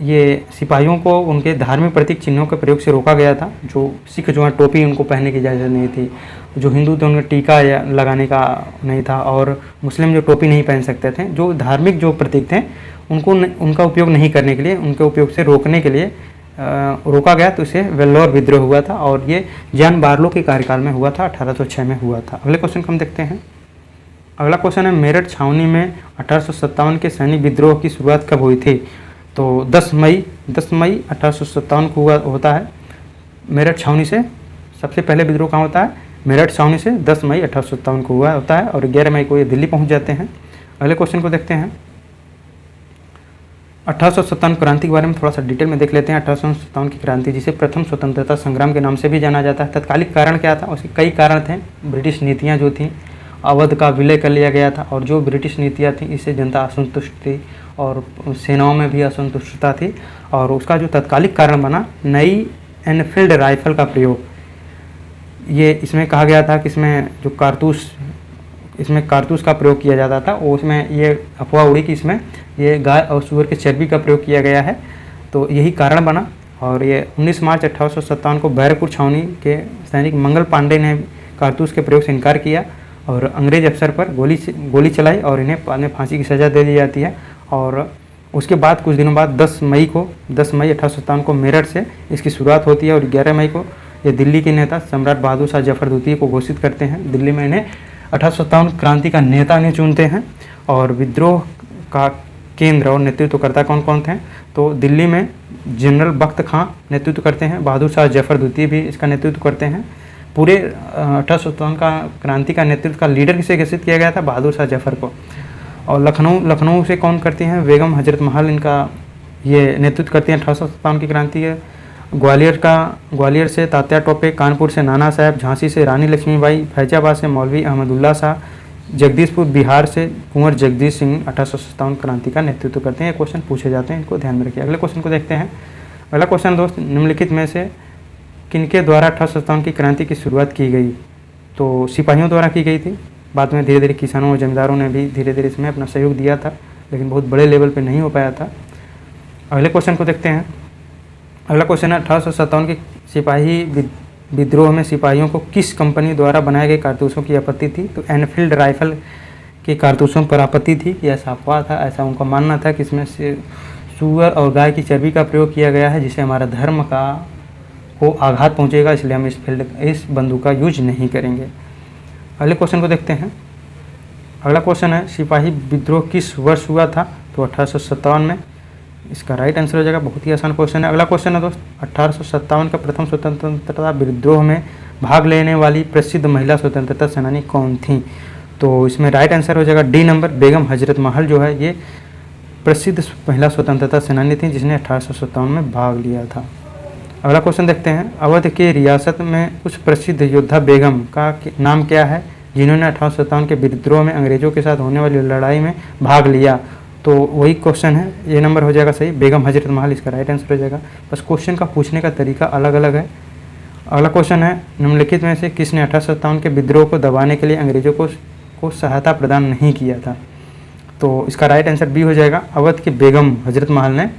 ये सिपाहियों को उनके धार्मिक प्रतीक चिन्हों के प्रयोग से रोका गया था। जो सिख जो है टोपी उनको पहनने की इजाज़त नहीं थी, जो हिंदू थे उनका टीका लगाने का नहीं था, और मुस्लिम जो टोपी नहीं पहन सकते थे। जो धार्मिक जो प्रतीक थे उनका उपयोग नहीं करने के लिए, उनके उपयोग से रोकने के लिए रोका गया, तो इसे वेल्लोर विद्रोह हुआ था। और ये जॉन बार्लो के कार्यकाल में हुआ था, 1806 में हुआ था। अगले क्वेश्चन को हम देखते हैं। अगला क्वेश्चन है, मेरठ छावनी में 1857 के सैनिक विद्रोह की शुरुआत कब हुई थी, तो 10 मई 1857 को होता है। मेरठ छावनी से सबसे पहले विद्रोह कहाँ होता है, मेरठ छावनी से 10 मई 1857 को होता है, और 11 मई को ये दिल्ली पहुँच जाते हैं। अगले क्वेश्चन को देखते हैं। 1857 क्रांति के बारे में थोड़ा सा डिटेल में देख लेते हैं। 1857 की क्रांति, जिसे प्रथम स्वतंत्रता संग्राम के नाम से भी जाना जाता है। तत्कालिक कारण क्या था? उसके कई कारण थे। ब्रिटिश नीतियाँ जो थीं, अवध का विलय कर लिया गया था, और जो ब्रिटिश नीतियाँ थीं इससे जनता असंतुष्ट थी और सेनाओं में भी असंतुष्टता थी। और उसका जो तत्कालिक कारण बना, नई एनफील्ड राइफल का प्रयोग। ये इसमें कहा गया था कि इसमें जो कारतूस का प्रयोग किया जाता था, वो उसमें ये अफवाह उड़ी कि इसमें ये गाय और सूअर के चर्बी का प्रयोग किया गया है, तो यही कारण बना। और ये 19 मार्च 1857 को बैरकपुर छावनी के सैनिक मंगल पांडे ने कारतूस के प्रयोग से इनकार किया और अंग्रेज अफसर पर गोली चलाई और इन्हें बाद में फांसी की सज़ा दे दी जाती है। और उसके बाद कुछ दिनों बाद 10 मई 1857 को मेरठ से इसकी शुरुआत होती है और 11 मई को ये दिल्ली के नेता सम्राट बहादुर शाह जफर द्वितीय को घोषित करते हैं। दिल्ली में इन्हें 1857 क्रांति का नेता इन्हें चुनते हैं। और विद्रोह का केंद्र और नेतृत्वकर्ता कौन कौन थे? तो दिल्ली में जनरल बख्त खां नेतृत्व करते हैं, बहादुर शाह जफर द्वितीय भी इसका नेतृत्व करते हैं। पूरे 1857 का क्रांति का नेतृत्व का लीडर किसे घोषित किया गया था? बहादुर शाह जफर को। और लखनऊ से कौन करती हैं? बेगम हजरत महल इनका ये नेतृत्व करती हैं 1857 की क्रांति है। ग्वालियर से तात्या टोपे, कानपुर से नाना साहब, झांसी से रानी लक्ष्मीबाई, फैजाबाद से मौलवी अहमदुल्ला शाह, जगदीशपुर बिहार से कुंवर जगदीश सिंह 1857 क्रांति का नेतृत्व करते हैं। ये क्वेश्चन पूछे जाते हैं, इनको ध्यान में रखिए। अगले क्वेश्चन को देखते हैं। अगला क्वेश्चन दोस्त, निम्नलिखित में से किनके द्वारा 1857 की क्रांति की शुरुआत की गई? तो सिपाहियों द्वारा की गई थी। बाद में धीरे धीरे किसानों और जमींदारों ने भी धीरे धीरे इसमें अपना सहयोग दिया था, लेकिन बहुत बड़े लेवल पे नहीं हो पाया था। अगले क्वेश्चन को देखते हैं। अगला क्वेश्चन है 1857 के सिपाही विद्रोह में सिपाहियों को किस कंपनी द्वारा बनाए गए कारतूसों की आपत्ति थी? तो एनफील्ड राइफल के कारतूसों पर आपत्ति थी। यह अफवाह था, ऐसा उनका मानना था कि इसमें से सूअर और गाय की चर्बी का प्रयोग किया गया है, जिससे हमारा धर्म को आघात पहुंचेगा, इसलिए हम इस बंदूक का यूज नहीं करेंगे। अगले क्वेश्चन को देखते हैं। अगला क्वेश्चन है सिपाही विद्रोह किस वर्ष हुआ था? तो 1857 में इसका राइट आंसर हो जाएगा। बहुत ही आसान क्वेश्चन है। अगला क्वेश्चन है दोस्त, 1857 का प्रथम स्वतंत्रता विद्रोह में भाग लेने वाली प्रसिद्ध महिला स्वतंत्रता सेनानी कौन थी? तो इसमें राइट आंसर हो जाएगा डी नंबर, बेगम हजरत महल जो है ये प्रसिद्ध महिला स्वतंत्रता सेनानी थी, जिसने 1857 में भाग लिया था। अगला क्वेश्चन देखते हैं। अवध के रियासत में कुछ प्रसिद्ध योद्धा बेगम का नाम क्या है, जिन्होंने 1857 के विद्रोह में अंग्रेजों के साथ होने वाली लड़ाई में भाग लिया? तो वही क्वेश्चन है, ये नंबर हो जाएगा सही, बेगम हजरत महल इसका राइट आंसर हो जाएगा। बस क्वेश्चन का पूछने का तरीका अलग अलग है। अगला क्वेश्चन है, निम्नलिखित में से किसने 1857 के विद्रोह को दबाने के लिए अंग्रेजों को सहायता प्रदान नहीं किया था? तो इसका राइट आंसर बी हो जाएगा। अवध के बेगम हजरत महल ने,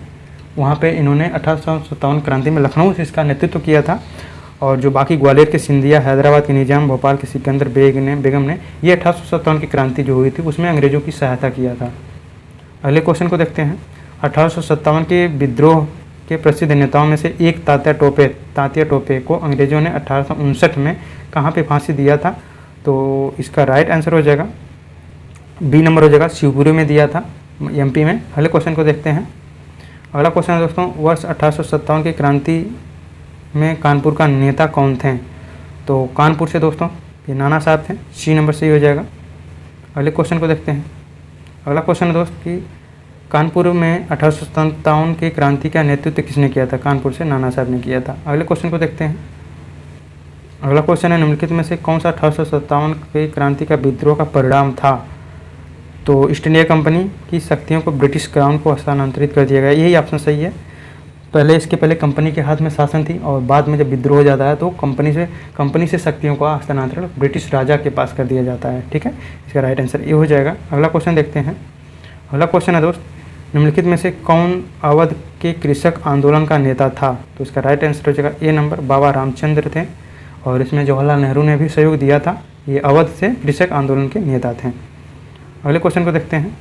वहाँ पे इन्होंने 1857 क्रांति में लखनऊ से इसका नेतृत्व किया था। और जो बाकी ग्वालियर के सिंधिया, हैदराबाद के निजाम, भोपाल के सिकंदर बेगम ने ये 1857 की क्रांति जो हुई थी उसमें अंग्रेजों की सहायता किया था। अगले क्वेश्चन को देखते हैं। 1857 के विद्रोह के प्रसिद्ध नेताओं में से एक तात्या टोपे को अंग्रेजों ने 1859 में कहाँ पे फांसी दिया था? तो इसका राइट आंसर हो जाएगा बी नंबर हो जाएगा, शिवपुरी में दिया था, एमपी में। अगले क्वेश्चन को देखते हैं। अगला क्वेश्चन है दोस्तों, वर्ष 1857 की क्रांति में कानपुर का नेता कौन थे? तो कानपुर से दोस्तों ये नाना साहब थे, सी नंबर सही हो जाएगा। अगले क्वेश्चन को देखते हैं। अगला क्वेश्चन है दोस्त कि कानपुर में 1857 की क्रांति का नेतृत्व किसने किया था? कानपुर से नाना साहब ने किया था। अगले क्वेश्चन को देखते हैं। अगला क्वेश्चन है, निम्नलिखित में से कौन सा 1857 की क्रांति का विद्रोह का परिणाम था? तो ईस्ट इंडिया कंपनी की शक्तियों को ब्रिटिश क्राउन को हस्तांतरित कर दिया गया, यही ऑप्शन सही है। इसके पहले कंपनी के हाथ में शासन थी और बाद में जब विद्रोह हो जाता है तो कंपनी से शक्तियों का हस्तांतरण ब्रिटिश राजा के पास कर दिया जाता है। ठीक है, इसका राइट आंसर ये हो जाएगा। अगला क्वेश्चन देखते हैं। अगला क्वेश्चन है दोस्त, निम्नलिखित में से कौन अवध के कृषक आंदोलन का नेता था? तो इसका राइट आंसर हो जाएगा ए नंबर, बाबा रामचंद्र थे, और इसमें जवाहरलाल नेहरू ने भी सहयोग दिया था। ये अवध से कृषक आंदोलन के नेता थे। अगले क्वेश्चन को देखते हैं।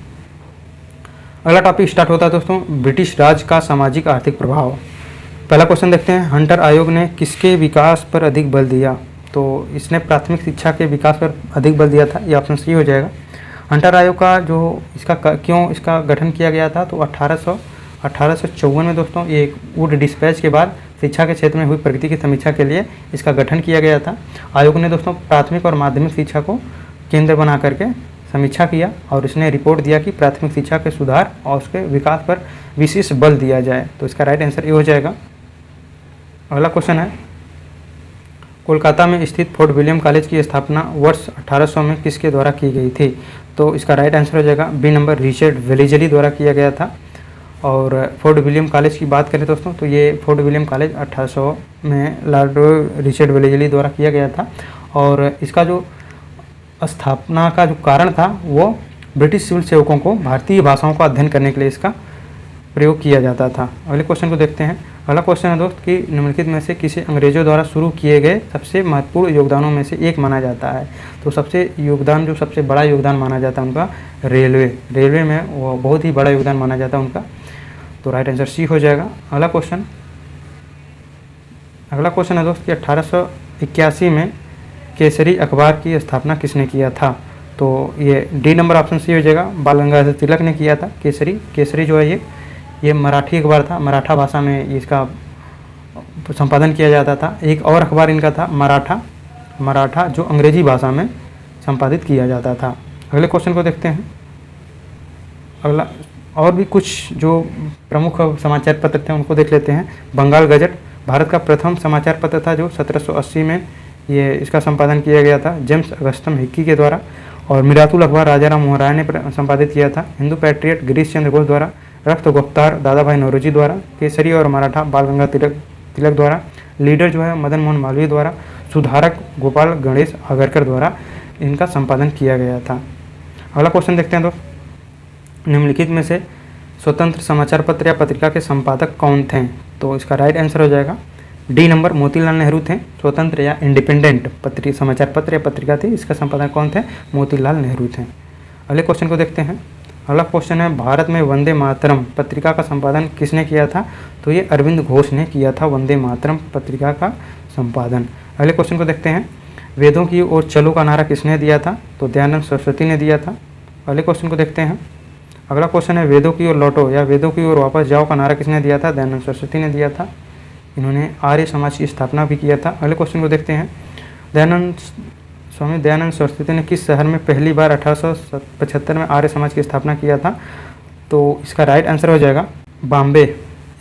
अगला टॉपिक स्टार्ट होता है दोस्तों, ब्रिटिश राज का सामाजिक आर्थिक प्रभाव। पहला क्वेश्चन देखते हैं, हंटर आयोग ने किसके विकास पर अधिक बल दिया? तो इसने प्राथमिक शिक्षा के विकास पर अधिक बल दिया था, ये ऑप्शन सही हो जाएगा। हंटर आयोग का जो क्यों इसका गठन किया गया था? तो 1854 में दोस्तों ये वुड डिस्पैच के बाद शिक्षा के क्षेत्र में हुई प्रगति की समीक्षा के लिए इसका गठन किया गया था। आयोग ने दोस्तों प्राथमिक और माध्यमिक शिक्षा को केंद्र बना करके समीक्षा किया और इसने रिपोर्ट दिया कि प्राथमिक शिक्षा के सुधार और उसके विकास पर विशेष बल दिया जाए। तो इसका राइट आंसर ये हो जाएगा। अगला क्वेश्चन है, कोलकाता में स्थित फोर्ट विलियम कॉलेज की स्थापना वर्ष 1800 में किसके द्वारा की गई थी? तो इसका राइट आंसर हो जाएगा बी नंबर, रिचर्ड वेलेजली द्वारा किया गया था। और फोर्ट विलियम कॉलेज की बात करें दोस्तों तो ये फोर्ट विलियम कॉलेज 1800 में लॉर्ड रिचर्ड वेलेजली द्वारा किया गया था। और इसका जो स्थापना का जो कारण था वो ब्रिटिश सिविल सेवकों को भारतीय भाषाओं का अध्ययन करने के लिए इसका प्रयोग किया जाता था। अगले क्वेश्चन को देखते हैं। अगला क्वेश्चन है दोस्त कि निम्नलिखित में से किसे अंग्रेजों द्वारा शुरू किए गए सबसे महत्वपूर्ण योगदानों में से एक माना जाता है? तो सबसे बड़ा योगदान माना जाता है उनका रेलवे में वो बहुत ही बड़ा योगदान माना जाता है उनका। तो राइट आंसर सी हो जाएगा। अगला क्वेश्चन है दोस्त कि 1881 में केसरी अखबार की स्थापना किसने किया था? तो ये डी नंबर ऑप्शन सी हो जाएगा, बाल गंगाधर तिलक ने किया था। केसरी जो है ये मराठी अखबार था, मराठा भाषा में इसका संपादन किया जाता था। एक और अखबार इनका था मराठा जो अंग्रेजी भाषा में संपादित किया जाता था। अगले क्वेश्चन को देखते हैं। अगला और भी कुछ जो प्रमुख समाचार पत्र थे उनको देख लेते हैं। बंगाल गजट भारत का प्रथम समाचार पत्र था जो 1780 में ये इसका संपादन किया गया था जेम्स अगस्तम हिक्की के द्वारा। और मिरातुल अखबार राजाराम मोहन राय ने संपादित किया था। हिंदू पैट्रियट गिरीश चंद्र घोष द्वारा। रक्त गुप्तार दादा भाई नौरोजी द्वारा। केसरी और मराठा बाल गंगाधर तिलक द्वारा। लीडर जो है मदन मोहन मालवीय द्वारा। सुधारक गोपाल गणेश आगरकर द्वारा इनका संपादन किया गया था। अगला क्वेश्चन देखते हैं दोस्त, निम्नलिखित में से स्वतंत्र समाचार पत्र या पत्रिका के संपादक कौन थे? तो इसका राइट आंसर हो जाएगा डी नंबर, मोतीलाल नेहरू थे। स्वतंत्र या इंडिपेंडेंट समाचार पत्र या पत्रिका थी, इसका संपादक कौन थे? मोतीलाल नेहरू थे। अगले क्वेश्चन को देखते हैं। अगला क्वेश्चन है, भारत में वंदे मातरम पत्रिका का संपादन किसने किया था? तो ये अरविंद घोष ने किया था वंदे मातरम पत्रिका का संपादन। अगले क्वेश्चन को देखते हैं। वेदों की ओर चलो का नारा किसने दिया था? तो दयानंद सरस्वती ने दिया था। अगले क्वेश्चन को देखते हैं। अगला क्वेश्चन है, वेदों की ओर लौटो या वेदों की ओर वापस जाओ का नारा किसने दिया था? दयानंद सरस्वती ने दिया था। इन्होंने आर्य समाज की स्थापना भी किया था। अगले क्वेश्चन को देखते हैं। स्वामी दयानंद सरस्वती ने किस शहर में पहली बार 1875 में आर्य समाज की स्थापना किया था? तो इसका राइट आंसर हो जाएगा बॉम्बे,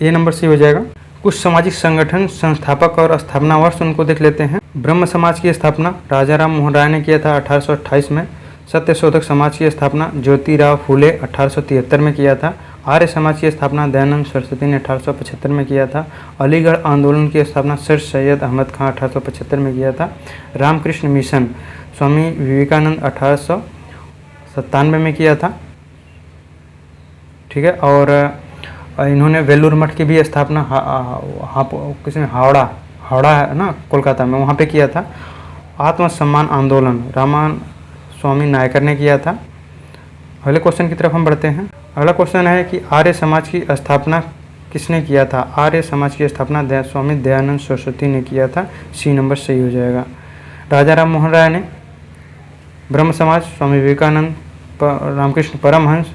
ए नंबर सी हो जाएगा। कुछ सामाजिक संगठन संस्थापक और स्थापना वर्ष उनको देख लेते हैं। ब्रह्म समाज की स्थापना राजाराम मोहन राय ने किया था 1828 में। सत्यशोधक समाज की स्थापना ज्योतिराव फूले 1873 में किया था। आर्य समाज की स्थापना दयानंद सरस्वती ने 1875 में किया था। अलीगढ़ आंदोलन की स्थापना सर सैयद अहमद खां 1875 में किया था। रामकृष्ण मिशन स्वामी विवेकानंद 1897 में किया था। ठीक है। और इन्होंने वेलूर मठ की भी स्थापना किसने? हावड़ा है ना, कोलकाता में, वहाँ पे किया था। आत्मसम्मान आंदोलन रामान स्वामी नायकर ने किया था। अगले क्वेश्चन की तरफ हम बढ़ते हैं। अगला क्वेश्चन है कि आर्य समाज की स्थापना किसने किया था? आर्य समाज की स्थापना स्वामी दयानंद सरस्वती ने किया था, सी नंबर सही हो जाएगा। राजाराम मोहन राय ने ब्रह्म समाज, स्वामी विवेकानंद, रामकृष्ण परमहंस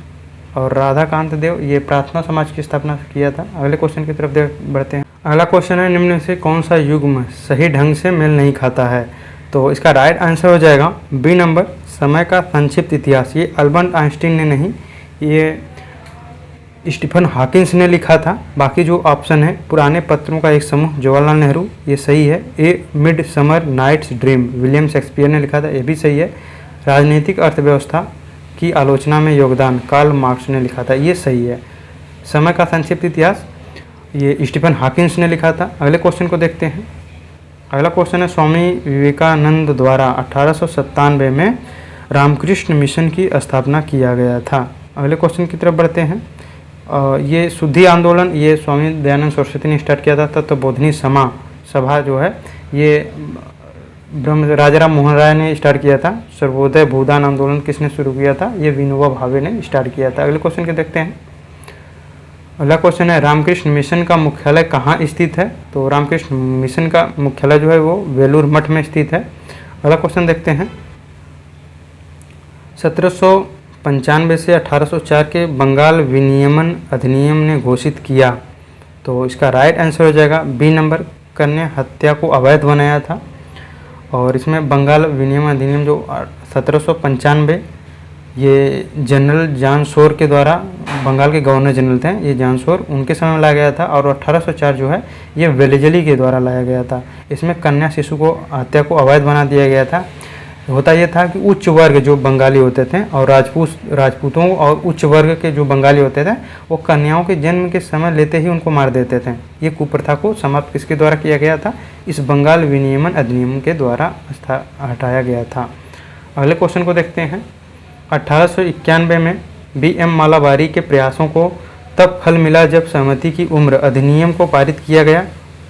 और राधाकांत देव ये प्रार्थना समाज की स्थापना किया था। अगले क्वेश्चन की तरफ बढ़ते हैं। अगला क्वेश्चन है, निम्न से कौन सा युग्म सही ढंग से मेल नहीं खाता है? तो इसका राइट आंसर हो जाएगा बी नंबर, समय का संक्षिप्त इतिहास। ये अल्बर्ट आइंस्टीन ने नहीं, ये स्टीफन हॉकिंस ने लिखा था। बाकी जो ऑप्शन है, पुराने पत्रों का एक समूह जवाहरलाल नेहरू, ये सही है। A Midsummer Night's Dream William Shakespeare ने लिखा था, ये भी सही है। राजनीतिक अर्थव्यवस्था की आलोचना में योगदान कार्ल मार्क्स ने लिखा था, ये सही है। समय का संक्षिप्त इतिहास ये स्टीफन हॉकिंस ने लिखा था। अगले क्वेश्चन को देखते हैं। अगला क्वेश्चन है, स्वामी विवेकानंद द्वारा 1897 में रामकृष्ण मिशन की स्थापना किया गया था। अगले क्वेश्चन की तरफ बढ़ते हैं। ये शुद्धि आंदोलन ये स्वामी दयानंद सरस्वती ने स्टार्ट किया था। तत्वबोधिनी सभा जो है ये राजाराम मोहन राय ने स्टार्ट किया था। सर्वोदय भूदान आंदोलन किसने शुरू किया था? ये विनोबा भावे ने स्टार्ट किया था। अगले क्वेश्चन के देखते हैं। अगला क्वेश्चन है, रामकृष्ण मिशन का मुख्यालय कहाँ स्थित है? तो रामकृष्ण मिशन का मुख्यालय जो है वो वेलूर मठ में स्थित है। अगला क्वेश्चन देखते हैं। 1795 से 1804 के बंगाल विनियमन अधिनियम ने घोषित किया। तो इसका राइट आंसर हो जाएगा बी नंबर, कन्या हत्या को अवैध बनाया था। और इसमें बंगाल विनियमन अधिनियम जो 1795 ये जनरल जॉन शोर के द्वारा, बंगाल के गवर्नर जनरल थे ये जॉन शोर, उनके समय में लाया गया था। और 1804 जो है ये वेलेजली के द्वारा लाया गया था। इसमें कन्या शिशु को हत्या को अवैध बना दिया गया था। होता यह था कि उच्च वर्ग जो बंगाली होते थे और राजपूतों और उच्च वर्ग के जो बंगाली होते थे वो कन्याओं के जन्म के समय लेते ही उनको मार देते थे। ये कुप्रथा को समाप्त किसके द्वारा किया गया था? इस बंगाल विनियमन अधिनियम के द्वारा हटाया गया था। अगले क्वेश्चन को देखते हैं। 1891 में B.M. मालाबारी के प्रयासों को तब फल मिला जब सहमति की उम्र अधिनियम को पारित किया गया।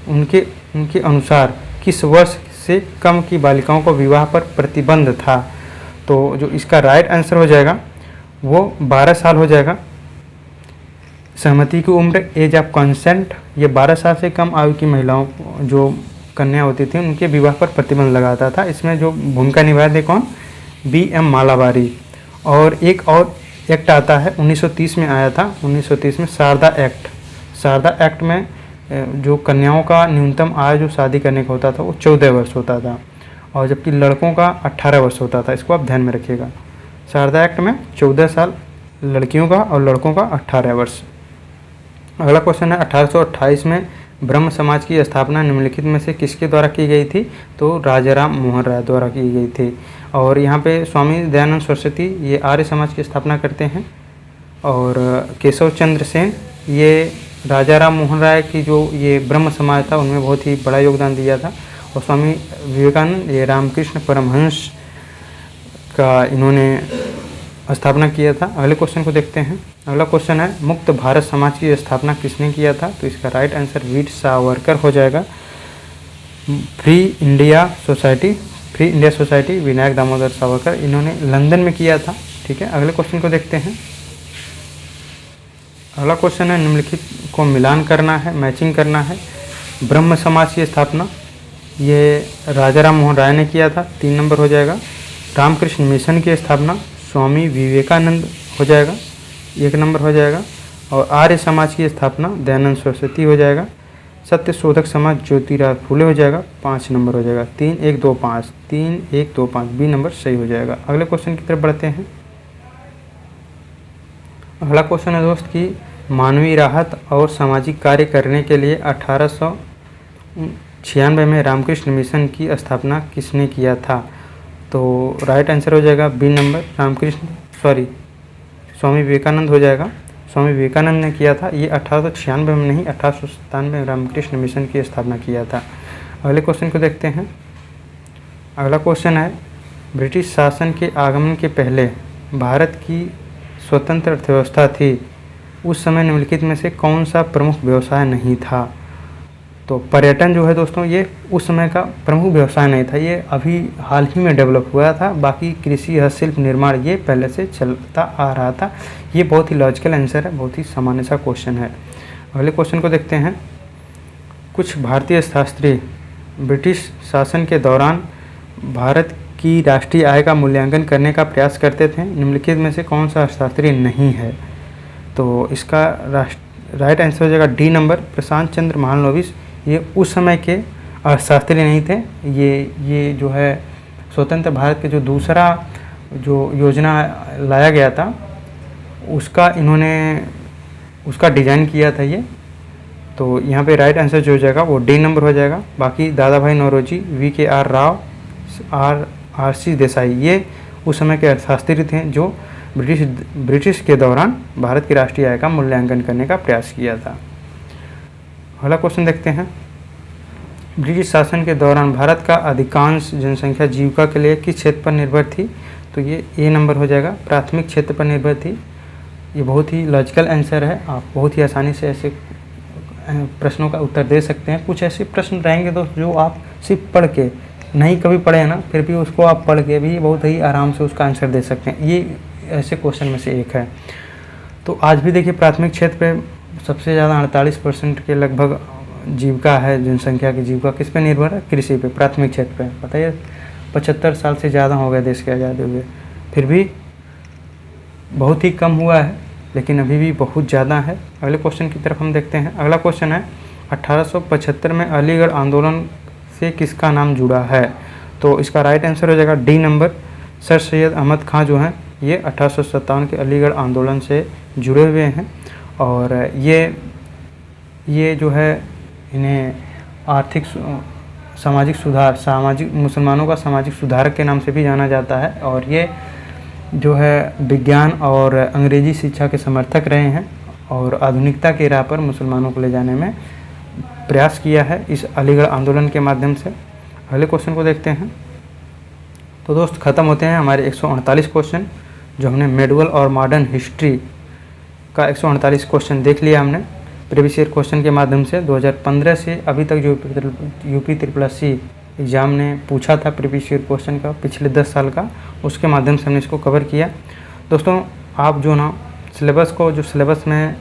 उनके अनुसार किस वर्ष से कम की बालिकाओं को विवाह पर प्रतिबंध था? तो जो इसका राइट आंसर हो जाएगा वो 12 साल हो जाएगा। सहमति की उम्र, एज ऑफ कंसेंट, ये 12 साल से कम आयु की महिलाओं जो कन्या होती थी उनके विवाह पर प्रतिबंध लगाता था। इसमें जो भूमिका निभाए थे कौन? B.M. मालाबारी। और एक और एक्ट आता है 1930 में आया था। 1930 में शारदा एक्ट। शारदा एक्ट में जो कन्याओं का न्यूनतम आयु जो शादी करने का होता था वो 14 वर्ष होता था, और जबकि लड़कों का 18 वर्ष होता था। इसको आप ध्यान में रखिएगा। शारदा एक्ट में 14 साल लड़कियों का और लड़कों का 18 वर्ष। अगला क्वेश्चन है 1828 में ब्रह्म समाज की स्थापना निम्नलिखित में से किसके द्वारा की गई थी? तो राजाराम मोहन राय द्वारा की गई थी। और यहाँ पे स्वामी दयानंद सरस्वती ये आर्य समाज की स्थापना करते हैं, और केशव चंद्र सेन ये राजाराम मोहन राय की जो ये ब्रह्म समाज था उनमें बहुत ही बड़ा योगदान दिया था। और स्वामी विवेकानंद ये रामकृष्ण परमहंस का इन्होंने स्थापना किया था। अगले क्वेश्चन को देखते हैं। अगला क्वेश्चन है मुक्त भारत समाज की स्थापना किसने किया था? तो इसका राइट आंसर वीर सावरकर हो जाएगा। Free India society Vinayak Damodar Savarkar, इन्होंने लंदन में किया था। ठीक है, अगले क्वेश्चन को देखते हैं। अगला क्वेश्चन है निम्नलिखित को मिलान करना है, मैचिंग करना है। ब्रह्म समाज की स्थापना ये राजाराम मोहन राय ने किया था, 3 नंबर हो जाएगा। रामकृष्ण मिशन की स्थापना स्वामी विवेकानंद हो जाएगा, 1 नंबर हो जाएगा। और आर्य समाज की स्थापना दयानंद सरस्वती हो जाएगा। सत्य शोधक समाज ज्योतिराव फूले हो जाएगा, 5 नंबर हो जाएगा। 3 1 2 5 3 1 2 5 बी नंबर सही हो जाएगा। अगले क्वेश्चन की तरफ बढ़ते हैं। अगला क्वेश्चन है दोस्त कि मानवीय राहत और सामाजिक कार्य करने के लिए 1896 में रामकृष्ण मिशन की स्थापना किसने किया था? तो राइट आंसर हो जाएगा बी नंबर, स्वामी विवेकानंद हो जाएगा। स्वामी विवेकानंद ने किया था। ये 1896 में नहीं 1897 में रामकृष्ण मिशन की स्थापना किया था। अगले क्वेश्चन को देखते हैं। अगला क्वेश्चन है ब्रिटिश शासन के आगमन के पहले भारत की स्वतंत्र अर्थव्यवस्था थी, उस समय निम्नलिखित में से कौन सा प्रमुख व्यवसाय नहीं था? तो पर्यटन जो है दोस्तों ये उस समय का प्रमुख व्यवसाय नहीं था, ये अभी हाल ही में डेवलप हुआ था। बाकी कृषि, हस्तशिल्प, निर्माण ये पहले से चलता आ रहा था। ये बहुत ही लॉजिकल आंसर है, बहुत ही सामान्य सा क्वेश्चन है। अगले क्वेश्चन को देखते हैं। कुछ भारतीय शास्त्री ब्रिटिश शासन के दौरान भारत की राष्ट्रीय आय का मूल्यांकन करने का प्रयास करते थे, निम्नलिखित में से कौन सा शास्त्री नहीं है? तो इसका राइट आंसर हो जाएगा डी नंबर, प्रशांत चंद्र महालनोबिस। ये उस समय के अर्थशास्त्री नहीं थे, ये जो है स्वतंत्र भारत के जो दूसरा जो योजना लाया गया था उसका डिज़ाइन किया था ये। तो यहाँ पे राइट आंसर जो हो जाएगा वो डी नंबर हो जाएगा। बाकी दादा भाई नौरोजी, VKR राव, RC देसाई ये उस समय के अर्थशास्त्री थे जो ब्रिटिश के दौरान भारत की राष्ट्रीय आय का मूल्यांकन करने का प्रयास किया था। अगला क्वेश्चन देखते हैं। ब्रिटिश शासन के दौरान भारत का अधिकांश जनसंख्या जीविका के लिए किस क्षेत्र पर निर्भर थी? तो ये ए नंबर हो जाएगा, प्राथमिक क्षेत्र पर निर्भर थी। ये बहुत ही लॉजिकल आंसर है, आप बहुत ही आसानी से ऐसे प्रश्नों का उत्तर दे सकते हैं। कुछ ऐसे प्रश्न रहेंगे दोस्त जो आप सिर्फ पढ़ के नहीं कभी पढ़े हैं ना, फिर भी उसको आप पढ़ के भी बहुत ही आराम से उसका आंसर दे सकते हैं। ये ऐसे क्वेश्चन में से एक है। तो आज भी देखिए प्राथमिक क्षेत्र पे सबसे ज़्यादा 48% के लगभग जीविका है, जनसंख्या की जीविका किस पे निर्भर है? कृषि पे, प्राथमिक क्षेत्र पे। बताइए 75 साल से ज़्यादा हो गए देश के आज़ादी हुए, फिर भी बहुत ही कम हुआ है, लेकिन अभी भी बहुत ज़्यादा है। अगले क्वेश्चन की तरफ हम देखते हैं। अगला क्वेश्चन है 1875 में अलीगढ़ आंदोलन से किसका नाम जुड़ा है? तो इसका राइट आंसर हो जाएगा D number, Sir Syed Ahmad Khan जो हैं ये 1857 के अलीगढ़ आंदोलन से जुड़े हुए हैं। और ये जो है इन्हें आर्थिक सामाजिक मुसलमानों का सामाजिक सुधारक के नाम से भी जाना जाता है। और ये जो है विज्ञान और अंग्रेजी शिक्षा के समर्थक रहे हैं और आधुनिकता की राह पर मुसलमानों को ले जाने में प्रयास किया है इस अलीगढ़ आंदोलन के माध्यम से। अगले क्वेश्चन को देखते हैं। तो दोस्त ख़त्म होते हैं हमारे 148 क्वेश्चन, जो हमने मेडुअल और मॉडर्न हिस्ट्री का 148 क्वेश्चन देख लिया हमने प्रीवियस ईयर क्वेश्चन के माध्यम से। 2015 से अभी तक जो यूपी SSC एग्ज़ाम ने पूछा था प्रीवियस ईयर क्वेश्चन का पिछले 10 साल का, उसके माध्यम से हमने इसको कवर किया। दोस्तों आप जो ना सिलेबस को, जो सिलेबस में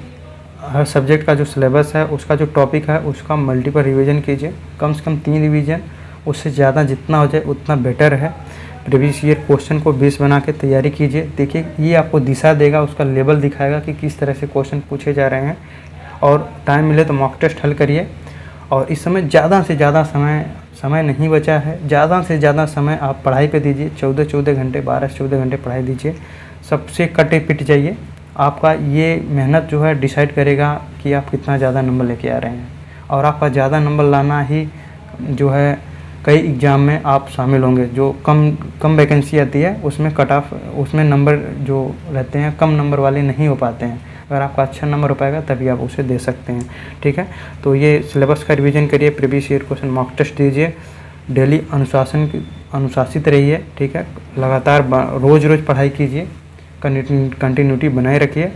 हर सब्जेक्ट का जो सिलेबस है उसका जो टॉपिक है उसका मल्टीपल रिवीजन कीजिए, कम से कम 3 रिवीजन, उससे ज़्यादा जितना हो जाए उतना बेटर है। प्रीवियस ईयर क्वेश्चन को बेस बना के तैयारी कीजिए। देखिए ये आपको दिशा देगा, उसका लेवल दिखाएगा कि किस तरह से क्वेश्चन पूछे जा रहे हैं। और टाइम मिले तो मॉक टेस्ट हल करिए। और इस समय ज़्यादा से ज़्यादा समय नहीं बचा है, ज़्यादा से ज़्यादा समय आप पढ़ाई पे दीजिए। 14 घंटे 12 से 14 घंटे पढ़ाई दीजिए, सबसे कटे पिट जाइए। आपका ये मेहनत जो है डिसाइड करेगा कि आप कितना ज़्यादा नंबर लेके आ रहे हैं। और आपका ज़्यादा नंबर लाना ही जो है कई एग्ज़ाम में आप शामिल होंगे। जो कम वैकेंसी आती है उसमें कट ऑफ, उसमें नंबर जो रहते हैं कम नंबर वाले नहीं हो पाते हैं। अगर आपका अच्छा नंबर हो पाएगा तभी आप उसे दे सकते हैं। ठीक है, तो ये सिलेबस का रिवीजन करिए, previous year question mock test दीजिए, डेली अनुशासित रहिए। ठीक है, लगातार रोज़ पढ़ाई कीजिए, कंटिन्यूटी बनाए रखिए।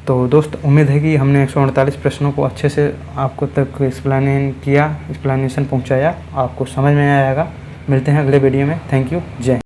तो दोस्त उम्मीद है कि हमने 148 प्रश्नों को अच्छे से आपको तक एक्सप्लेनेशन पहुंचाया, आपको समझ में आएगा। मिलते हैं अगले वीडियो में। थैंक यू, जय हिंद।